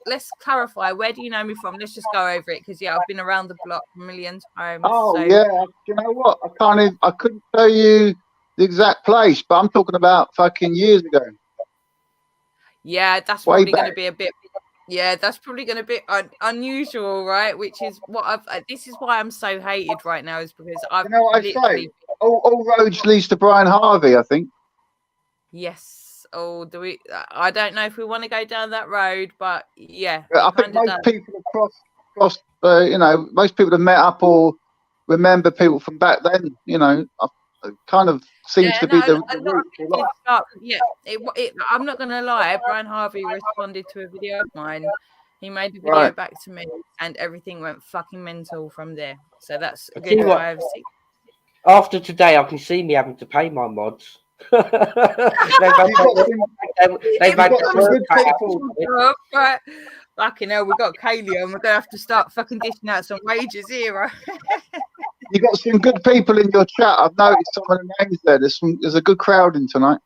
F: let's clarify. Where do you know me from? Let's just go over it because, yeah, I've been around the block a million times.
H: Oh,
F: so.
H: yeah. You know what? I couldn't tell you the exact place, but I'm talking about fucking years ago.
F: Yeah, that's probably going to be a bit. Yeah, that's probably going to be unusual, right? Which is what this is why I'm so hated right now, is because I've.
H: You know what I say? All roads leads to Brian Harvey, I think.
F: Yes. Oh, do we? I don't know if we want to go down that road, but yeah.
H: I think most people across, you know, most people have met up or remember people from back then. You know, it kind of seems to be the route.
F: Yeah, I'm not going to lie. Brian Harvey responded to a video of mine. He made the video back to me, and everything went fucking mental from there. So that's a good drive.
A: After today, I can see me having to pay my mods. They've had some good people.
F: Right. Fucking hell, we got Kaylee and we're gonna have to start fucking dishing out some wages here, right?
H: You got some good people in your chat. I've noticed some of the names there. There's a good crowd in tonight.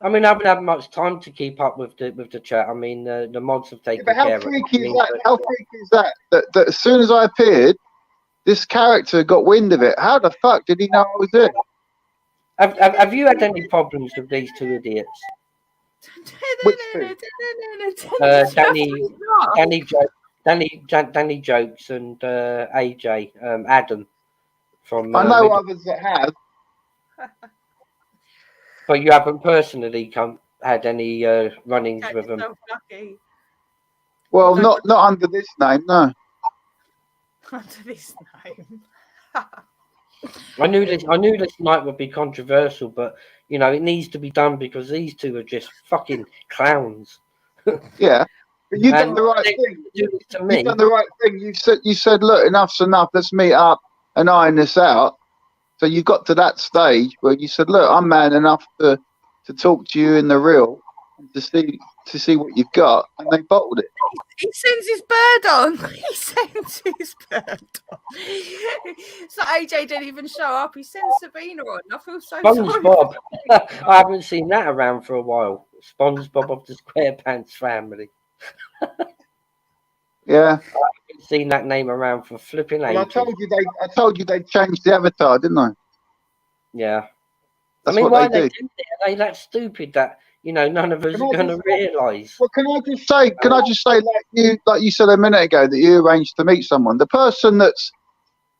A: I mean, I haven't had much time to keep up with the chat. I mean, the mods have taken care of it.
H: How freaky is that? That as soon as I appeared, this character got wind of it. How the fuck did he know I was there?
A: Have you had any problems with these two idiots? Danny Jokes and AJ Adam from.
H: I know others that have.
A: But you haven't personally had any run-ins with them.
H: Well, not under this name, no.
F: Under this name.
A: I knew this night would be controversial, but you know it needs to be done because these two are just fucking clowns.
H: Yeah, but you've done the right thing. You've done the right thing. You said, look, enough's enough. Let's meet up and iron this out. So you got to that stage where you said, look, I'm man enough to talk to you in the real, to see what you've got, and they bottled it.
F: He sends his bird on. He sends his bird on. So AJ didn't even show up. He sent Sabina on. I feel so
A: SpongeBob. I haven't seen that around for a while. SpongeBob of the SquarePants family.
H: Yeah.
A: I haven't seen that name around for flipping ages.
H: Well, I told you they changed the avatar, didn't I?
A: Yeah.
H: That's
A: I mean,
H: what
A: why
H: they
A: they
H: do.
A: did it? Are they that stupid that none of us are going to realise?
H: Well, can I just say, like you said a minute ago, that you arranged to meet someone. The person that's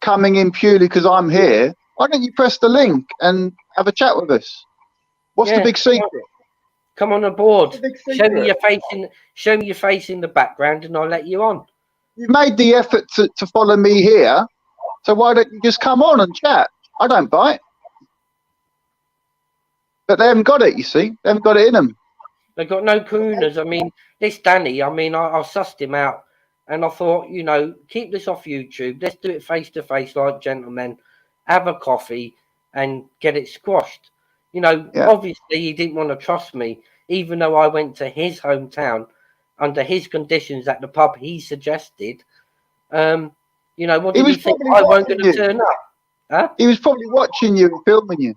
H: coming in purely because I'm here, why don't you press the link and have a chat with us? What's the big secret?
A: Come on aboard. Show me your face in the background, and I'll let you on.
H: You made the effort to follow me here, so why don't you just come on and chat? I don't bite. But they haven't got it, you see. They haven't got it in them.
A: They've got no cooners. I mean, this Danny, I mean, I sussed him out. And I thought, keep this off YouTube. Let's do it face-to-face like gentlemen. Have a coffee and get it squashed. Obviously he didn't want to trust me, even though I went to his hometown under his conditions at the pub he suggested. What did he think? I wasn't going to turn up. Huh?
H: He was probably watching you and filming you.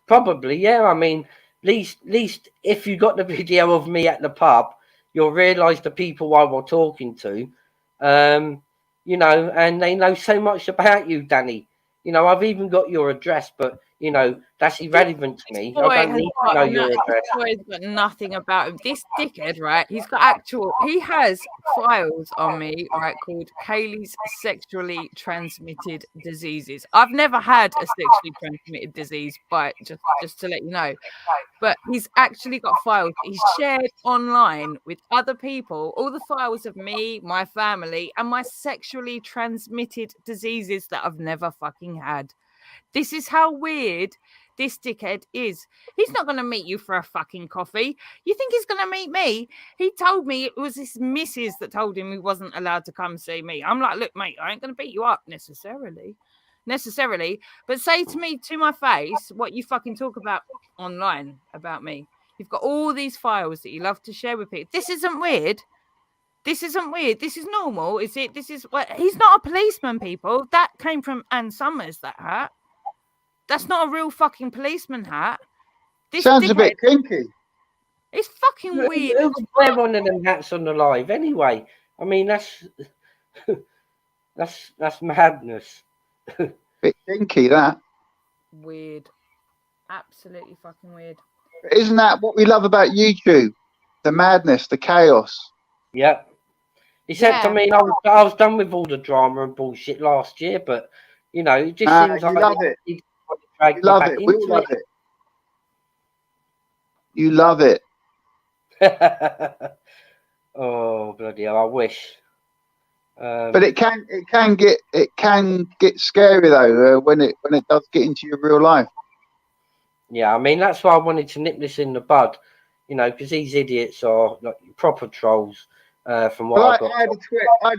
A: Probably, yeah. I mean, at least if you got the video of me at the pub, you'll realise the people I was talking to, and they know so much about you, Danny. I've even got your address, but, you know, that's irrelevant to me. I don't need to know your address.
F: This boy's got nothing about him. This dickhead, right? He has files on me, right, called Kaylee's sexually transmitted diseases. I've never had a sexually transmitted disease, but just to let you know. But he's actually got files he's shared online with other people, all the files of me, my family, and my sexually transmitted diseases that I've never fucking had. This is how weird this dickhead is. He's not going to meet you for a fucking coffee. You think he's going to meet me? He told me it was this missus that told him he wasn't allowed to come see me. I'm like, look, mate, I ain't going to beat you up necessarily, but say to me, to my face, what you fucking talk about online about me. You've got all these files that you love to share with people. This isn't weird. This isn't weird. This is normal, is it? This is what he's not a policeman, people. That came from Ann Summers, that hat. That's not a real fucking policeman hat. This
H: Sounds a bit kinky.
F: It's fucking weird.
A: Who would wear one of them hats on the live anyway? I mean, that's madness.
H: Bit kinky, that.
F: Weird. Absolutely fucking weird.
H: Isn't that what we love about YouTube? The madness, the chaos.
A: Yep. Except, I mean, I was done with all the drama and bullshit last year, but, you know, it just seems like...
H: love it. You love it. We all love it. You love it.
A: Oh, bloody hell, I wish.
H: But it can get scary though when it does get into your real life.
A: Yeah, I mean that's why I wanted to nip this in the bud, you know, because these idiots are like proper trolls. From what I got.
H: I had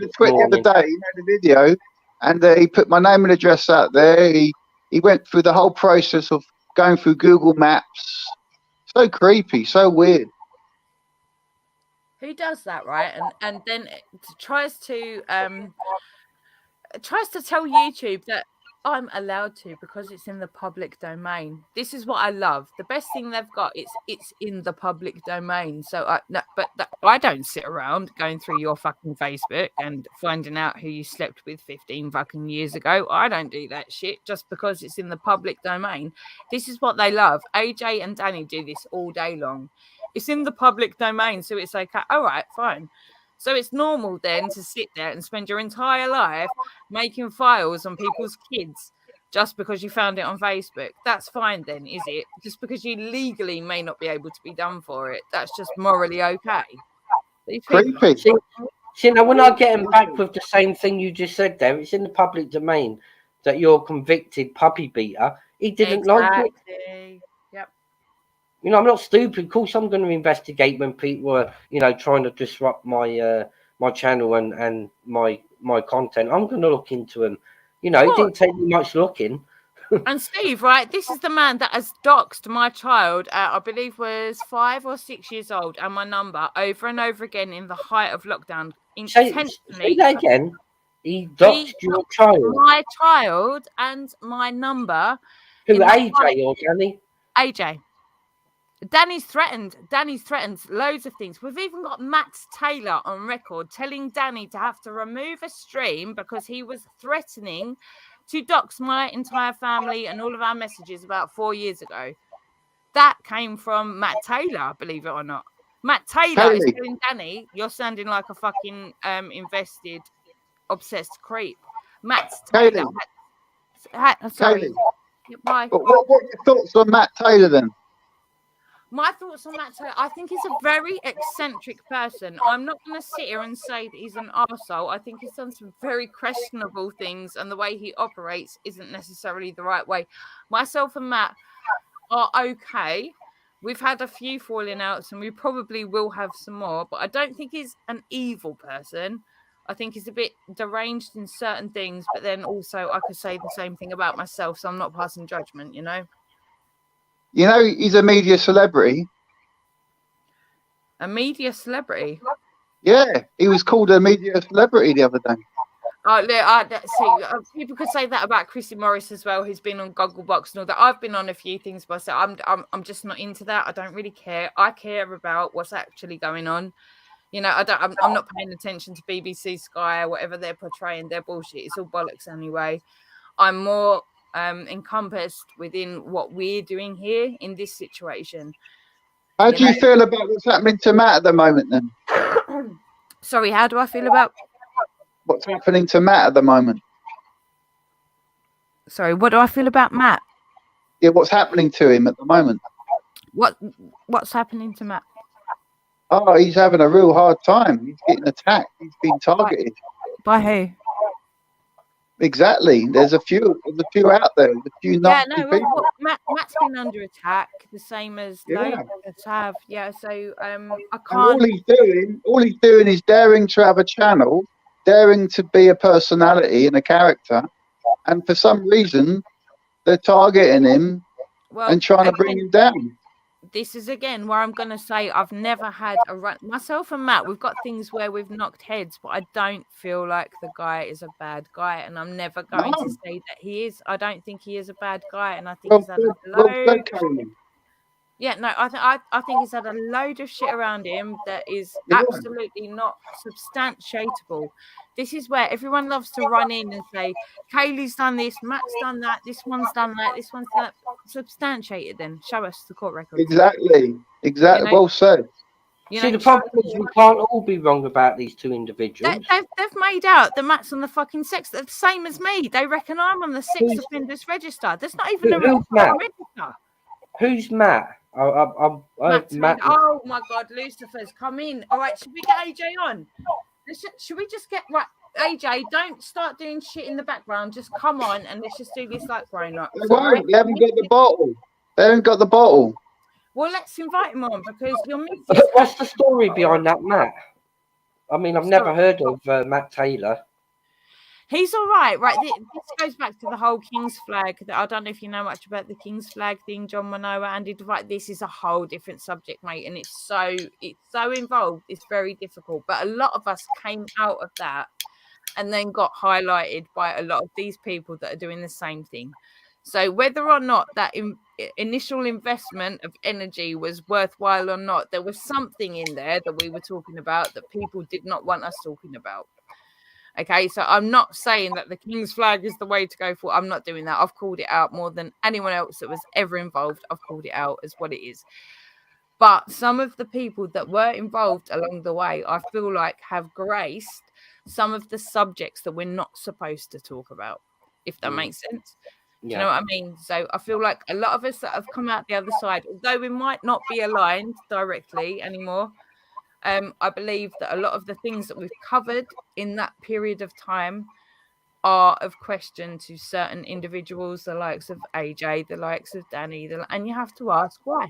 H: a tweet the other day. He made a video, and he put my name and address out there. He went through the whole process of going through Google Maps. So creepy, so weird.
F: Who does that, right? And then it tries to tell YouTube that I'm allowed to because it's in the public domain. This is what I love. The best thing they've got is it's in the public domain. So I don't sit around going through your fucking Facebook and finding out who you slept with 15 fucking years ago. I don't do that shit just because it's in the public domain. This is what they love. AJ and Danny do this all day long. It's in the public domain, so it's okay. All right, fine. So it's normal then to sit there and spend your entire life making files on people's kids just because you found it on Facebook. That's fine then, is it? Just because you legally may not be able to be done for it. That's just morally okay.
H: Creepy.
A: See, now when I get him back with the same thing you just said there, it's in the public domain that you're a convicted puppy beater. He didn't like it.
F: Yep.
A: You know, I'm not stupid. Of course, I'm going to investigate when people are, you know, trying to disrupt my my channel and my content. I'm going to look into him. You know, it didn't take me much looking.
F: And Steve, right, this is the man that has doxed my child, I believe was 5 or 6 years old, and my number over and over again in the height of lockdown.
A: Say that again. He doxed your child.
F: My child and my number.
A: Who, AJ or Danny?
F: AJ. Danny's threatened loads of things. We've even got Matt Taylor on record telling Danny to have to remove a stream because he was threatening to dox my entire family and all of our messages about 4 years ago. That came from Matt Taylor, believe it or not. Matt Taylor is telling Danny, you're sounding like a fucking invested, obsessed creep. Matt Taylor. Sorry. Bye.
H: What are your thoughts on Matt Taylor then?
F: My thoughts on Matt Taylor, I think he's a very eccentric person. I'm not going to sit here and say that he's an arsehole. I think he's done some very questionable things, and the way he operates isn't necessarily the right way. Myself and Matt are okay. We've had a few falling outs, and we probably will have some more, but I don't think he's an evil person. I think he's a bit deranged in certain things, but then also I could say the same thing about myself, so I'm not passing judgment, you know?
H: You know, he's a media celebrity.
F: A media celebrity?
H: Yeah, he was called a media celebrity the other day.
F: People could say that about Chrissy Morris as well, who's been on Gogglebox and all that. I've been on a few things myself. I'm just not into that. I don't really care. I care about what's actually going on. You know, I'm not paying attention to BBC, Sky, or whatever they're portraying. Their bullshit. It's all bollocks anyway. I'm more encompassed within what we're doing here in this situation.
H: How do you feel about what's happening to Matt at the moment then?
F: Sorry, how do I feel about
H: what's happening to Matt at the moment?
F: Sorry, what do I feel about Matt?
H: Yeah, what's happening to him at the moment?
F: What's happening to Matt?
H: Oh, he's having a real hard time. He's getting attacked. He's been targeted.
F: By who?
H: Exactly. There's a few out there. A few nasty people.
F: Well, Matt's been under attack, the same as loads of us have. Yeah, so I can't.
H: And all he's doing is daring to have a channel, daring to be a personality and a character, and for some reason they're targeting him and trying to bring him down.
F: This is again where I'm going to say I've never had a run. Myself and Matt, we've got things where we've knocked heads, but I don't feel like the guy is a bad guy, and I'm never going to say that he is. I don't think he is a bad guy, and I think he's had a load. Yeah, no, I think he's had a load of shit around him that is absolutely not substantiatable. This is where everyone loves to run in and say, Kaylee's done this, Matt's done that, this one's done that, this one's done that. Substantiate it then. Show us the court record.
H: Exactly. You know, well said.
A: See, the problem is we can't all be wrong about these two individuals.
F: They've made out that Matt's on the fucking sex. They're the same as me. They reckon I'm on the sex offenders register. There's not even a register.
A: Who's Matt? Matt.
F: Oh my God, Lucifer's come in. All right, should we get AJ on? Should we just get AJ? Don't start doing shit in the background. Just come on and let's just do this like grown up.
H: They won't. They haven't got the bottle. They haven't got the bottle.
F: Well, let's invite him on because you're missing.
A: What's the story behind that Matt? I mean, I've never heard of Matt Taylor.
F: He's all right, right? This goes back to the whole King's flag. I don't know if you know much about the King's flag thing, John Manoa, Andy Dwight. This is a whole different subject, mate, and it's so involved. It's very difficult. But a lot of us came out of that and then got highlighted by a lot of these people that are doing the same thing. So whether or not that initial investment of energy was worthwhile or not, there was something in there that we were talking about that people did not want us talking about. Okay, so I'm not saying that the King's flag is the way to go for. I'm not doing that. I've called it out more than anyone else that was ever involved. I've called it out as what it is. But some of the people that were involved along the way, I feel like have graced some of the subjects that we're not supposed to talk about, if that makes sense. Do you know what I mean? So I feel like a lot of us that have come out the other side, although we might not be aligned directly anymore, I believe that a lot of the things that we've covered in that period of time are of question to certain individuals, the likes of AJ, the likes of Danny, and you have to ask why.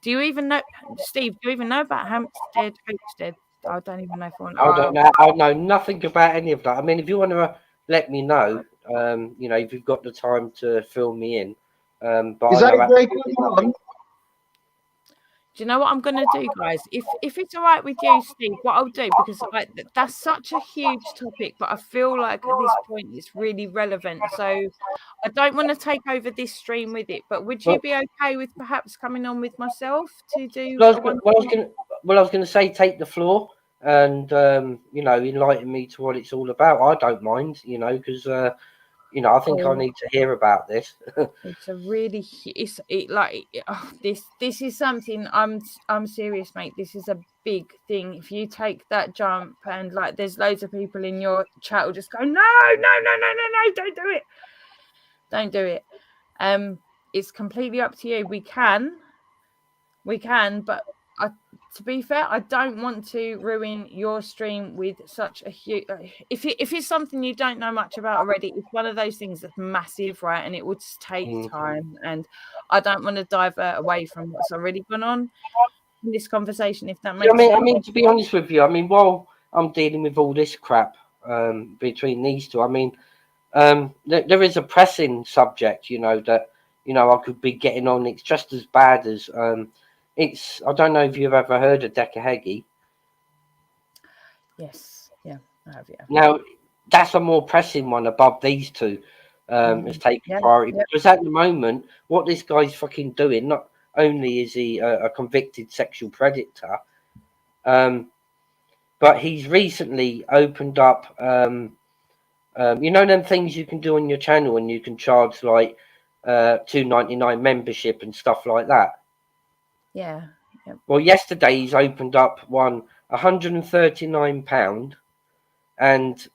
F: Do you even know, Steve? Do you even know about Hampstead, Hopestead? I don't even know if I want to.
A: I don't know. I know nothing about any of that. I mean, if you want to let me know, you know, if you've got the time to fill me in. But
H: is that great?
F: Do you know what I'm going to do, guys? If it's all right with you, Steve, what I'll do, because that's such a huge topic, but I feel like at this point it's really relevant. So I don't want to take over this stream with it, but would you be okay with perhaps coming on with myself to do?
A: I was going to say take the floor and, you know, enlighten me to what it's all about. I don't mind, you know, because... you know, I think I need to hear about this.
F: It's a really, this is something. I'm serious, mate. This is a big thing. If you take that jump and like, there's loads of people in your chat will just go, no, don't do it, don't do it. It's completely up to you. We can, but to be fair, I don't want to ruin your stream with such a huge. If it's something you don't know much about already, it's one of those things that's massive, right? And it would take time, and I don't want to divert away from what's already gone on in this conversation. If that makes sense.
A: I mean, to be honest with you, I mean, while I'm dealing with all this crap between these two, I mean, there is a pressing subject, you know, that I could be getting on. It's just as bad as. I don't know if you've ever heard of Dekahegi.
F: Yes, yeah, I have, yeah.
A: Now, that's a more pressing one above these two. It's taking priority. Because at the moment, what this guy's fucking doing, not only is he a convicted sexual predator, but he's recently opened up You know them things you can do on your channel, and you can charge like $2.99 membership and stuff like that.
F: Yeah. Yep.
A: Well, yesterday he's opened up one £139, and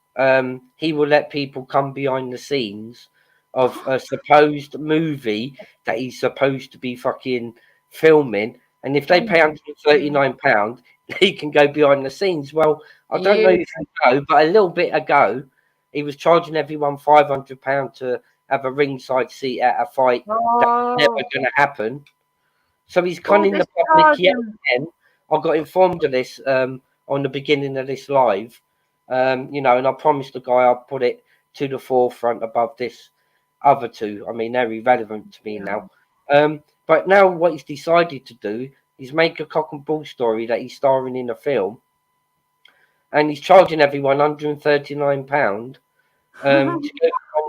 A: he will let people come behind the scenes of a supposed movie that he's supposed to be fucking filming. And if they pay £139, he can go behind the scenes. Well, I don't know if you know, but a little bit ago, he was charging everyone £500 to have a ringside seat at a fight that's never going to happen. So he's conning the public yet again. I got informed of this on the beginning of this live, you know, and I promised the guy I'll put it to the forefront above this other two. I mean, they're irrelevant to me now. But now what he's decided to do is make a cock and bull story that he's starring in a film, and he's charging everyone £139 to go behind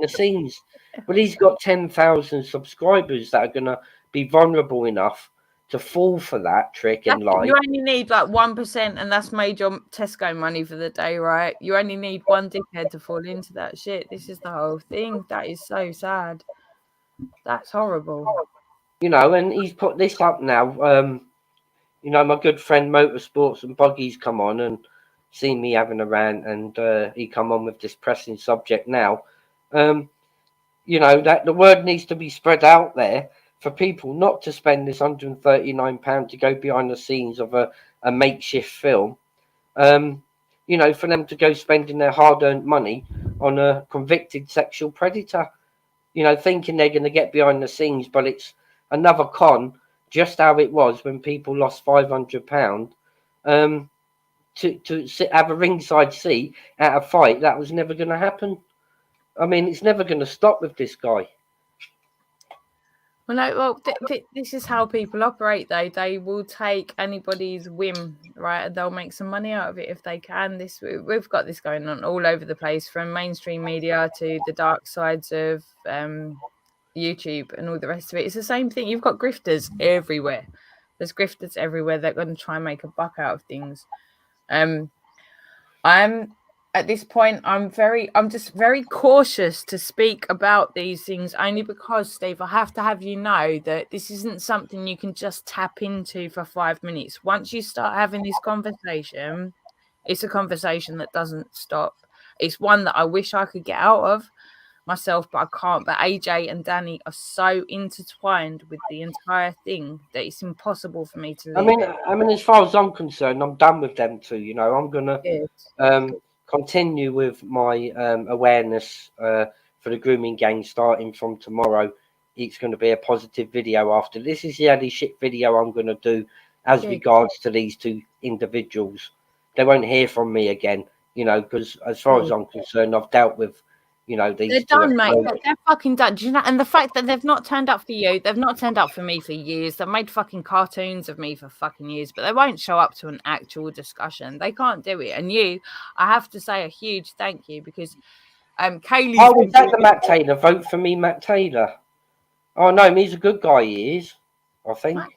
A: the scenes. But he's got 10,000 subscribers that are going to be vulnerable enough to fall for that trick and lie.
F: You only need like 1%, and that's made your Tesco money for the day, right? You only need one dickhead to fall into that shit. This is the whole thing. That is so sad. That's horrible.
A: You know, and he's put this up now. You know, my good friend Motorsports and Buggies come on and see me having a rant, and he come on with this pressing subject now. You know, that the word needs to be spread out there for people not to spend this £139 to go behind the scenes of a makeshift film. You know, for them to go spending their hard-earned money on a convicted sexual predator. You know, thinking they're going to get behind the scenes, but it's another con, just how it was when people lost £500 to have a ringside seat at a fight. That was never going to happen. I mean, it's never going to stop with this guy.
F: Well, no, well, this is how people operate, though. They will take anybody's whim, right? And they'll make some money out of it if they can. We've got this going on all over the place, from mainstream media to the dark sides of YouTube and all the rest of it. It's the same thing. You've got grifters everywhere. There's grifters everywhere. They're going to try and make a buck out of things. At this point, I'm just very cautious to speak about these things, only because, Steve, I have to have you know that this isn't something you can just tap into for 5 minutes. Once you start having this conversation, it's a conversation that doesn't stop. It's one that I wish I could get out of myself, but I can't. But AJ and Danny are so intertwined with the entire thing that it's impossible for me to leave.
A: I mean, as far as I'm concerned, I'm done with them two. You know, I'm gonna continue with my awareness for the grooming gang starting from tomorrow. It's going to be a positive video after this. Is the only shit video I'm going to do as regards to these two individuals. They won't hear from me again, you know, because as far as I'm concerned, I've dealt with, you know, these.
F: They're done, mate. They're fucking done. Do you know? And the fact that they've not turned up for you, they've not turned up for me for years. They've made fucking cartoons of me for fucking years, but they won't show up to an actual discussion. They can't do it. And you, I have to say a huge thank you, because Kaylee's.
A: Oh, is that the Matt Taylor? Vote for me, Matt Taylor. Oh no, he's a good guy. He is. I think. What?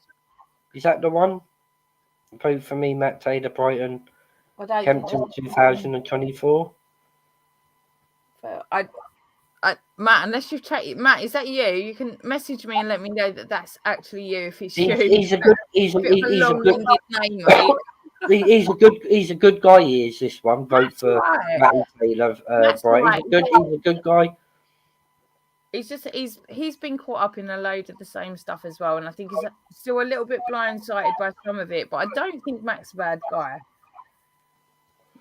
A: Is that the one? Vote for me, Matt Taylor, Brighton, Kempton, 2024.
F: Matt, unless you've checked, Matt, is that you? You can message me and let me know that that's actually you. If it's you,
A: he's a good
F: name, mate.
A: He's a good guy. He is. This one. Vote for Matt Taylor, Brighton. He's a good guy.
F: He's been caught up in a load of the same stuff as well, and I think he's still a little bit blindsided by some of it. But I don't think Matt's a bad guy.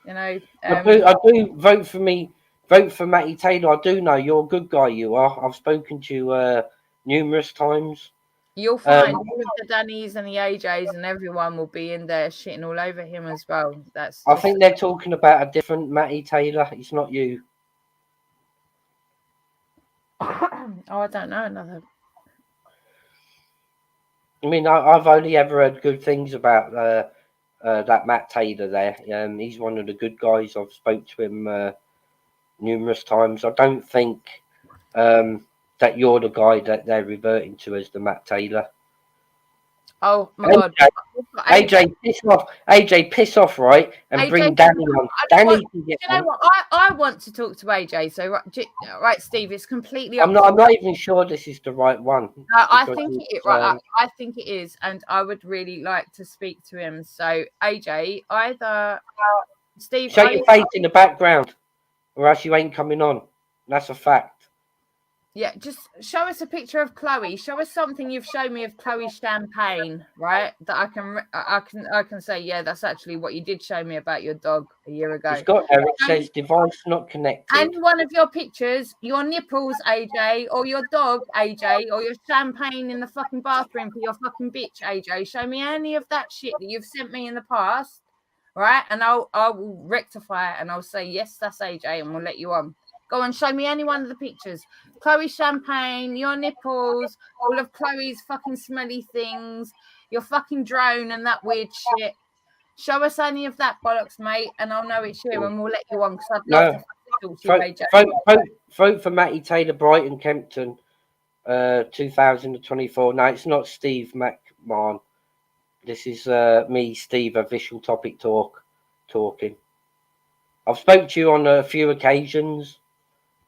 F: You know,
A: I do vote for me. Vote for Matty Taylor. I do know you're a good guy. You are. I've spoken to you numerous times.
F: You'll find all of the Dannys and the AJs and everyone will be in there shitting all over him as well. I
A: think they're talking about a different Matty Taylor. It's not you.
F: Oh, I don't know another.
A: I mean, I've only ever heard good things about that Matt Taylor there. He's one of the good guys. I've spoke to him numerous times. I don't think that you're the guy that they're reverting to as the Matt Taylor.
F: Oh my God.
A: AJ, piss off. AJ, piss off, right? And
F: AJ,
A: bring Danny on. Danny can get
F: you know
A: on.
F: what? I want to talk to AJ. So, right, Steve, it's completely up
A: I'm
F: to
A: not even sure this is the right one.
F: I think I think it is, and I would really like to speak to him. So, AJ, either Steve,
A: show your face in the background, or else you ain't coming on. That's a fact.
F: Yeah, just show us a picture of Chloe. Show us something you've shown me of Chloe Champagne, right? That I can say, yeah, that's actually what you did show me about your dog a year ago.
A: It's got there. It says device not connected.
F: Any one of your pictures, your nipples, AJ, or your dog, AJ, or your champagne in the fucking bathroom for your fucking bitch, AJ. Show me any of that shit that you've sent me in the past, right? And I will rectify it, and I'll say yes, that's AJ, and we'll let you on. Go and show me any one of the pictures. Chloe Champagne, your nipples, all of Chloe's fucking smelly things, your fucking drone and that weird shit. Show us any of that bollocks, mate, and I'll know it's you and we'll let you on because I'd love to talk to you, AJ.
A: Vote for Matty Taylor, Brighton, Kempton, 2024. No, it's not Steve McMahon. This is me, Steve, official topic talking. I've spoke to you on a few occasions.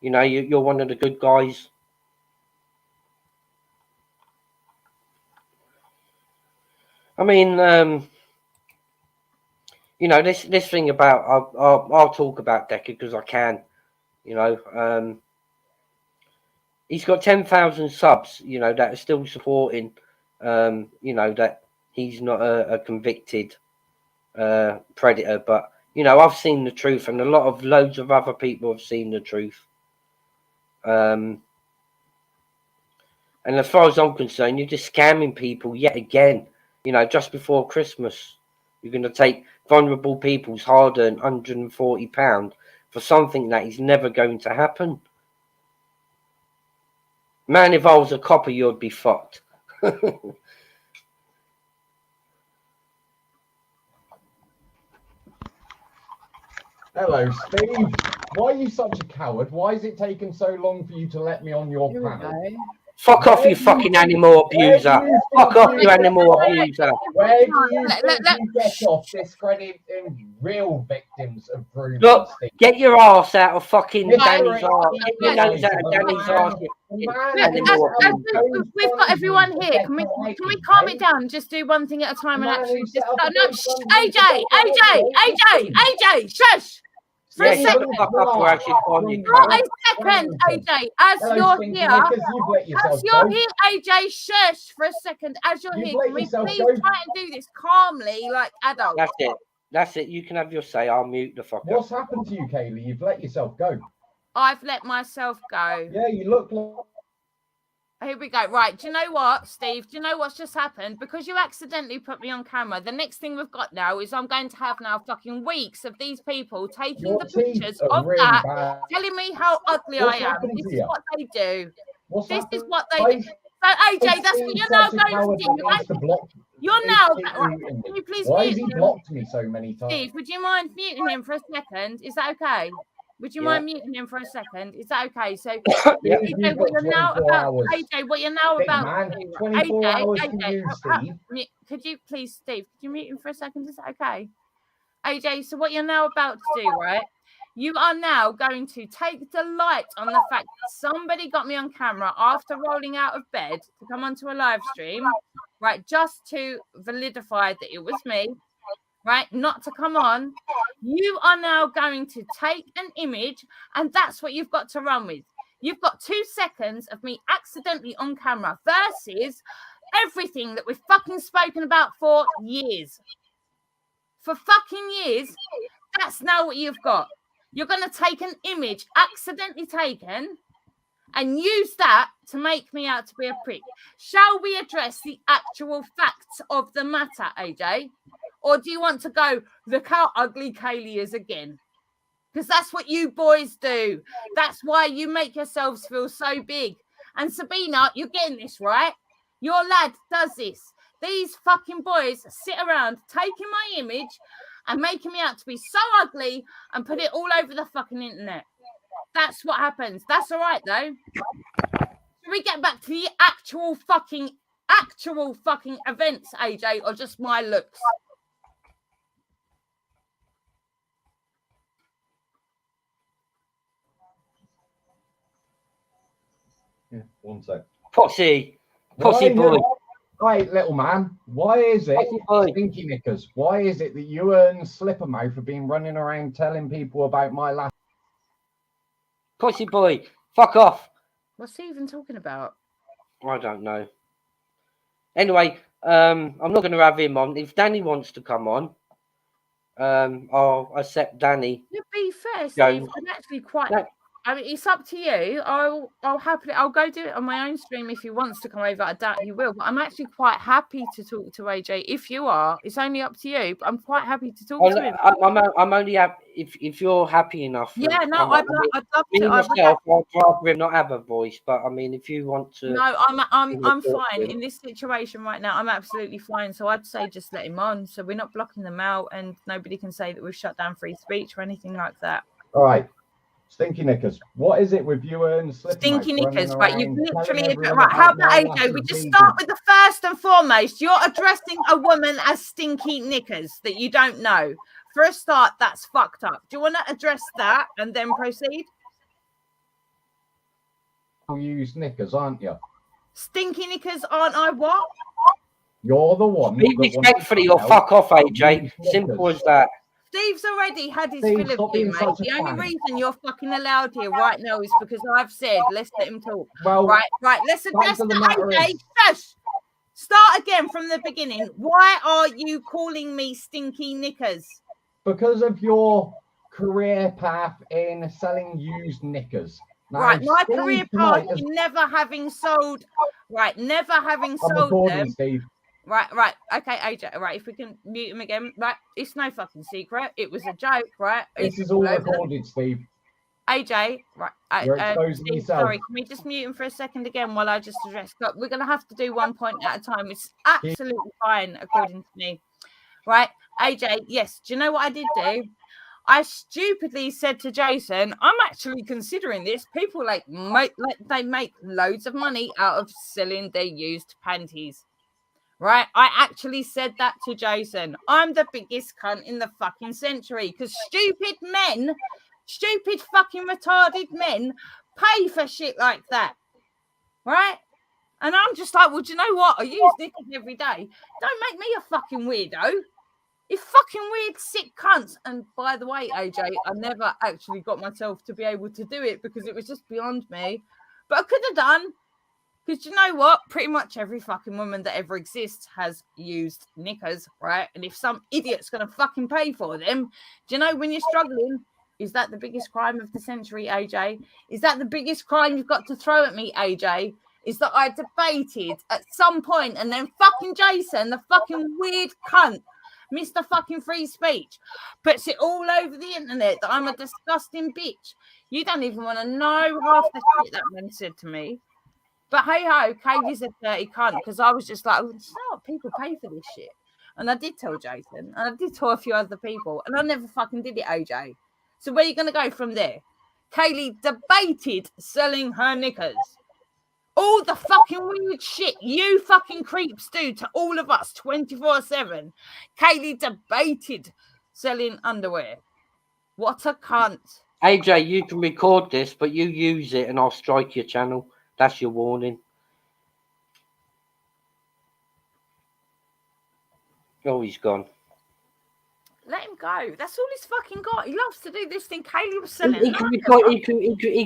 A: You know, you're one of the good guys. I mean, you know, this thing about I'll talk about Decker because I can. You know, he's got 10,000 subs. You know, that are still supporting. You know, that he's not a convicted predator, but you know, I've seen the truth, and loads of other people have seen the truth. And as far as I'm concerned, you're just scamming people yet again. You know, just before Christmas, you're going to take vulnerable people's hard-earned £140 for something that is never going to happen. Man, if I was a copper, you'd be fucked.
D: Hello, Steve. Why are you such a coward? Why has it taken so long for you to let me on your panel?
A: Fuck off, you fucking animal abuser. Fuck off, you animal abuser.
D: Where do you think you get off discrediting real victims of brutality?
A: Look, get your ass out of fucking Danny's arse. Get your nose out of Danny's arse.
F: We've got everyone here. Can we calm it down? Just do one thing at a time and actually just AJ, shush. For a second, AJ, as you're here, AJ, shush for a second. As you're here, can we please try and do this calmly, like adults?
A: That's it. You can have your say. I'll mute the fuck up.
D: What's happened to you, Kaylee? You've let yourself go.
F: I've let myself go.
D: Yeah, you look like...
F: Here we go. Right. Do you know what, Steve? Do you know what's just happened? Because you accidentally put me on camera, the next thing we've got now is I'm going to have now fucking weeks of these people taking the pictures of that, telling me how ugly I am. This is what they do. This is what they do. So, AJ, that's what you're now going to do. You're now... Can you please
D: Why has he blocked me so many times?
F: Steve, would you mind muting him for a second? Is that okay? Would you mind muting him for a second? Is that okay? So, AJ, what you're now about, AJ, what you're now about,
D: 24 hours to you, Steve.
F: Could you please, Steve, could you mute him for a second? Is that okay? AJ, so what you're now about to do, right? You are now going to take delight on the fact that somebody got me on camera after rolling out of bed to come onto a live stream, right? Just to validify that it was me. Right, not to come on. You are now going to take an image, and that's what you've got to run with. You've got 2 seconds of me accidentally on camera versus everything that we've fucking spoken about for years. For fucking years, that's now what you've got. You're going to take an image accidentally taken and use that to make me out to be a prick. Shall we address the actual facts of the matter, AJ? Or do you want to go, look how ugly Kaylee is again? Because that's what you boys do. That's why you make yourselves feel so big. And Sabina, you're getting this, right? Your lad does this. These fucking boys sit around taking my image and making me out to be so ugly and put it all over the fucking internet. That's what happens. That's all right, though. Should we get back to the actual fucking actual fucking events, AJ, or just my looks?
D: Yeah, 1 sec.
A: Pussy
D: Why
A: boy.
D: Right, little man. Why is it,
A: Pussy boy.
D: Stinky Knickers? Why is it that you and Slippermouth have been running around telling people about my last?
A: Pussy boy. Fuck off.
F: What's he even talking about?
A: I don't know. Anyway, I'm not going to have him on. If Danny wants to come on, I'll accept Danny.
F: To be fair,
A: Jones.
F: Steve, I'm actually quite.
A: No.
F: I mean, it's up to you. I'll happily. I'll go do it on my own stream if he wants to come over. I doubt he will, but I'm actually quite happy to talk to AJ. If you are, it's only up to you. But I'm quite happy to talk to him.
A: I'm only happy if you're happy enough.
F: Yeah, no, I'd love
A: Me
F: to.
A: myself, I'd rather him not have a voice, but I mean, if you want to.
F: No, I'm fine in this situation right now. I'm absolutely fine. So I'd say just let him on. So we're not blocking them out, and nobody can say that we've shut down free speech or anything like that.
D: All right. Stinky Knickers, what is it with you and Slippermouth?
F: Stinky Knickers, right? You've literally
D: right.
F: How about AJ? We just start with the first and foremost. You're addressing a woman as Stinky Knickers that you don't know. For a start, that's fucked up. Do you want to address that and then proceed?
D: You use knickers, aren't you?
F: Stinky Knickers, aren't I? What?
D: You're the one.
A: Be respectfully or fuck off, AJ. Simple as that.
F: Steve's already had his
D: Steve,
F: fill of
D: stop
F: you,
D: being
F: mate.
D: such a
F: The only
D: fan.
F: reason you're fucking allowed here right now is because I've said, let's let him talk.
D: Well,
F: Right. Let's address
D: of the
F: the
D: matter
F: AJ.
D: is-
F: Shush. Start again from the beginning. Why are you calling me Stinky Knickers?
D: because of your career path in selling used knickers. Now,
F: Right, my
D: Steve
F: career
D: tonight
F: path
D: has-
F: in never having sold. Right, never having
D: I'm
F: sold
D: recording,
F: them.
D: Steve.
F: Right. Okay, AJ. Right, if we can mute him again. Right, it's no fucking secret. It was a joke, right?
D: This
F: It's
D: is all
F: all over.
D: recorded, Steve.
F: AJ, right?
D: You're exposing
F: Steve,
D: yourself.
F: sorry, can we just mute him for a second again while I just address? But we're gonna have to do one point at a time. It's absolutely fine, according to me. Right, AJ. Yes. Do you know what I did do? I stupidly said to Jason, "I'm actually considering this. People they make loads of money out of selling their used panties." Right? I actually said that to Jason. I'm the biggest cunt in the fucking century because stupid fucking retarded men pay for shit like that. Right? And I'm just like, well, do you know what? I use knickers every day. Don't make me a fucking weirdo. You fucking weird, sick cunts. And by the way, AJ, I never actually got myself to be able to do it because it was just beyond me. But I could have done. Because you know what? Pretty much every fucking woman that ever exists has used knickers, right? And if some idiot's going to fucking pay for them, do you know when you're struggling, is that the biggest crime of the century, AJ? Is that the biggest crime you've got to throw at me, AJ? Is that I debated at some point and then fucking Jason, the fucking weird cunt, Mr. fucking free speech, puts it all over the internet that I'm a disgusting bitch. You don't even want to know half the shit that man said to me. But hey ho, Katie's a dirty cunt because I was just like, oh, it's not people pay for this shit. And I did tell Jason, and I did tell a few other people, and I never fucking did it, AJ. So where are you going to go from there? Kaylee debated selling her knickers. All the fucking weird shit you fucking creeps do to all of us 24/7. Kaylee debated selling underwear. What a cunt.
A: AJ, you can record this, but you use it and I'll strike your channel. That's your warning. Oh, he's gone.
F: Let him go. That's all he's fucking got. He loves to do this thing. Kaylee was selling.
A: He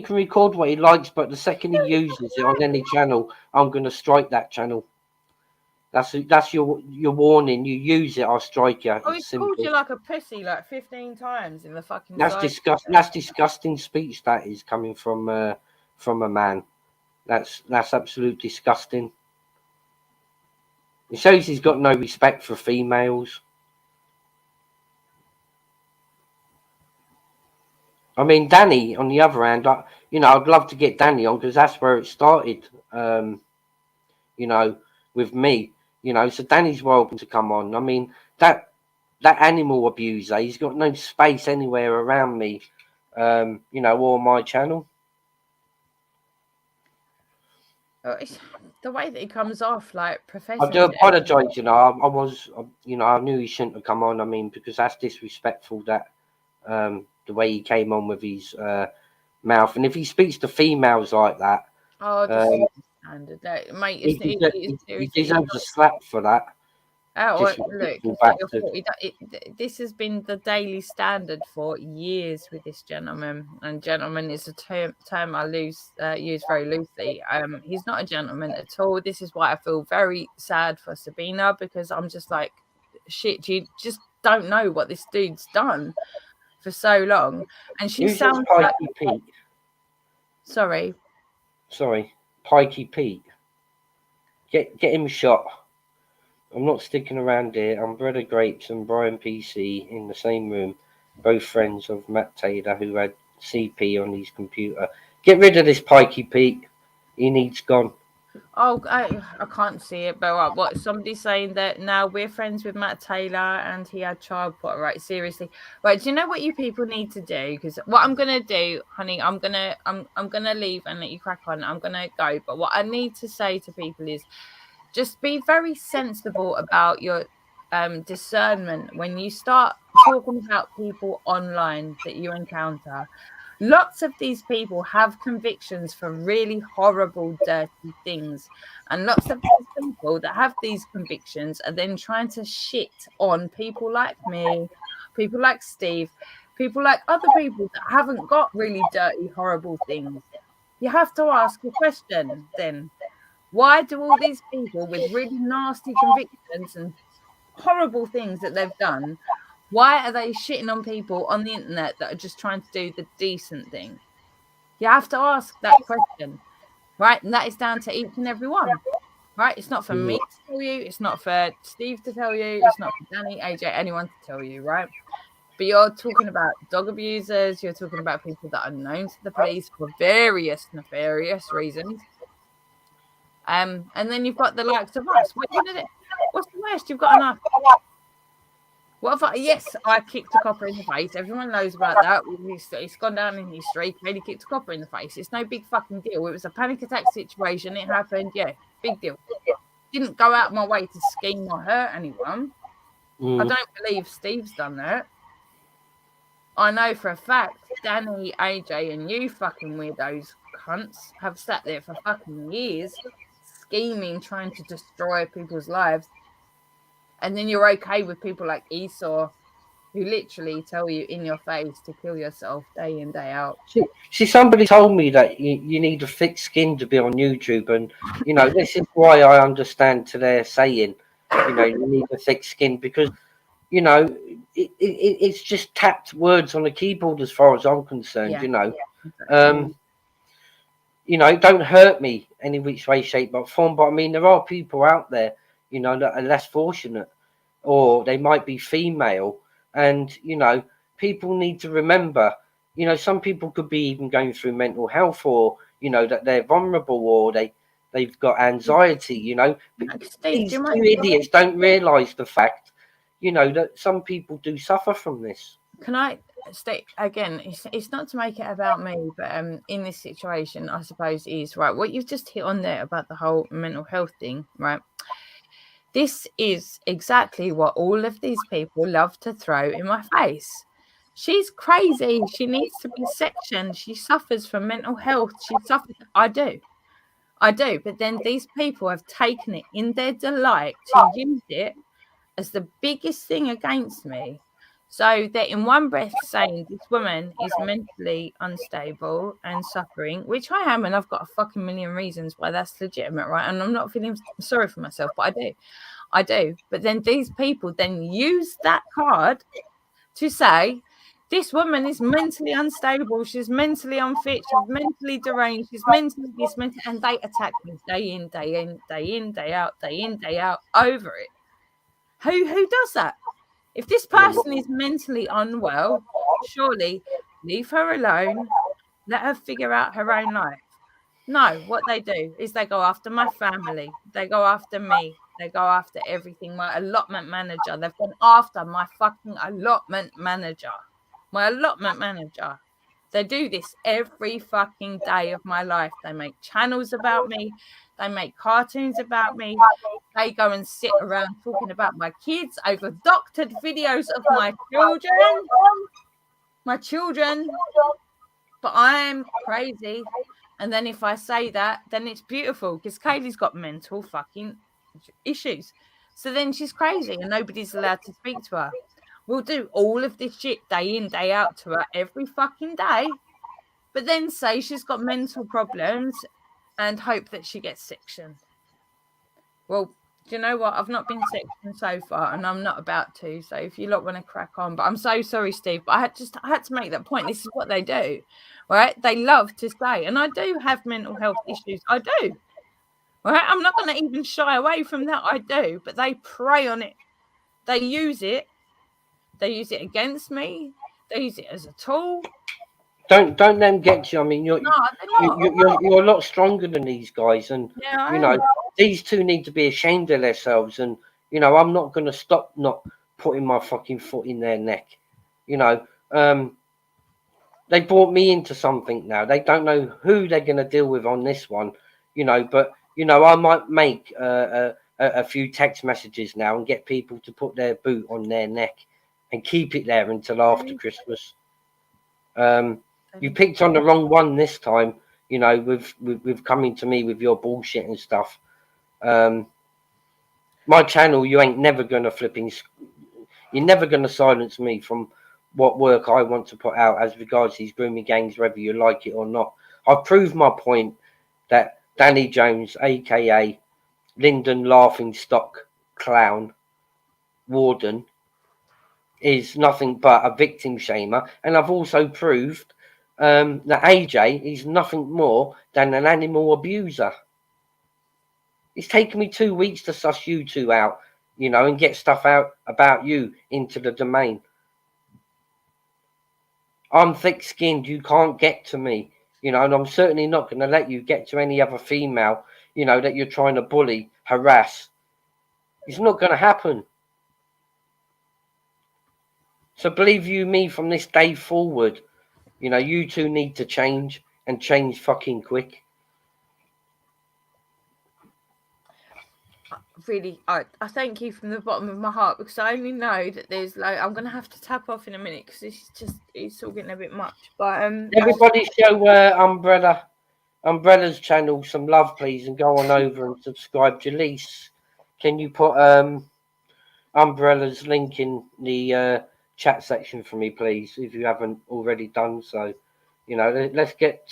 A: can record what he likes, but the second he uses it on any channel, I'm going to strike that channel. That's your warning. You use it, I'll strike you.
F: Oh, he's called you like a pussy like 15 times in the fucking.
A: That's disgusting. That's disgusting speech. That is coming from a man. That's absolute disgusting. It shows he's got no respect for females. I mean, Danny, on the other hand, I'd love to get Danny on because that's where it started, with me, so Danny's welcome to come on. I mean, that animal abuser, he's got no space anywhere around me, or my channel.
F: The way that he comes off, like
A: I
F: professing.
A: do apologise. You know, I was, you know, I knew he shouldn't have come on. I mean, because that's disrespectful. That the way he came on with his mouth, and if he speaks to females like that,
F: Oh, this is standard, mate.
A: he deserves a slap for that.
F: Look,
A: Disrespectful
F: it's not your
A: bastard.
F: fault. This has been the daily standard for years with this gentleman, and gentleman is a term I use very loosely. He's not a gentleman at all. This is why I feel very sad for Sabina, because I'm just like, shit, you just don't know what this dude's done for so long, and she
A: Who's
F: sounds
A: Pikey
F: like,
A: Pete?
F: sorry,
A: Pikey Pete. Get him shot. I'm not sticking around here. I'm Brother Grapes and Brian PC in the same room, both friends of Matt Taylor, who had CP on his computer. Get rid of this Pikey Pete. He needs gone.
F: Oh, I can't see it, but what somebody's saying that now we're friends with Matt Taylor and he had child porn. Right, seriously. Right, do you know what you people need to do? Because what I'm gonna do, honey, I'm gonna leave and let you crack on. I'm gonna go, but what I need to say to people is just be very sensible about your discernment when you start talking about people online that you encounter. Lots of these people have convictions for really horrible, dirty things. And lots of these people that have these convictions are then trying to shit on people like me, people like Steve, people like other people that haven't got really dirty, horrible things. You have to ask a question then. Why do all these people with really nasty convictions and horrible things that they've done, why are they shitting on people on the internet that are just trying to do the decent thing? You have to ask that question, right? And that is down to each and every one, right? It's not for me to tell you. It's not for Steve to tell you. It's not for Danny, AJ, anyone to tell you, right? But you're talking about dog abusers. You're talking about people that are known to the police for various nefarious reasons. And then you've got the likes of us. What's the worst you've got enough? What if yes, I kicked a copper in the face. Everyone knows about that. It's gone down in history. Katie kicked a copper in the face. It's no big fucking deal. It was a panic attack situation. It happened. Yeah, big deal. Didn't go out of my way to scheme or hurt anyone. I don't believe Steve's done that. I know for a fact Danny, AJ, and you fucking weirdos cunts have sat there for fucking years scheming, trying to destroy people's lives. And then you're okay with people like Esau, who literally tell you in your face to kill yourself day in, day out.
A: See, somebody told me that you need a thick skin to be on YouTube. And, you know, this is why I understand to their saying, you know, you need a thick skin. Because, you know, it's just tapped words on the keyboard as far as I'm concerned, you know. Exactly. You know, don't hurt me any which way, shape, or form. But, I mean, there are people out there, you know, that are less fortunate, or they might be female. And, you know, people need to remember, you know, some people could be even going through mental health, or, you know, that they're vulnerable, or they've got anxiety, you know. These two idiots don't realise the fact, you know, that some people do suffer from this.
F: Can I state again, it's not to make it about me, but in this situation, I suppose is right. What you've just hit on there about the whole mental health thing, right? This is exactly what all of these people love to throw in my face. She's crazy. She needs to be sectioned. She suffers from mental health. She suffers. I do. But then these people have taken it in their delight to use it as the biggest thing against me. So they're in one breath saying this woman is mentally unstable and suffering, which I am, and I've got a fucking million reasons why that's legitimate, right? And I'm not feeling sorry for myself, but I do. But then these people then use that card to say this woman is mentally unstable, she's mentally unfit, she's mentally deranged, she's mentally this, and they attack me day in, day out over it. Who does that? If this person is mentally unwell, surely leave her alone, let her figure out her own life. No, what they do is they go after my family, they go after me, they go after everything. My allotment manager, they've gone after my fucking allotment manager. My allotment manager. They do this every fucking day of my life. They make channels about me. They make cartoons about me. They go and sit around talking about my kids over doctored videos of my children. My children. But I'm crazy. And then if I say that, then it's beautiful because Kaylee's got mental fucking issues. So then she's crazy and nobody's allowed to speak to her. We'll do all of this shit day in, day out to her every fucking day, but then say she's got mental problems and hope that she gets sectioned. Well, do you know what? I've not been sectioned so far and I'm not about to. So if you lot want to crack on, but I'm so sorry, Steve, but I had to make that point. This is what they do, right? They love to say, and I do have mental health issues. I do. Right? I'm not going to even shy away from that. I do, but they prey on it. They use it. They use it against me. They use it as a tool.
A: Don't them get you. I mean, you're a lot stronger than these guys, and
F: yeah,
A: you know these two need to be ashamed of themselves. And you know, I'm not going to stop not putting my fucking foot in their neck. You know, they brought me into something now. They don't know who they're going to deal with on this one. You know, but you know, I might make a few text messages now and get people to put their boot on their neck and keep it there until after Christmas. You picked on the wrong one this time, you know, with coming to me with your bullshit and stuff. My channel, you ain't never gonna you're never gonna silence me from what work I want to put out as regards these grooming gangs, whether you like it or not. I've proved my point that Danny Jones, aka Linden Laughing Stock Clown Warden, is nothing but a victim shamer, and I've also proved that AJ is nothing more than an animal abuser. It's taken me 2 weeks to suss you two out, you know, and get stuff out about you into the domain. I'm thick-skinned, you can't get to me, you know, and I'm certainly not going to let you get to any other female, you know, that you're trying to bully, harass. It's not going to happen. So believe you me, from this day forward, you know, you two need to change, and change fucking quick.
F: Really, I thank you from the bottom of my heart, because I only know that there's like, I'm going to have to tap off in a minute because it's all getting a bit much. But
A: everybody show Umbrella's channel some love, please, and go on over and subscribe. Jaleese, can you put Umbrella's link in the chat section for me, please, if you haven't already done so? You know, let's get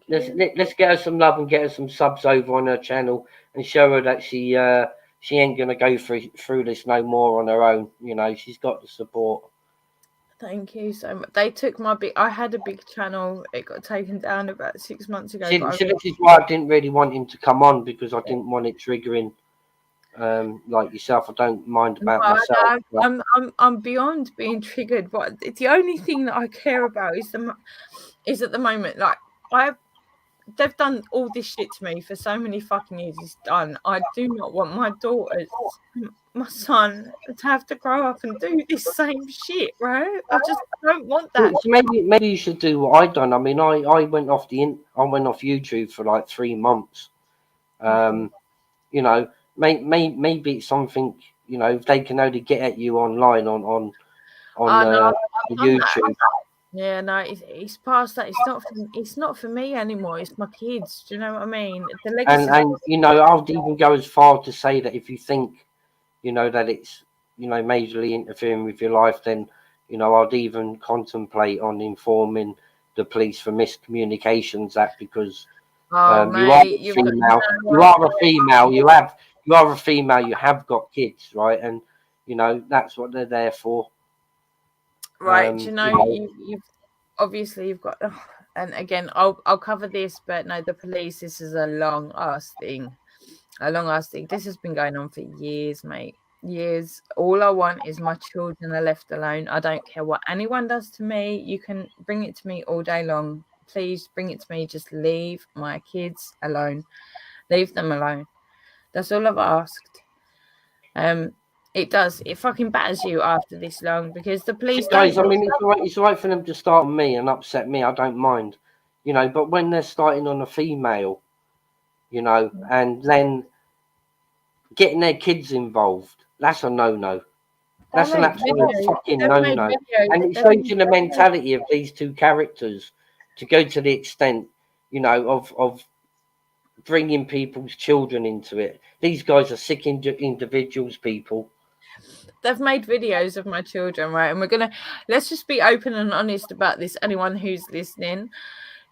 A: let's get her some love and get her some subs over on her channel and show her that she ain't gonna go through this no more on her own. You know, she's got the support.
F: Thank you so much. They took my I had a big channel. It got taken down about 6 months ago.
A: See, this is why I didn't really want him to come on, because I didn't want it triggering like yourself. I don't mind about myself.
F: I'm beyond being triggered, but the only thing that I care about is at the moment, like, they've done all this shit to me for so many fucking years. It's done. I do not want my daughters, my son, to have to grow up and do this same shit, right? I just don't want that.
A: So maybe you should do what I've done. I mean, I went off YouTube for like 3 months. You know, maybe it's something, you know, if they can only get at you online on YouTube.
F: Yeah, no, it's past that. It's not for me anymore. It's my kids. Do you know what I mean? The legacy.
A: And you know, I'll even go as far to say that if you think, you know, that it's, you know, majorly interfering with your life, then, you know, I'd even contemplate on informing the police for Miscommunications Act, because you are a female. You have got kids, right? And you know that's what they're there for.
F: Right, you know, you've obviously you've got, and again, I'll cover this, but no, the police. This is a long ass thing. This has been going on for years, mate. Years. All I want is my children are left alone. I don't care what anyone does to me. You can bring it to me all day long. Please bring it to me. Just leave my kids alone. Leave them alone. That's all I've asked. It does. It fucking batters you after this long because the police
A: Guys,
F: don't.
A: I mean, it's all right for them to start on me and upset me. I don't mind, you know. But when they're starting on a female, you know, and then getting their kids involved, that's a no-no. That's an absolute fucking no-no. And it shows you the mentality of these two characters to go to the extent, you know, of bringing people's children into it. These guys are sick individuals, people.
F: They've made videos of my children, right? And let's just be open and honest about this. Anyone who's listening,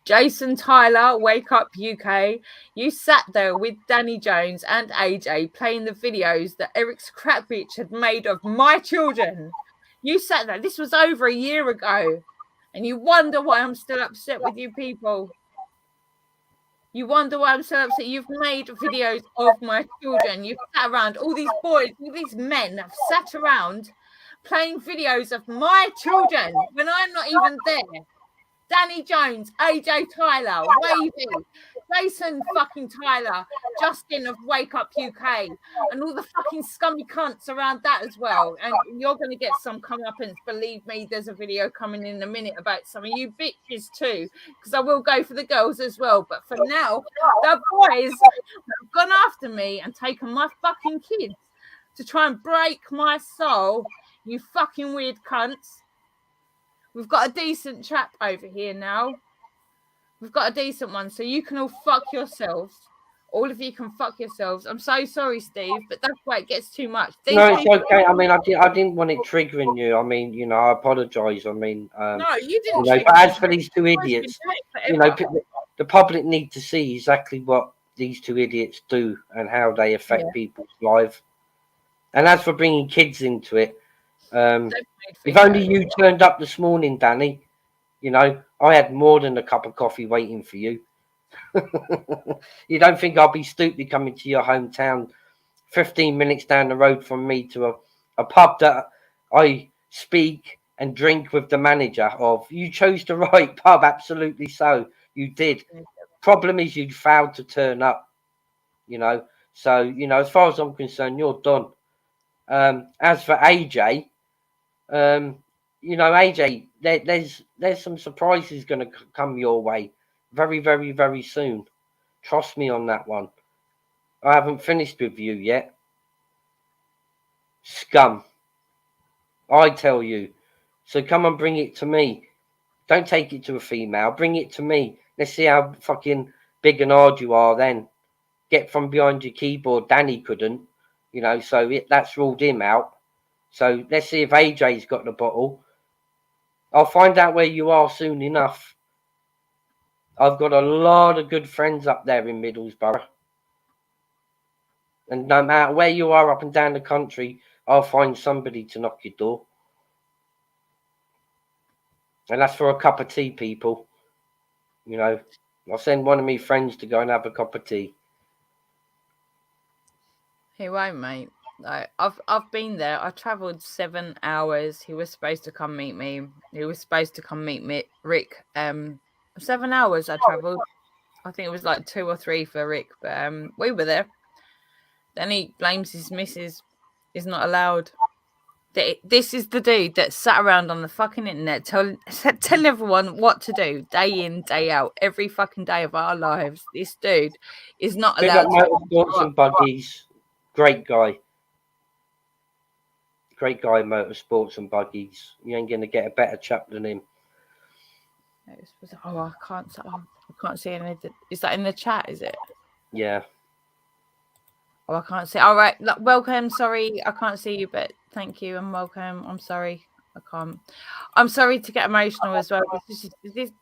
F: Jason Tyler, Wake Up UK, you sat there with Danny Jones and AJ playing the videos that Eric's crap bitch had made of my children. You sat there. This was over a year ago. And you wonder why I'm still upset with you people. You wonder why I'm so upset. You've made videos of my children. You've sat around, all these boys, all these men have sat around playing videos of my children when I'm not even there. Danny Jones, AJ Tyler, Wavy, Jason fucking Tyler, Justin of Wake Up UK, and all the fucking scummy cunts around that as well. And you're going to get some comeuppance. Believe me, there's a video coming in a minute about some of you bitches too, because I will go for the girls as well. But for now, the boys have gone after me and taken my fucking kids to try and break my soul, you fucking weird cunts. We've got a decent chap over here now. We've got a decent one. So you can all fuck yourselves. All of you can fuck yourselves. I'm so sorry, Steve, but that's why it gets too much.
A: No, it's okay. I mean, I didn't want it triggering you. I mean, you know, I apologise. I mean,
F: no, you didn't.
A: You know, but as for these two idiots, you know, the public need to see exactly what these two idiots do and how they affect people's lives. And as for bringing kids into it, if only you turned up this morning, Danny, you know, I had more than a cup of coffee waiting for you. You don't think I'll be stupid coming to your hometown 15 minutes down the road from me to a pub that I speak and drink with the manager of? You chose the right pub, absolutely so. You did. Problem is you failed to turn up, you know. So, you know, as far as I'm concerned, you're done. As for AJ, you know, AJ, there's some surprises going to come your way very, very, very soon. Trust me on that one. I haven't finished with you yet. Scum. I tell you. So come and bring it to me. Don't take it to a female. Bring it to me. Let's see how fucking big and hard you are then. Get from behind your keyboard. Danny couldn't. You know, so that's ruled him out. So let's see if AJ's got the bottle. I'll find out where you are soon enough. I've got a lot of good friends up there in Middlesbrough. And no matter where you are up and down the country, I'll find somebody to knock your door. And that's for a cup of tea, people. You know, I'll send one of my friends to go and have a cup of tea.
F: He won't, mate. Like, I've been there. I travelled 7 hours. He was supposed to come meet me. He was supposed to come meet me, Rick. 7 hours I travelled. I think it was like 2 or 3 for Rick, but we were there. Then he blames his missus. Is not allowed. This is the dude that sat around on the fucking internet telling everyone what to do day in, day out, every fucking day of our lives. This dude is not allowed.
A: Motorsports and buggies. Great guy. Great guy, motorsports and buggies. You ain't gonna get a better chap than him.
F: Oh, I can't see anything. Is that in the chat? Is it?
A: Yeah.
F: Oh, I can't see. All right. Look, welcome. Sorry, I can't see you, but thank you and welcome. I'm sorry. I can't. I'm sorry to get emotional as well.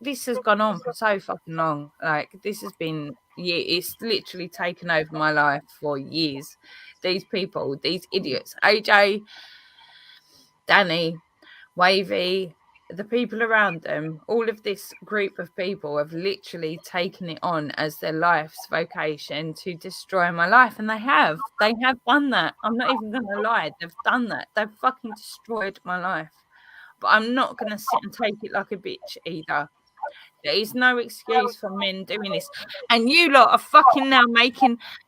F: This has gone on for so fucking long. Like, this has been, it's literally taken over my life for years. These people, these idiots, AJ, Danny, Wavy, the people around them, all of this group of people have literally taken it on as their life's vocation to destroy my life. And they have done that. I'm not even going to lie. They've done that. They've fucking destroyed my life. But I'm not going to sit and take it like a bitch either. There is no excuse for men doing this. And you lot are fucking now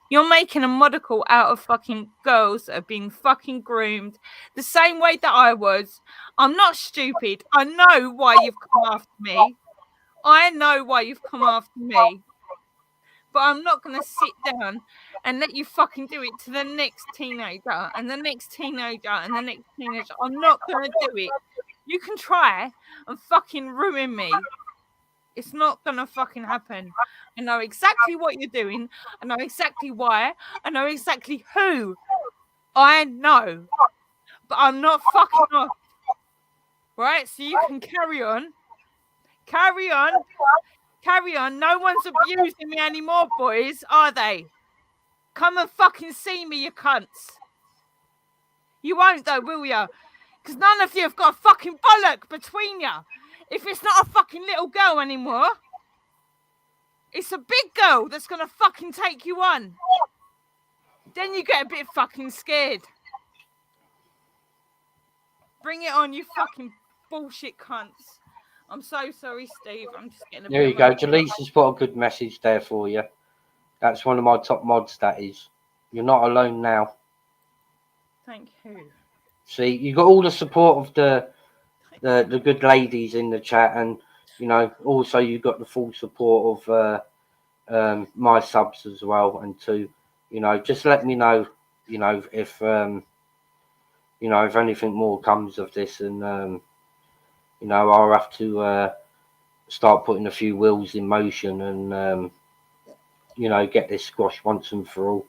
F: you're making a modicle out of fucking girls that have been fucking groomed the same way that I was. I'm not stupid. I know why you've come after me. I know why you've come after me. But I'm not going to sit down and let you fucking do it to the next teenager and the next teenager and the next teenager. I'm not going to do it. You can try and fucking ruin me. It's not going to fucking happen. I know exactly what you're doing. I know exactly why. I know exactly who. I know. But I'm not fucking off. Right? So you can carry on. Carry on. Carry on. No one's abusing me anymore, boys, are they? Come and fucking see me, you cunts. You won't, though, will ya? Because none of you have got a fucking bollock between ya. If it's not a fucking little girl anymore, it's a big girl that's going to fucking take you on. Then you get a bit fucking scared. Bring it on, you fucking bullshit cunts. I'm so sorry, Steve. I'm just getting a bit.
A: There you go. Jaleesa has put a good message there for you. That's one of my top mods, that is. You're not alone now.
F: Thank you.
A: See, you got all the support of the good ladies in the chat, and you know, also you got the full support of my subs as well. And to, you know, just let me know, you know, if you know, if anything more comes of this, and you know, I'll have to start putting a few wheels in motion and you know, get this squashed once and for all.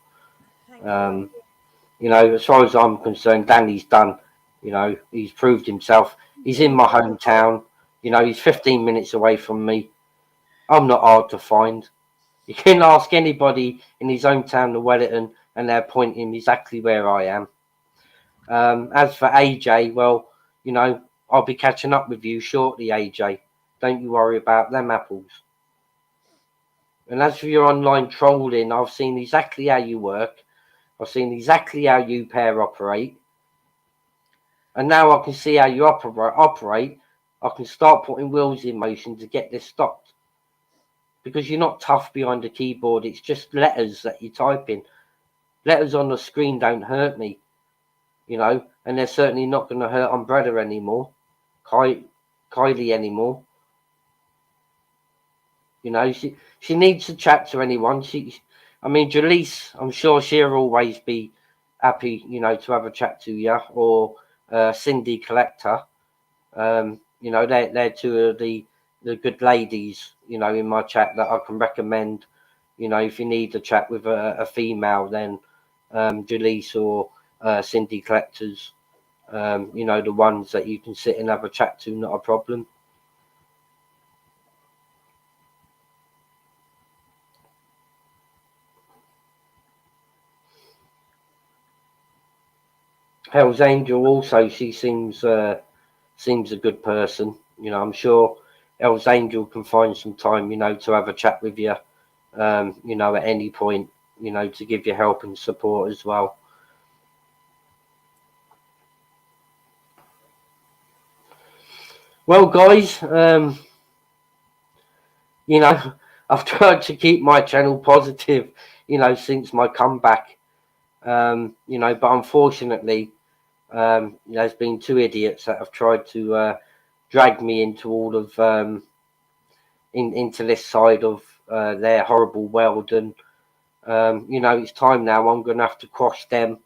A: You know, as far as I'm concerned, Danny's done. You know, he's proved himself. He's in my hometown. You know, he's 15 minutes away from me. I'm not hard to find. You can ask anybody in his hometown of Wellington, and they'll point him exactly where I am. As for AJ, well, you know, I'll be catching up with you shortly, AJ. Don't you worry about them apples. And as for your online trolling, I've seen exactly how you work. I've seen exactly how you pair operate. And now I can see how you operate. I can start putting wheels in motion to get this stopped. Because you're not tough behind the keyboard. It's just letters that you type in. Letters on the screen don't hurt me. You know, and they're certainly not going to hurt Umbrella anymore. Kylie anymore. You know, she needs to chat to anyone. I mean, Jaleesa, I'm sure she'll always be happy, you know, to have a chat to you, or Cindy Collector. You know, they're two of the good ladies, you know, in my chat that I can recommend. You know, if you need a chat with a female, then Jaleesa or Cindy Collectors, you know, the ones that you can sit and have a chat to, not a problem. Hell's Angel also, she seems a good person. You know, I'm sure Hell's Angel can find some time, you know, to have a chat with you, you know, at any point, you know, to give you help and support as well. Well, guys, you know, I've tried to keep my channel positive, you know, since my comeback, you know, but unfortunately, there's been two idiots that have tried to drag me into all of into this side of their horrible world, and you know, it's time now. I'm going to have to quash them,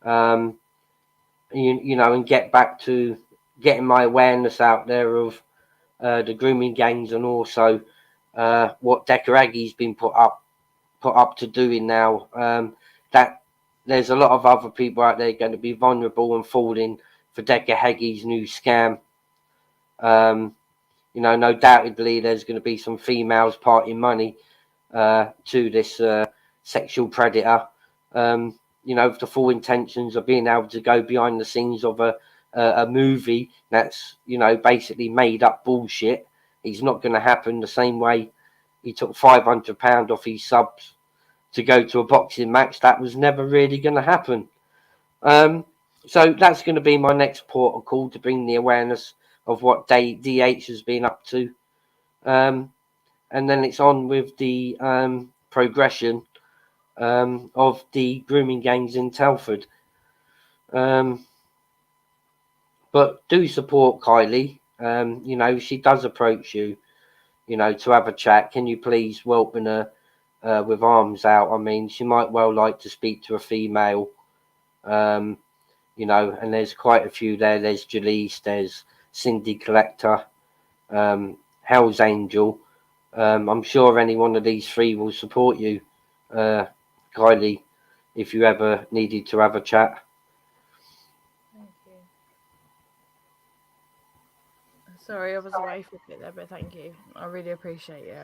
A: you know, and get back to getting my awareness out there of the grooming gangs, and also what Dekaraghi's been put up to doing now. That there's a lot of other people out there going to be vulnerable and falling for Dekaraghi's new scam. You know, no doubtedly there's going to be some females parting money to this sexual predator. You know, with the full intentions of being able to go behind the scenes of a movie that's, you know, basically made up bullshit. It's not going to happen the same way he took £500 off his subs to go to a boxing match. That was never really going to happen. So that's going to be my next port of call, to bring the awareness of what DH has been up to. and then it's on with the progression of the grooming gangs in Telford. But do support Kylie. You know, she does approach you, you know, to have a chat. Can you please welcome her with arms out? I mean, she might well like to speak to a female, you know, and there's quite a few there. There's Jaleese, there's Cindy Collector, Hell's Angel. I'm sure any one of these three will support you, Kylie, if you ever needed to have a chat.
F: Thank you. Sorry, I was away for a bit there, but thank you. I really appreciate it.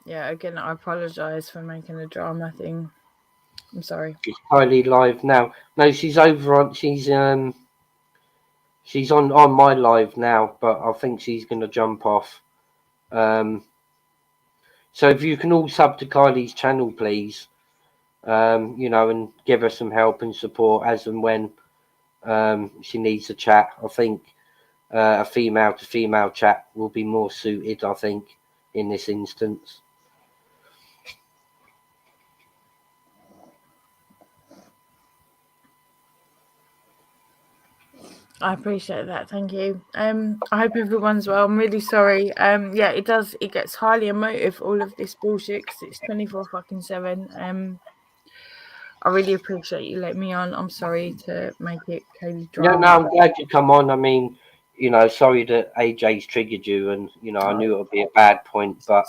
F: Yeah, again, I apologise for making a drama thing. I'm sorry.
A: Is Kylie live now? No, she's over on. She's on my live now, but I think she's going to jump off. So if you can all sub to Kylie's channel, please. You know, and give her some help and support as and when she needs a chat. I think a female to female chat will be more suited, I think, in this instance.
F: I appreciate that. Thank you. I hope everyone's well. I'm really sorry. Yeah, it gets highly emotive, all of this bullshit, because it's 24/7. I really appreciate you letting me on. I'm sorry to make it Kaylee drama.
A: Yeah, no, I'm glad you come on. I mean, you know, sorry that AJ's triggered you, and you know, I knew it would be a bad point, but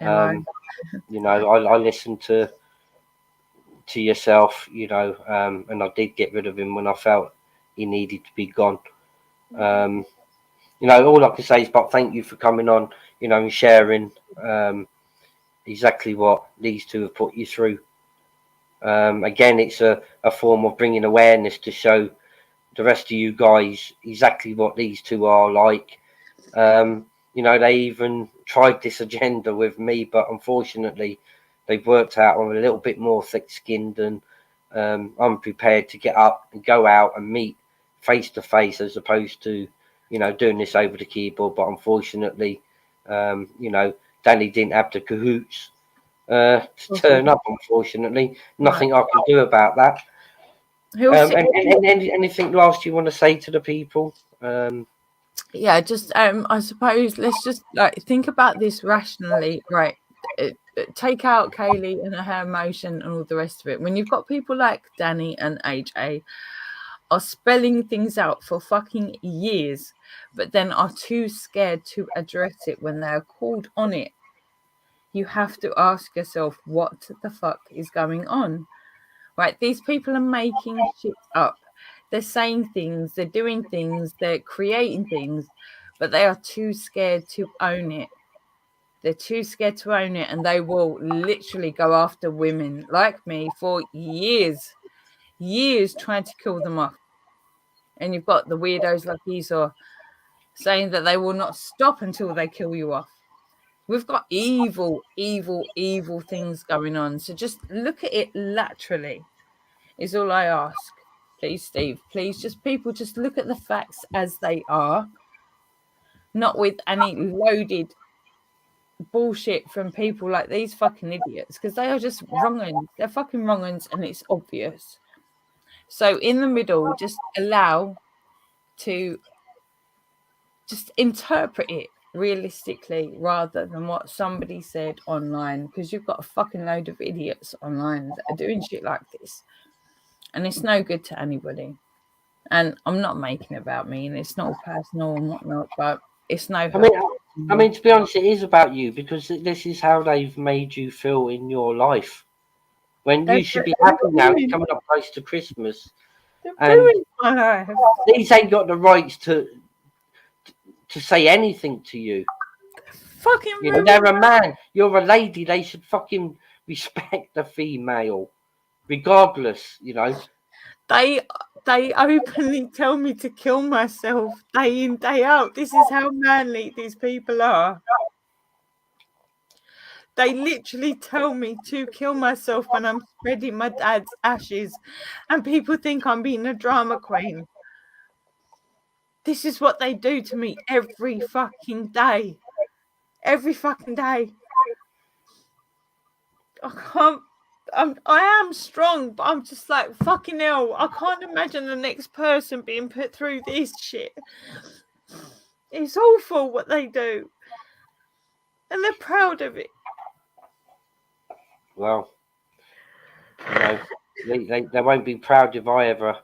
A: you know, I listened to yourself, you know, and I did get rid of him when I felt he needed to be gone. You know, all I can say is, but thank you for coming on, you know, and sharing exactly what these two have put you through. Again, it's a form of bringing awareness to show the rest of you guys exactly what these two are like. You know, they even tried this agenda with me, but unfortunately they've worked out I'm a little bit more thick-skinned, and I'm prepared to get up and go out and meet face to face, as opposed to, you know, doing this over the keyboard. But unfortunately, you know, Danny didn't have the cahoots to turn up. Unfortunately, nothing I can do about that. Anything last you want to say to the people?
F: Yeah, just I suppose let's just like think about this rationally, right? Take out Kaylee and her emotion and all the rest of it. When you've got people like Danny and AJ are spelling things out for fucking years, but then are too scared to address it when they're called on it, you have to ask yourself, what the fuck is going on? Right? These people are making shit up. They're saying things, they're doing things, they're creating things, but they are too scared to own it. They're too scared to own it, and they will literally go after women like me for years trying to kill them off. And you've got the weirdos like Esau saying that they will not stop until they kill you off. We've got evil things going on. So just look at it laterally is all I ask. Please, Steve, please, just people, just look at the facts as they are, not with any loaded bullshit from people like these fucking idiots, because they are just wrong-uns. They're fucking wrong-uns, and it's obvious. So in the middle, just allow to just interpret it realistically rather than what somebody said online, because you've got a fucking load of idiots online that are doing shit like this, and it's no good to anybody. And I'm not making it about me, and it's not personal and whatnot, but it's no help.
A: I mean, to be honest, it is about you, because this is how they've made you feel in your life. When you should be happy now, it's coming up close to Christmas, and these ain't got the rights to say anything to you.
F: Fucking,
A: you know, they're a man, you're a lady. They should fucking respect the female, regardless. You know,
F: they openly tell me to kill myself day in, day out. This is how manly these people are. They literally tell me to kill myself when I'm spreading my dad's ashes, and people think I'm being a drama queen. This is what they do to me every fucking day. every fucking day. I am strong, but I'm just like, fucking hell, I can't imagine the next person being put through this shit. It's awful what they do. And they're proud of it.
A: Well, you know, they won't be proud if I ever,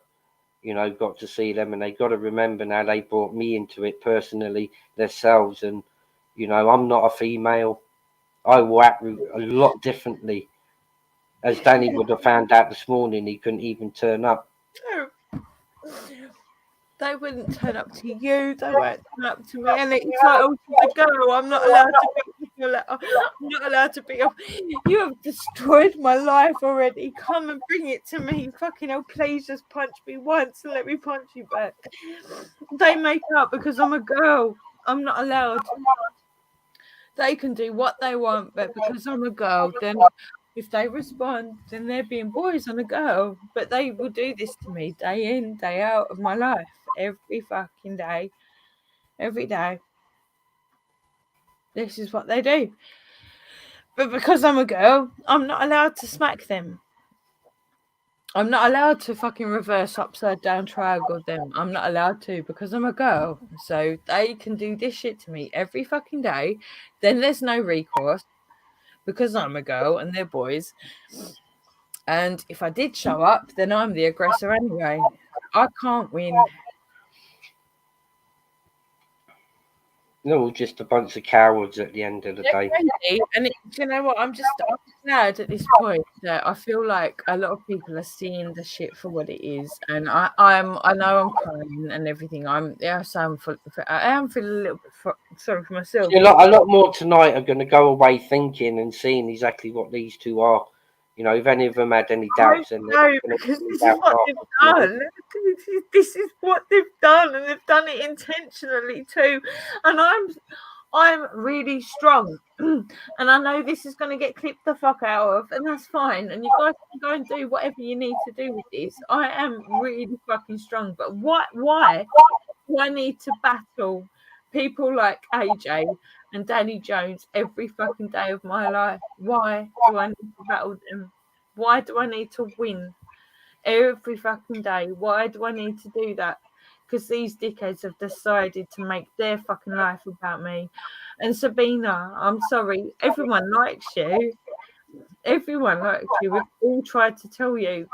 A: you know, got to see them, and they got to remember now they brought me into it personally themselves, and, you know, I'm not a female. I will act a lot differently. As Danny would have found out this morning, he couldn't even turn up.
F: They wouldn't turn up to you. They won't turn up to me. And it's like, oh, the girl, I'm not allowed to be. You have destroyed my life already. Come and bring it to me. Fucking hell, please just punch me once and let me punch you back. They make up because I'm a girl. I'm not allowed. They can do what they want, but because I'm a girl, then if they respond, then they're being boys on a girl. But they will do this to me day in, day out of my life. Every fucking day. Every day. This is what they do. But because I'm a girl, I'm not allowed to smack them. I'm not allowed to fucking reverse upside down triangle them. I'm not allowed to because I'm a girl. So they can do this shit to me every fucking day. Then there's no recourse because I'm a girl and they're boys. And if I did show up, then I'm the aggressor anyway. I can't win.
A: They're all just a bunch of cowards at the end of the day.
F: And you know what? I'm just glad at this point that I feel like a lot of people are seeing the shit for what it is, and I know I'm crying and everything. I am feeling a little bit sorry for myself.
A: A lot more tonight are going to go away thinking and seeing exactly what these two are. You know, if any of them had any doubts, then
F: no, because this is what they've done. This is what they've done, and they've done it intentionally too. And I'm really strong, and I know this is going to get clipped the fuck out of, and that's fine. And you guys can go and do whatever you need to do with this. I am really fucking strong, but why do I need to battle people like AJ and Danny Jones every fucking day of my life? Why do I need to battle them? Why do I need to win every fucking day? Why do I need to do that? Because these dickheads have decided to make their fucking life about me. And Sabina, I'm sorry, everyone likes you. Everyone likes you. We've all tried to tell you.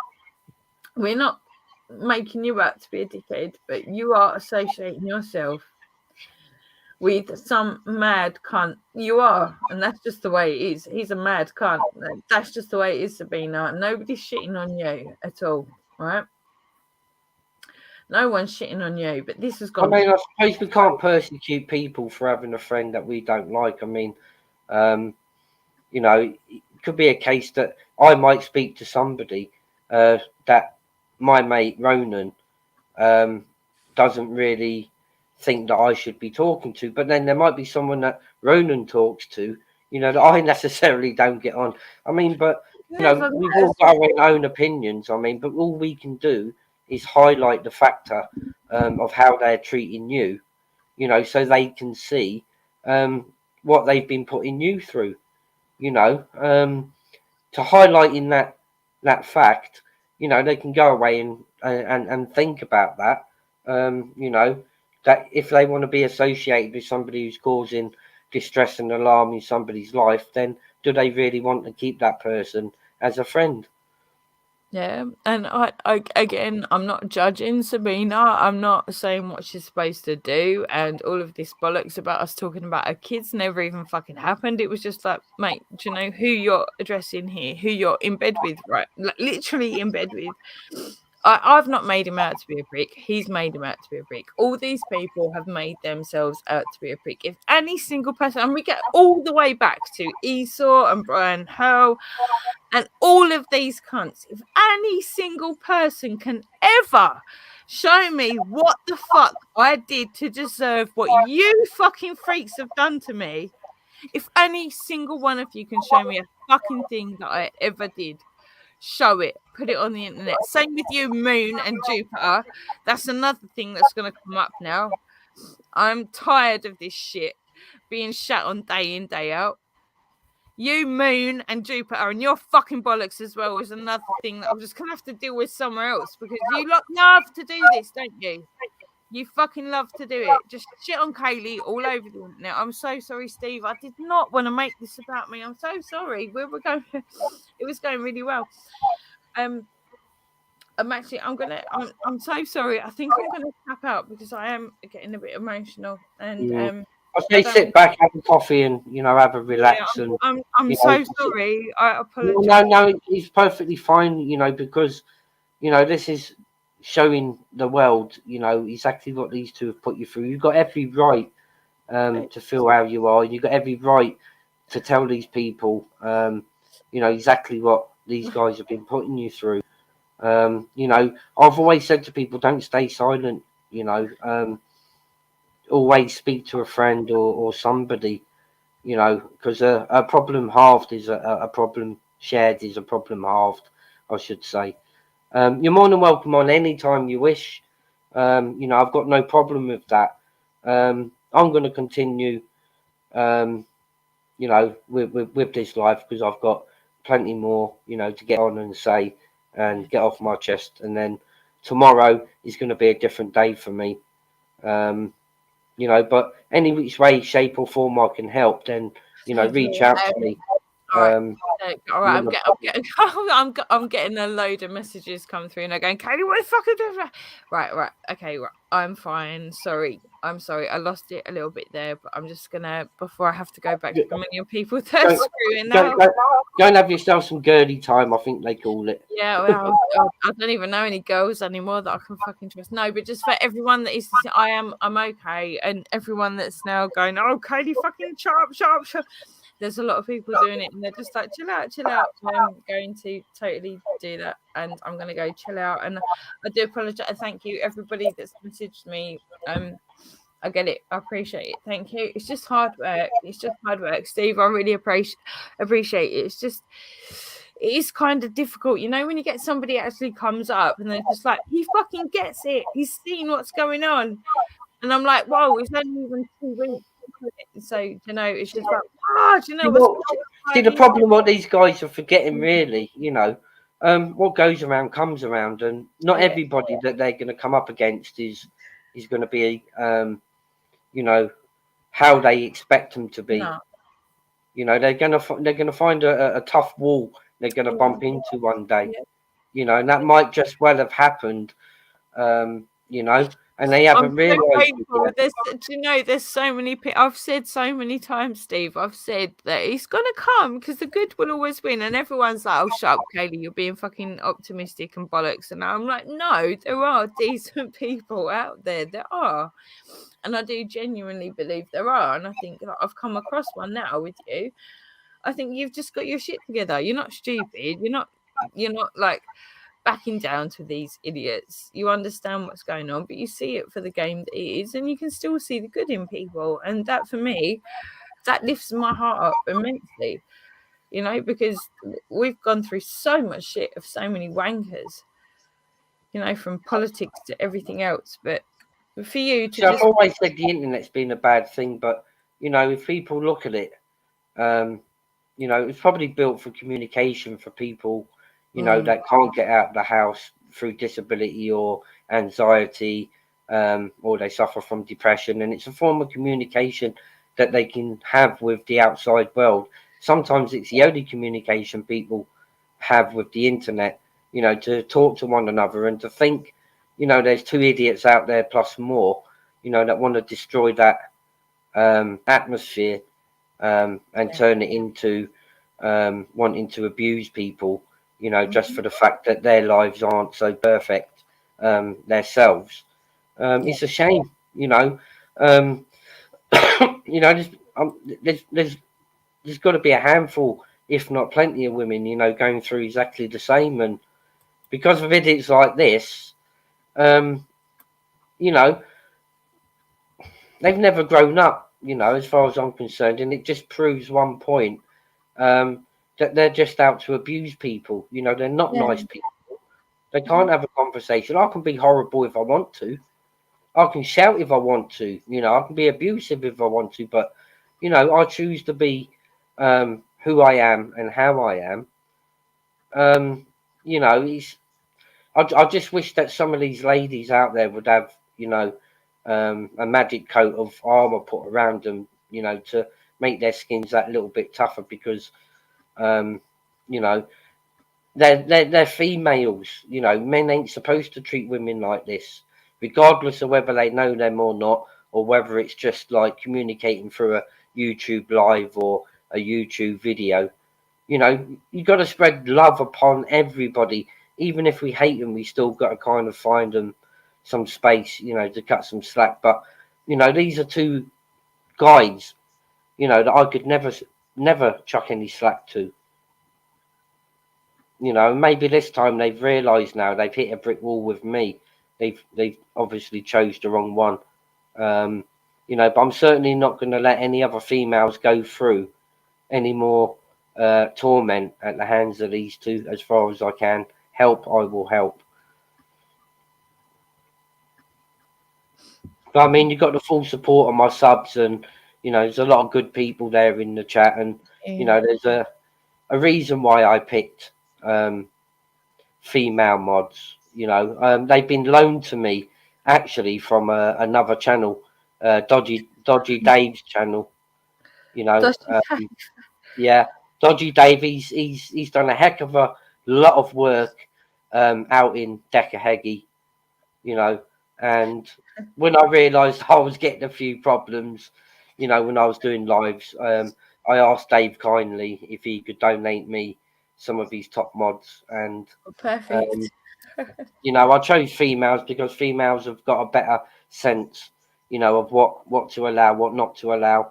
F: We're not making you out to be a dickhead, but you are associating yourself with some mad cunt. You are, and that's just the way it is. He's a mad cunt. That's just the way it is, Sabina. Nobody's shitting on you at all, right? No one's shitting on you, but this has gone.
A: I mean, I suppose we can't persecute people for having a friend that we don't like. I mean, you know, it could be a case that I might speak to somebody that my mate Ronan doesn't really think that I should be talking to, but then there might be someone that Ronan talks to, you know, that I necessarily don't get on. I mean, but you know, we've all got our own opinions. I mean, but all we can do is highlight the factor of how they're treating you, you know, so they can see what they've been putting you through, you know, to highlighting that fact, you know, they can go away and think about that, you know, that if they want to be associated with somebody who's causing distress and alarm in somebody's life, then do they really want to keep that person as a friend?
F: Yeah, and I again, I'm not judging Sabina. I'm not saying what she's supposed to do, and all of this bollocks about us talking about her kids never even fucking happened. It was just like, mate, do you know who you're addressing here? Who you're in bed with, right? Like, literally in bed with. I've not made him out to be a prick. He's made him out to be a prick. All these people have made themselves out to be a prick. If any single person, and we get all the way back to Esau and Brian Ho and all of these cunts, if any single person can ever show me what the fuck I did to deserve what you fucking freaks have done to me, if any single one of you can show me a fucking thing that I ever did, show it, put it on the internet. Same with you, Moon and Jupiter. That's another thing that's going to come up now. I'm tired of this shit. being shat on day in, day out. You, Moon, and Jupiter, and your fucking bollocks as well is another thing that I'm just gonna have to deal with somewhere else, because you lot love to do this, don't you? You fucking love to do it. Just shit on Kaylee all over the internet. I'm so sorry, Steve. I did not want to make this about me. I'm so sorry. We were going. It was going really well. I'm so sorry. I think I'm gonna tap out because I am getting a bit emotional. And
A: I say sit back, have a coffee, and have a relax.
F: Yeah,
A: and
F: I'm so sorry. I apologize.
A: No, it's perfectly fine. Because this is showing the world, exactly what these two have put you through. You've got every right to feel how you are. You've got every right to tell these people, exactly what these guys have been putting you through. I've always said to people, don't stay silent. Always speak to a friend or somebody. Because a problem halved is a problem shared is a problem halved, I should say. You're more than welcome on any time you wish. I've got no problem with that. I'm going to continue, with this life, because I've got plenty more, to get on and say and get off my chest. And then tomorrow is going to be a different day for me. But any which way, shape or form I can help, then, reach out to me.
F: All right, I'm getting a load of messages come through, and they're going, Kaylee, what the fuck are you doing? Right, okay, right. I'm fine. I'm sorry. I lost it a little bit there, but I'm just gonna, before I have to go back to the million people that screwing now.
A: Go and have yourself some girly time, I think they call it.
F: Yeah, well, I don't even know any girls anymore that I can fucking trust. No, but just for everyone that is, I'm okay, and everyone that's now going, oh, Kaylee, fucking sharp. There's a lot of people doing it, and they're just like, chill out. I'm going to totally do that, and I'm going to go chill out. And I do apologize. Thank you, everybody that's messaged me. I get it. I appreciate it. Thank you. It's just hard work. Steve, I really appreciate it. It is kind of difficult, when you get somebody actually comes up and they're just like, he fucking gets it. He's seen what's going on. And I'm like, whoa, it's only even 2 weeks. So, it's just like,
A: see, the problem what these guys are forgetting, really, what goes around comes around, and not everybody that they're going to come up against is going to be, how they expect them to be. No. They're going to find a tough wall they're going to bump into one day, and that might just well have happened, and they haven't realised.
F: There's so many people. I've said so many times, Steve. I've said that it's gonna come because the good will always win, and everyone's like, "Oh, shut up, Kaylee, you're being fucking optimistic and bollocks." And I'm like, "No, there are decent people out there. There are, and I do genuinely believe there are." And I think that I've come across one now with you. I think you've just got your shit together. You're not stupid. You're not like backing down to these idiots. You understand what's going on, but you see it for the game that it is, and you can still see the good in people. And that, for me, that lifts my heart up immensely, because we've gone through so much shit of so many wankers, from politics to everything else. But for you to
A: I've always said the internet's been a bad thing, but if people look at it, it's probably built for communication for people that can't get out of the house through disability or anxiety, or they suffer from depression, and it's a form of communication that they can have with the outside world. Sometimes it's the only communication people have with the internet, to talk to one another and to think, there's 2 idiots out there plus more, that want to destroy that atmosphere and turn it into wanting to abuse people, just for the fact that their lives aren't so perfect themselves. It's a shame, there's got to be a handful, if not plenty of women, going through exactly the same, and because of idiots like this, they've never grown up, as far as I'm concerned, and it just proves one point, that they're just out to abuse people. They're not nice people. They can't have a conversation. I can be horrible if I want to. I can shout if I want to. I can be abusive if I want to. But, You know, I choose to be who I am and how I am. You know, I just wish that some of these ladies out there would have, you know, a magic coat of armor put around them, you know, to make their skins that little bit tougher, because, you know, they're females. You know, men ain't supposed to treat women like this, regardless of whether they know them or not, or whether it's just like communicating through a YouTube live or a YouTube video. You know, you got to spread love upon everybody. Even if we hate them, we still got to kind of find them some space, you know, to cut some slack. But, you know, these are two guys, you know, that I could never chuck any slack to. You know, maybe this time they've realised now they've hit a brick wall with me. They've obviously chose the wrong one. You know, but I'm certainly not going to let any other females go through any more torment at the hands of these two. As far as I can help, I will help. But I mean, you've got the full support of my subs, and you know, there's a lot of good people there in the chat, and you know, there's a reason why I picked female mods. You know, they've been loaned to me actually from another channel, Dodgy Dave's channel. You know, yeah, Dodgy Dave. He's done a heck of a lot of work out in Dekahegi. You know, and when I realised I was getting a few problems, you know, when I was doing lives, I asked Dave kindly if he could donate me some of his top mods, and
F: perfect.
A: You know, I chose females because females have got a better sense, you know, of what to allow, what not to allow.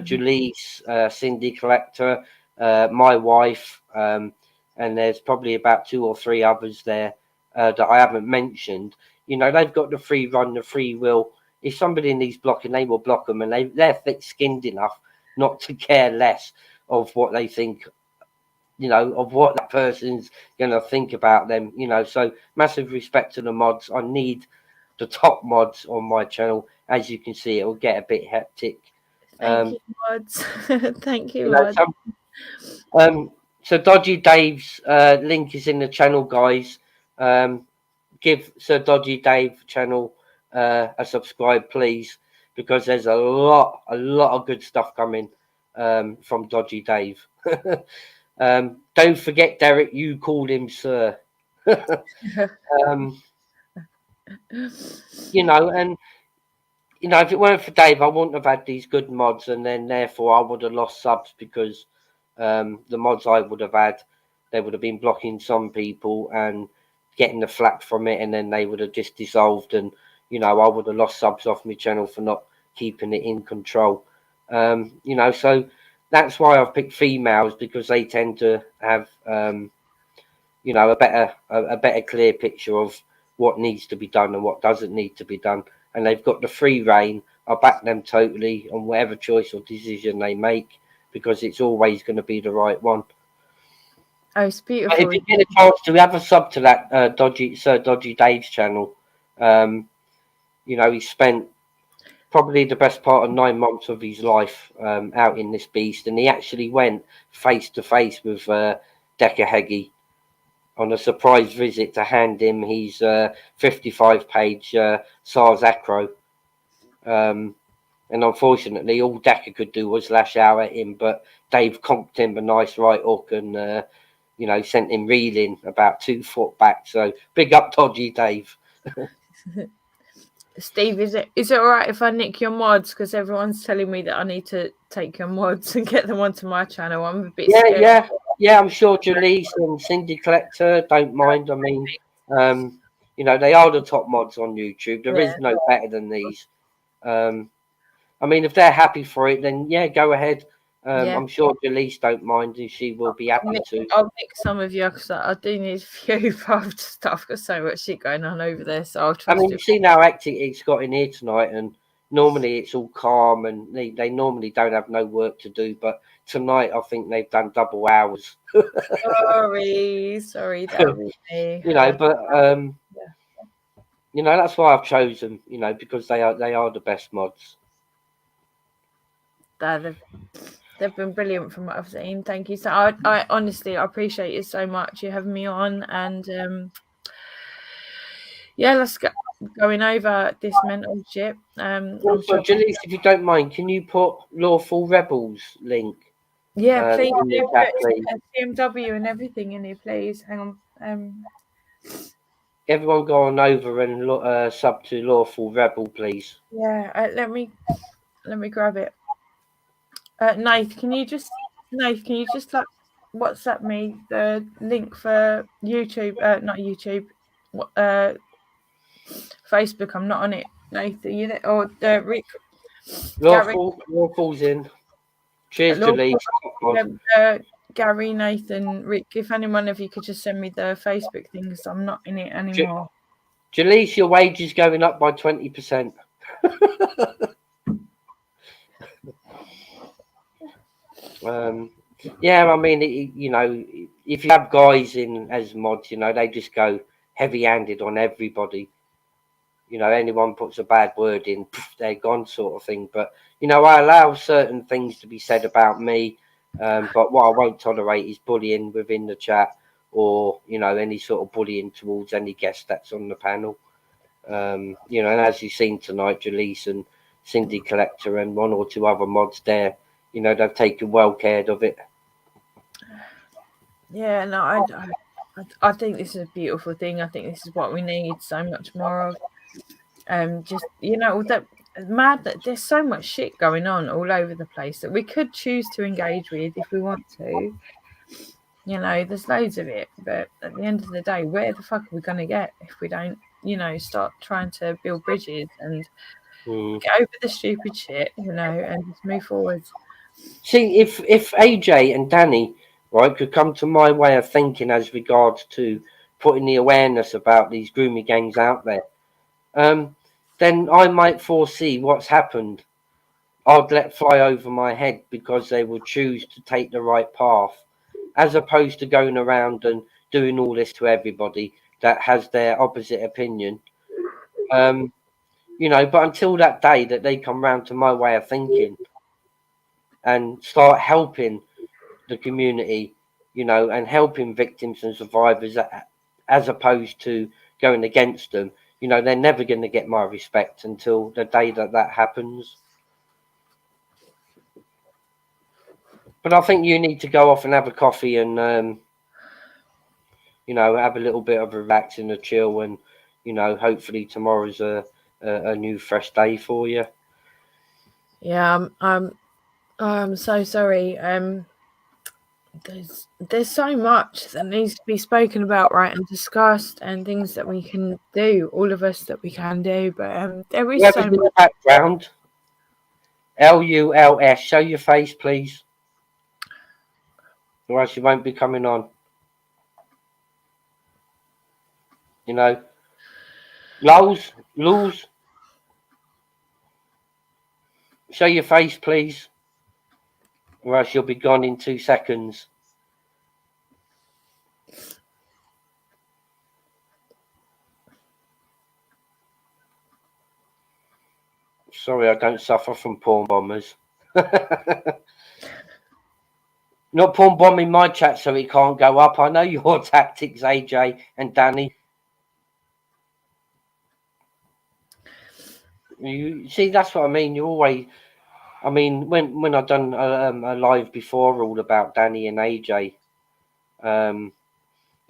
A: Julie's, Cindy Collector, my wife, and there's probably about 2 or 3 others there that I haven't mentioned. You know, they've got the free run, the free will. If somebody needs blocking, they will block them, and they're thick-skinned enough not to care less of what they think, you know, of what that person's going to think about them, you know. So massive respect to the mods. I need the top mods on my channel. As you can see, it will get a bit hectic.
F: Thank you, mods. Thank you,
A: You know,
F: mods.
A: So Dodgy Dave's link is in the channel, guys. Give Sir Dodgy Dave channel a subscribe, please, because there's a lot of good stuff coming from Dodgy Dave. Don't forget, Derek, you called him sir. You know, and you know, if it weren't for Dave, I wouldn't have had these good mods, and then therefore I would have lost subs, because the mods I would have had, they would have been blocking some people and getting the flack from it, and then they would have just dissolved, and you know, I would have lost subs off my channel for not keeping it in control. You know, so that's why I've picked females, because they tend to have you know, a better clear picture of what needs to be done and what doesn't need to be done, and they've got the free reign. I back them totally on whatever choice or decision they make, because it's always going to be the right one.
F: Oh, it's beautiful.
A: If you get a chance to have a sub to that Sir Dodgy Dave's channel, you know, he spent probably the best part of 9 months of his life out in this beast, and he actually went face to face with Dekahegi on a surprise visit to hand him his 55-page SARS acro. And unfortunately, all Decker could do was lash out at him, but Dave conked him a nice right hook and, you know, sent him reeling about 2 foot back. So big up Dodgy Dave.
F: Steve, is it all right if I nick your mods? Because everyone's telling me that I need to take your mods and get them onto my channel. I'm a bit scared.
A: Yeah, I'm sure Julie's and Cindy Collector don't mind. I mean, you know, they are the top mods on YouTube. There is no better than these. I mean, if they're happy for it, then yeah, go ahead. I'm sure Julie's don't mind, and she will be happy to.
F: I'll nick some of you, because I do need a few private stuff. I've got so much shit going on over there, so I'll try.
A: I mean, you've seen how hectic it's got in here tonight, and normally it's all calm, and they normally don't have no work to do, but tonight I think they've done double hours.
F: sorry, that was me.
A: You know, but you know, that's why I've chosen, you know, because they are the best mods.
F: They've been brilliant from what I've seen. Thank you. So I honestly, I appreciate you so much. You having me on, and yeah, let's go going over this mentorship. I'm
A: Also,
F: sure.
A: Janice, if you don't mind, can you put Lawful Rebels link?
F: Yeah, please
A: in the
F: do
A: chat,
F: put
A: please.
F: CMW and everything in here, please. Hang on.
A: Everyone go on over and sub to Lawful Rebel, please.
F: Yeah, let me grab it. Nath, can you just like WhatsApp me the link for YouTube? Not YouTube. Facebook. I'm not on it. Nath, are you there? Or Rick?
A: Lawful's in. Cheers, Jaleese.
F: Gary, Nathan, Rick. If anyone of you could just send me the Facebook thing, because I'm not in it anymore.
A: Jaleese, your wage is going up by 20%. Yeah, I mean, you know, if you have guys in as mods, you know, they just go heavy-handed on everybody. You know, anyone puts a bad word in, they're gone, sort of thing. But you know, I allow certain things to be said about me, but what I won't tolerate is bullying within the chat, or you know, any sort of bullying towards any guest that's on the panel. You know, and as you've seen tonight, Jaleese and Cindy Collector and one or two other mods there, you know, they've taken well care of it.
F: Yeah, no, I think this is a beautiful thing. I think this is what we need so much more of. Just, you know, that mad that there's so much shit going on all over the place that we could choose to engage with if we want to. You know, there's loads of it, but at the end of the day, where the fuck are we going to get if we don't, you know, start trying to build bridges and get over the stupid shit, you know, and just move forward.
A: See, if AJ and Danny, right, could come to my way of thinking as regards to putting the awareness about these grooming gangs out there, then I might foresee what's happened. I'd let fly over my head because they will choose to take the right path, as opposed to going around and doing all this to everybody that has their opposite opinion. You know, but until that day that they come round to my way of thinking and start helping the community, you know, and helping victims and survivors as opposed to going against them, you know, they're never going to get my respect until the day that that happens. But I think you need to go off and have a coffee and, you know, have a little bit of a relax and a chill, and, you know, hopefully tomorrow's a new fresh day for you.
F: Yeah, I'm so sorry. There's so much that needs to be spoken about, right, and discussed, and things that we can do, all of us that we can do. But there is so much.
A: In the background, LULS, show your face, please, or else you won't be coming on. You know, Lulz, show your face, please, or else you'll be gone in 2 seconds. Sorry, I don't suffer from porn bombers. Not porn bombing my chat so it can't go up. I know your tactics, AJ and Danny. You see, that's what I mean. You always, I mean, when I've done a live before all about Danny and AJ, you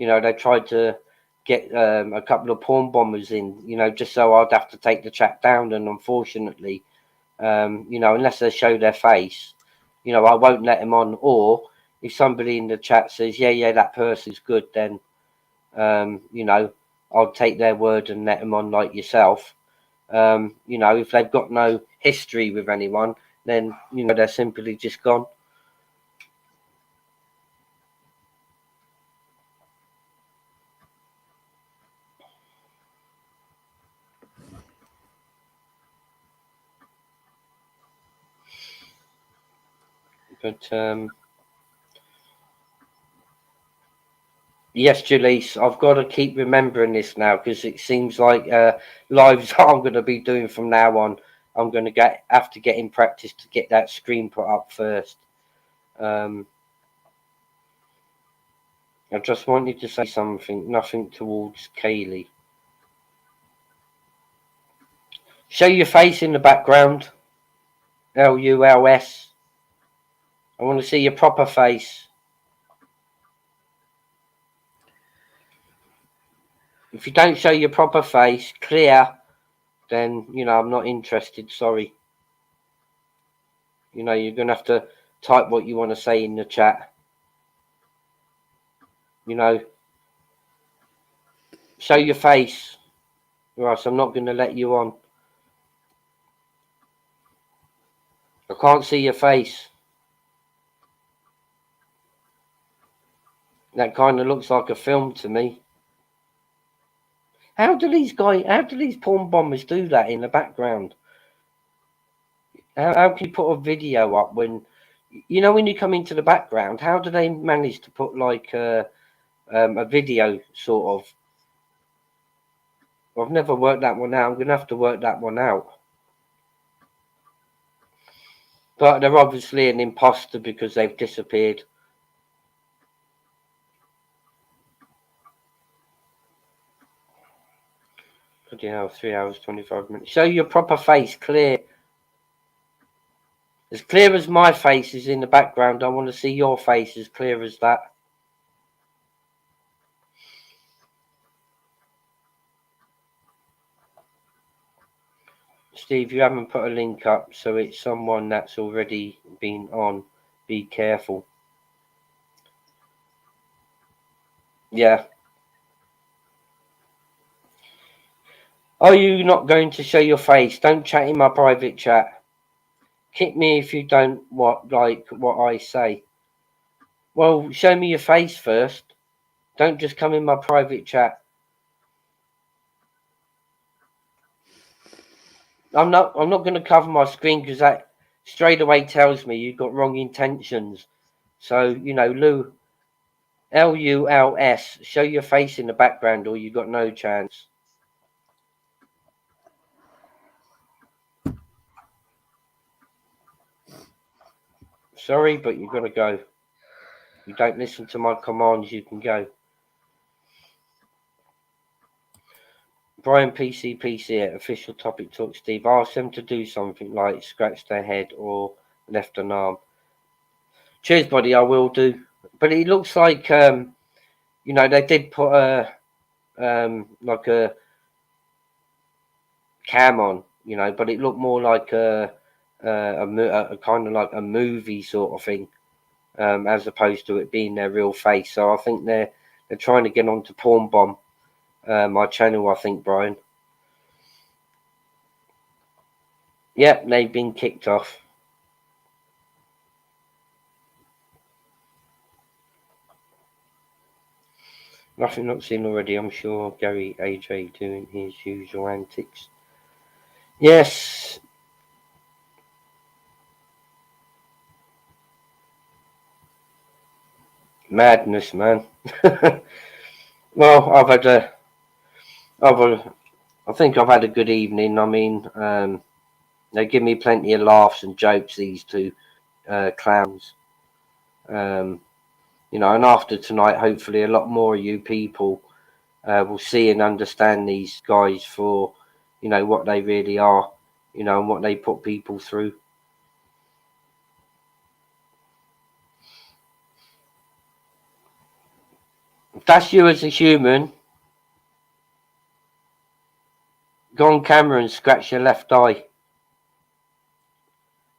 A: know, they tried to get a couple of porn bombers in, you know, just so I'd have to take the chat down. And unfortunately, you know, unless they show their face, you know, I won't let them on. Or if somebody in the chat says, yeah, that person's good, then, you know, I'll take their word and let them on like yourself. You know, if they've got no history with anyone, then, you know, they're simply just gone. But yes, Jaleese, I've got to keep remembering this now, because it seems like lives I'm going to be doing from now on I'm going to have to get in practice to get that screen put up first. I just wanted to say something, nothing towards Kaylee. Show your face in the background. LULS. I want to see your proper face. If you don't show your proper face clear, then, you know, I'm not interested. Sorry. You know, you're going to have to type what you want to say in the chat. You know, show your face, or else I'm not going to let you on. I can't see your face. That kind of looks like a film to me. How do these porn bombers do that in the background? How can you put a video up when, you know, when you come into the background, how do they manage to put like a video sort of? I've never worked that one out. I'm going to have to work that one out. But they're obviously an imposter because they've disappeared. Bloody hell, 3 hours, 25 minutes. Show your proper face, clear. As clear as my face is in the background, I want to see your face as clear as that. Steve, you haven't put a link up, so it's someone that's already been on. Be careful. Yeah. Are you not going to show your face? Don't chat in my private chat. Kick me if you don't like what I say. Well, show me your face first. Don't just come in my private chat. I'm not going to cover my screen because that straight away tells me you've got wrong intentions. So, you know, LULS, show your face in the background or you got no chance. Sorry, but you've got to go. You don't listen to my commands, you can go. Brian PC at Official Topic Talk. Steve, ask them to do something like scratch their head or left an arm. Cheers, buddy, I will do. But it looks like, you know, they did put like a cam on, you know, but it looked more like a kind of like a movie sort of thing, as opposed to it being their real face. So I think they're trying to get onto Porn Bomb, my channel, I think, Brian. Yep, they've been kicked off. Nothing not seen already, I'm sure. Gary AJ doing his usual antics. Yes. Madness, man. Well, I think I've had a good evening. I mean, they give me plenty of laughs and jokes, these two clowns. You know, and after tonight, hopefully a lot more of you people will see and understand these guys for, you know, what they really are, you know, and what they put people through. If that's you as a human, go on camera and scratch your left eye.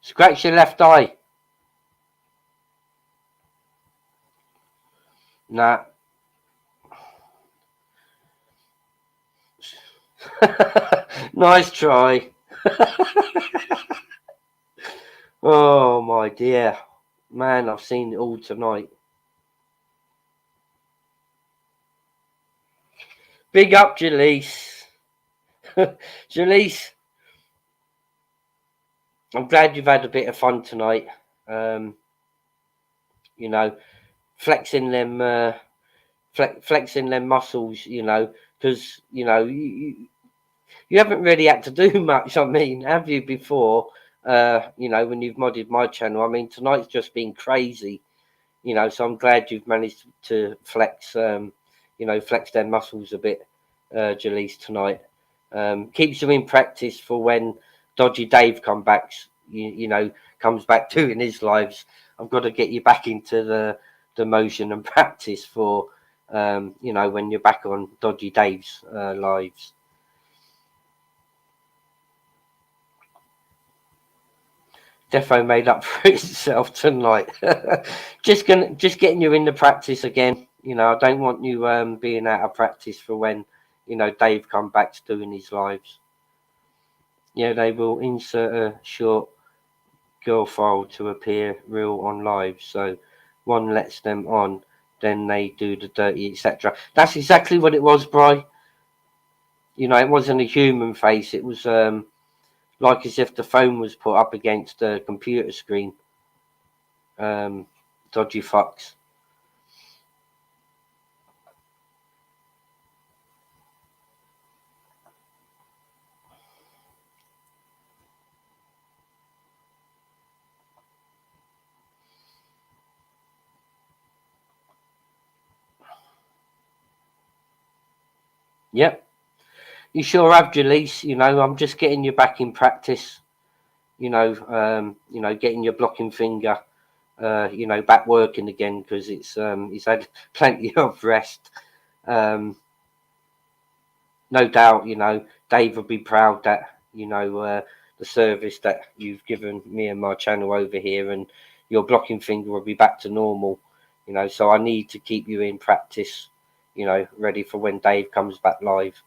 A: Scratch your left eye. Nah. Nice try. Oh my dear. Man, I've seen it all tonight. Big up, Jaleese. Jaleese, I'm glad you've had a bit of fun tonight. You know, flexing them muscles, you know, because, you know, You haven't really had to do much, I mean, have you, before? You know, when you've modded my channel. I mean, tonight's just been crazy, you know, so I'm glad you've managed to flex, you know, flex their muscles a bit, Jalise, tonight. Keeps you in practice for when Dodgy Dave comes back, you know, comes back doing his lives. I've got to get you back into the motion and practice for, you know, when you're back on Dodgy Dave's lives. Defo made up for itself tonight. just getting you in the practice again. You know, I don't want you being out of practice for when, you know, Dave comes back to doing his lives. Yeah, they will insert a short girl file to appear real on live. So one lets them on, then they do the dirty, etc. That's exactly what it was, Bri. You know, it wasn't a human face. It was like as if the phone was put up against a computer screen. Dodgy fucks. Yep. You sure have, Jalise. You know, I'm just getting you back in practice. You know, getting your blocking finger, you know, back working again, because it's he's had plenty of rest. No doubt, you know, Dave will be proud that, you know, the service that you've given me and my channel over here, and your blocking finger will be back to normal. You know, so I need to keep you in practice, you know, ready for when Dave comes back live.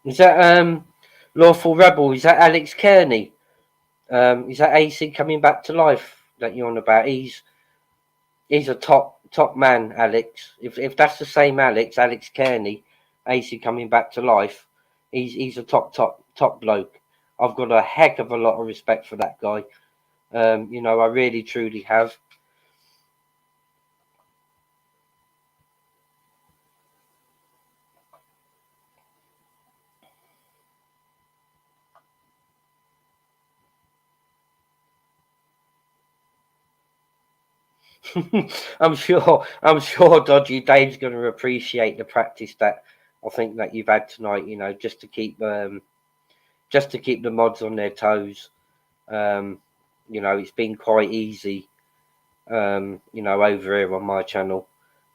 A: Is that Lawful Rebel? Is that Alex Kearney? Is that AC coming back to life that you're on about? He's a top man, Alex. If that's the same Alex Kearney, AC coming back to life, he's a top bloke. I've got a heck of a lot of respect for that guy. You know, I really truly have. I'm sure Dodgy Dave's going to appreciate the practice that I think that you've had tonight, you know, just to keep the mods on their toes. You know, it's been quite easy, you know, over here on my channel,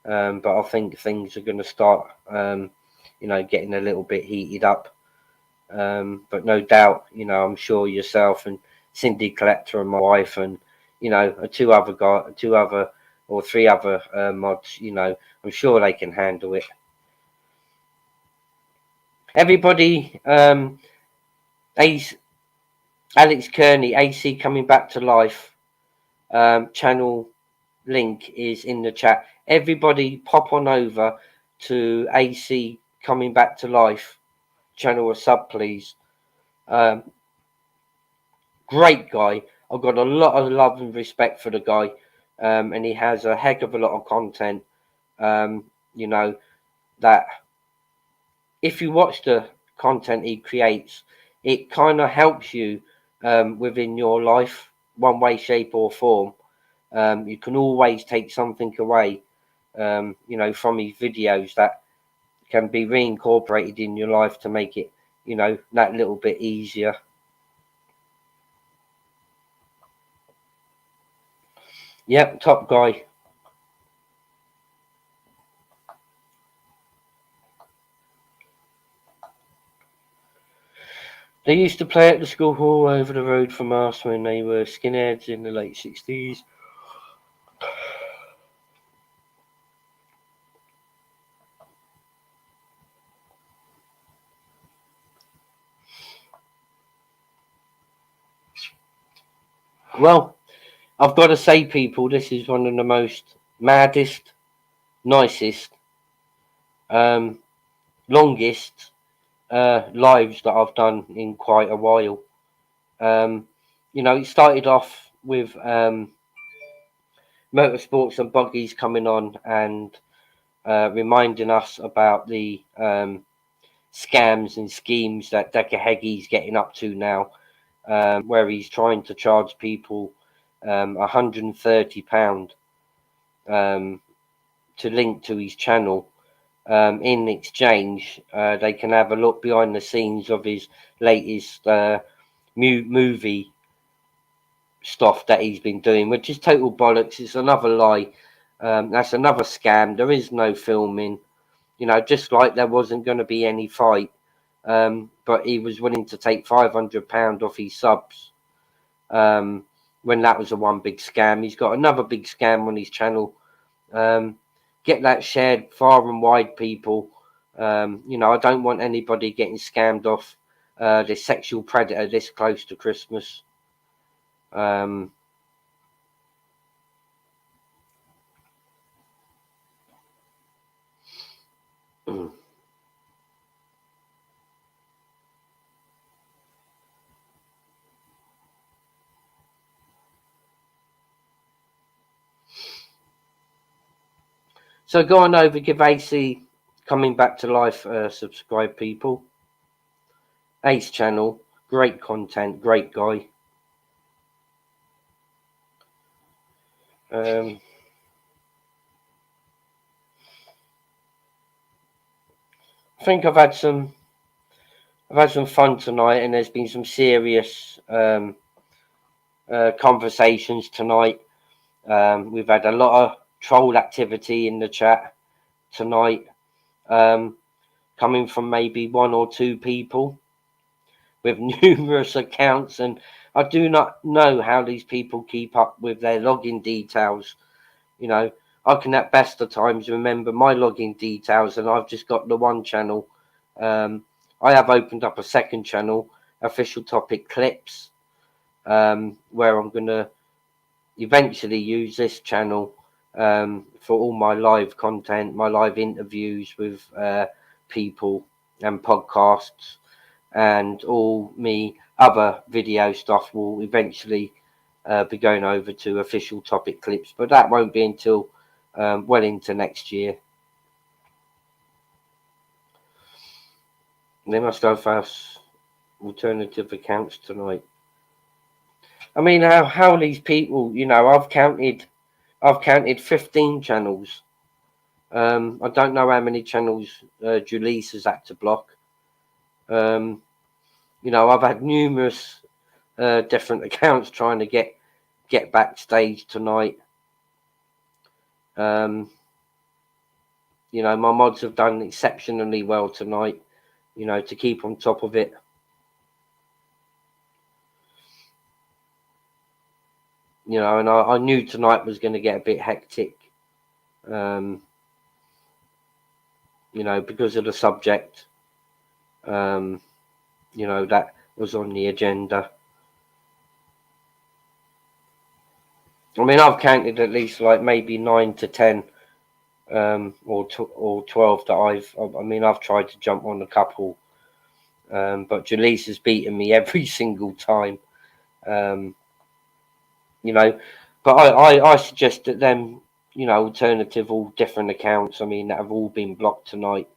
A: but I think things are going to start, you know, getting a little bit heated up. But no doubt, you know, I'm sure yourself and Cindy Collector and my wife and, you know, two or three other mods, you know, I'm sure they can handle it. Everybody, Alex Kearney, AC coming back to life, channel link is in the chat. Everybody pop on over to AC coming back to life channel, a sub, please. Great guy. I've got a lot of love and respect for the guy, and he has a heck of a lot of content, you know, that if you watch the content he creates, it kind of helps you within your life, one way, shape or form. You can always take something away, you know, from his videos that can be reincorporated in your life to make it, you know, that little bit easier. Yep, top guy. They used to play at the school hall over the road from us when they were skinheads in the late 60s. Well, I've got to say, people, this is one of the most maddest, nicest, longest lives that I've done in quite a while. You know, it started off with motorsports and buggies coming on and reminding us about the scams and schemes that Decker Heggie's getting up to now, where he's trying to charge people £130 to link to his channel. In exchange, they can have a look behind the scenes of his latest movie stuff that he's been doing, which is total bollocks. It's another lie. That's another scam. There is no filming, you know, just like there wasn't going to be any fight. But he was willing to take £500 off his subs when that was a one big scam. He's got another big scam on his channel. Get that shared far and wide, people. You know, I don't want anybody getting scammed off this sexual predator this close to Christmas. So go on over, give AC Coming Back to Life subscribe, people. Ace channel, great content, great guy. I think I've had some fun tonight, and there's been some serious conversations tonight. We've had a lot of troll activity in the chat tonight, coming from maybe one or two people with numerous accounts, and I do not know how these people keep up with their login details. You know, I can at best of times remember my login details, and I've just got the one channel. I have opened up a second channel, Official Topic Clips, where I'm going to eventually use this channel for all my live content, my live interviews with people and podcasts, and all me other video stuff will eventually be going over to Official Topic Clips, but that won't be until well into next year. They must have us alternative accounts tonight. I mean, how these people, you know, I've counted 15 channels. I don't know how many channels Julisse has had to block. You know, I've had numerous different accounts trying to get backstage tonight. You know, my mods have done exceptionally well tonight, you know, to keep on top of it. You know, and I knew tonight was going to get a bit hectic, you know, because of the subject, you know, that was on the agenda. I mean, I've counted at least like maybe 9 to 10 or 12 that I mean, I've tried to jump on a couple, but Julisse has beaten me every single time. You know, but I suggest that them, you know, alternative, all different accounts, I mean, that have all been blocked tonight,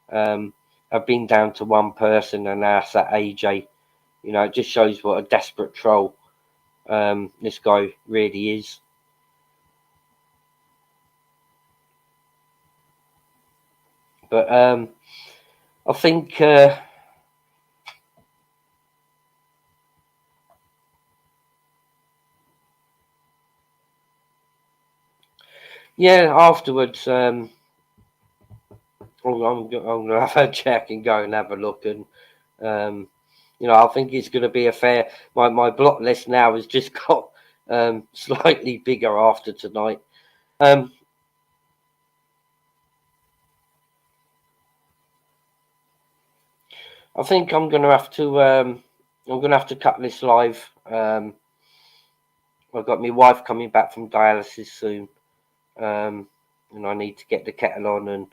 A: have been down to one person, and that's that AJ. You know, it just shows what a desperate troll this guy really is. But I think yeah, afterwards, I'm gonna have a check and go and have a look, and you know, I think it's gonna be a fair. My block list now has just got slightly bigger after tonight. I think I'm gonna have to cut this live. I've got my wife coming back from dialysis soon, and I need to get the kettle on and,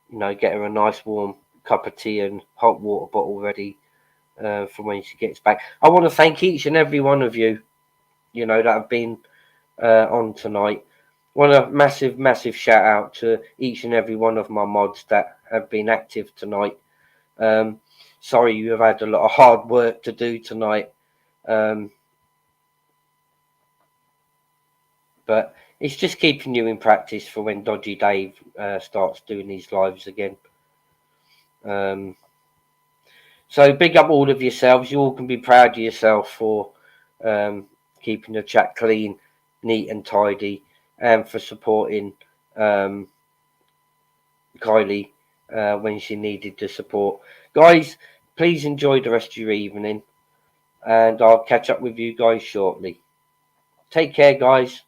A: you know, get her a nice warm cup of tea and hot water bottle ready for when she gets back. I want to thank each and every one of you, you know, that have been on tonight. Want a massive shout out to each and every one of my mods that have been active tonight. Sorry you have had a lot of hard work to do tonight, but it's just keeping you in practice for when Dodgy Dave starts doing these lives again. So big up all of yourselves. You all can be proud of yourself for keeping the chat clean, neat and tidy, and for supporting Kylie when she needed the support. Guys, please enjoy the rest of your evening, and I'll catch up with you guys shortly. Take care, guys.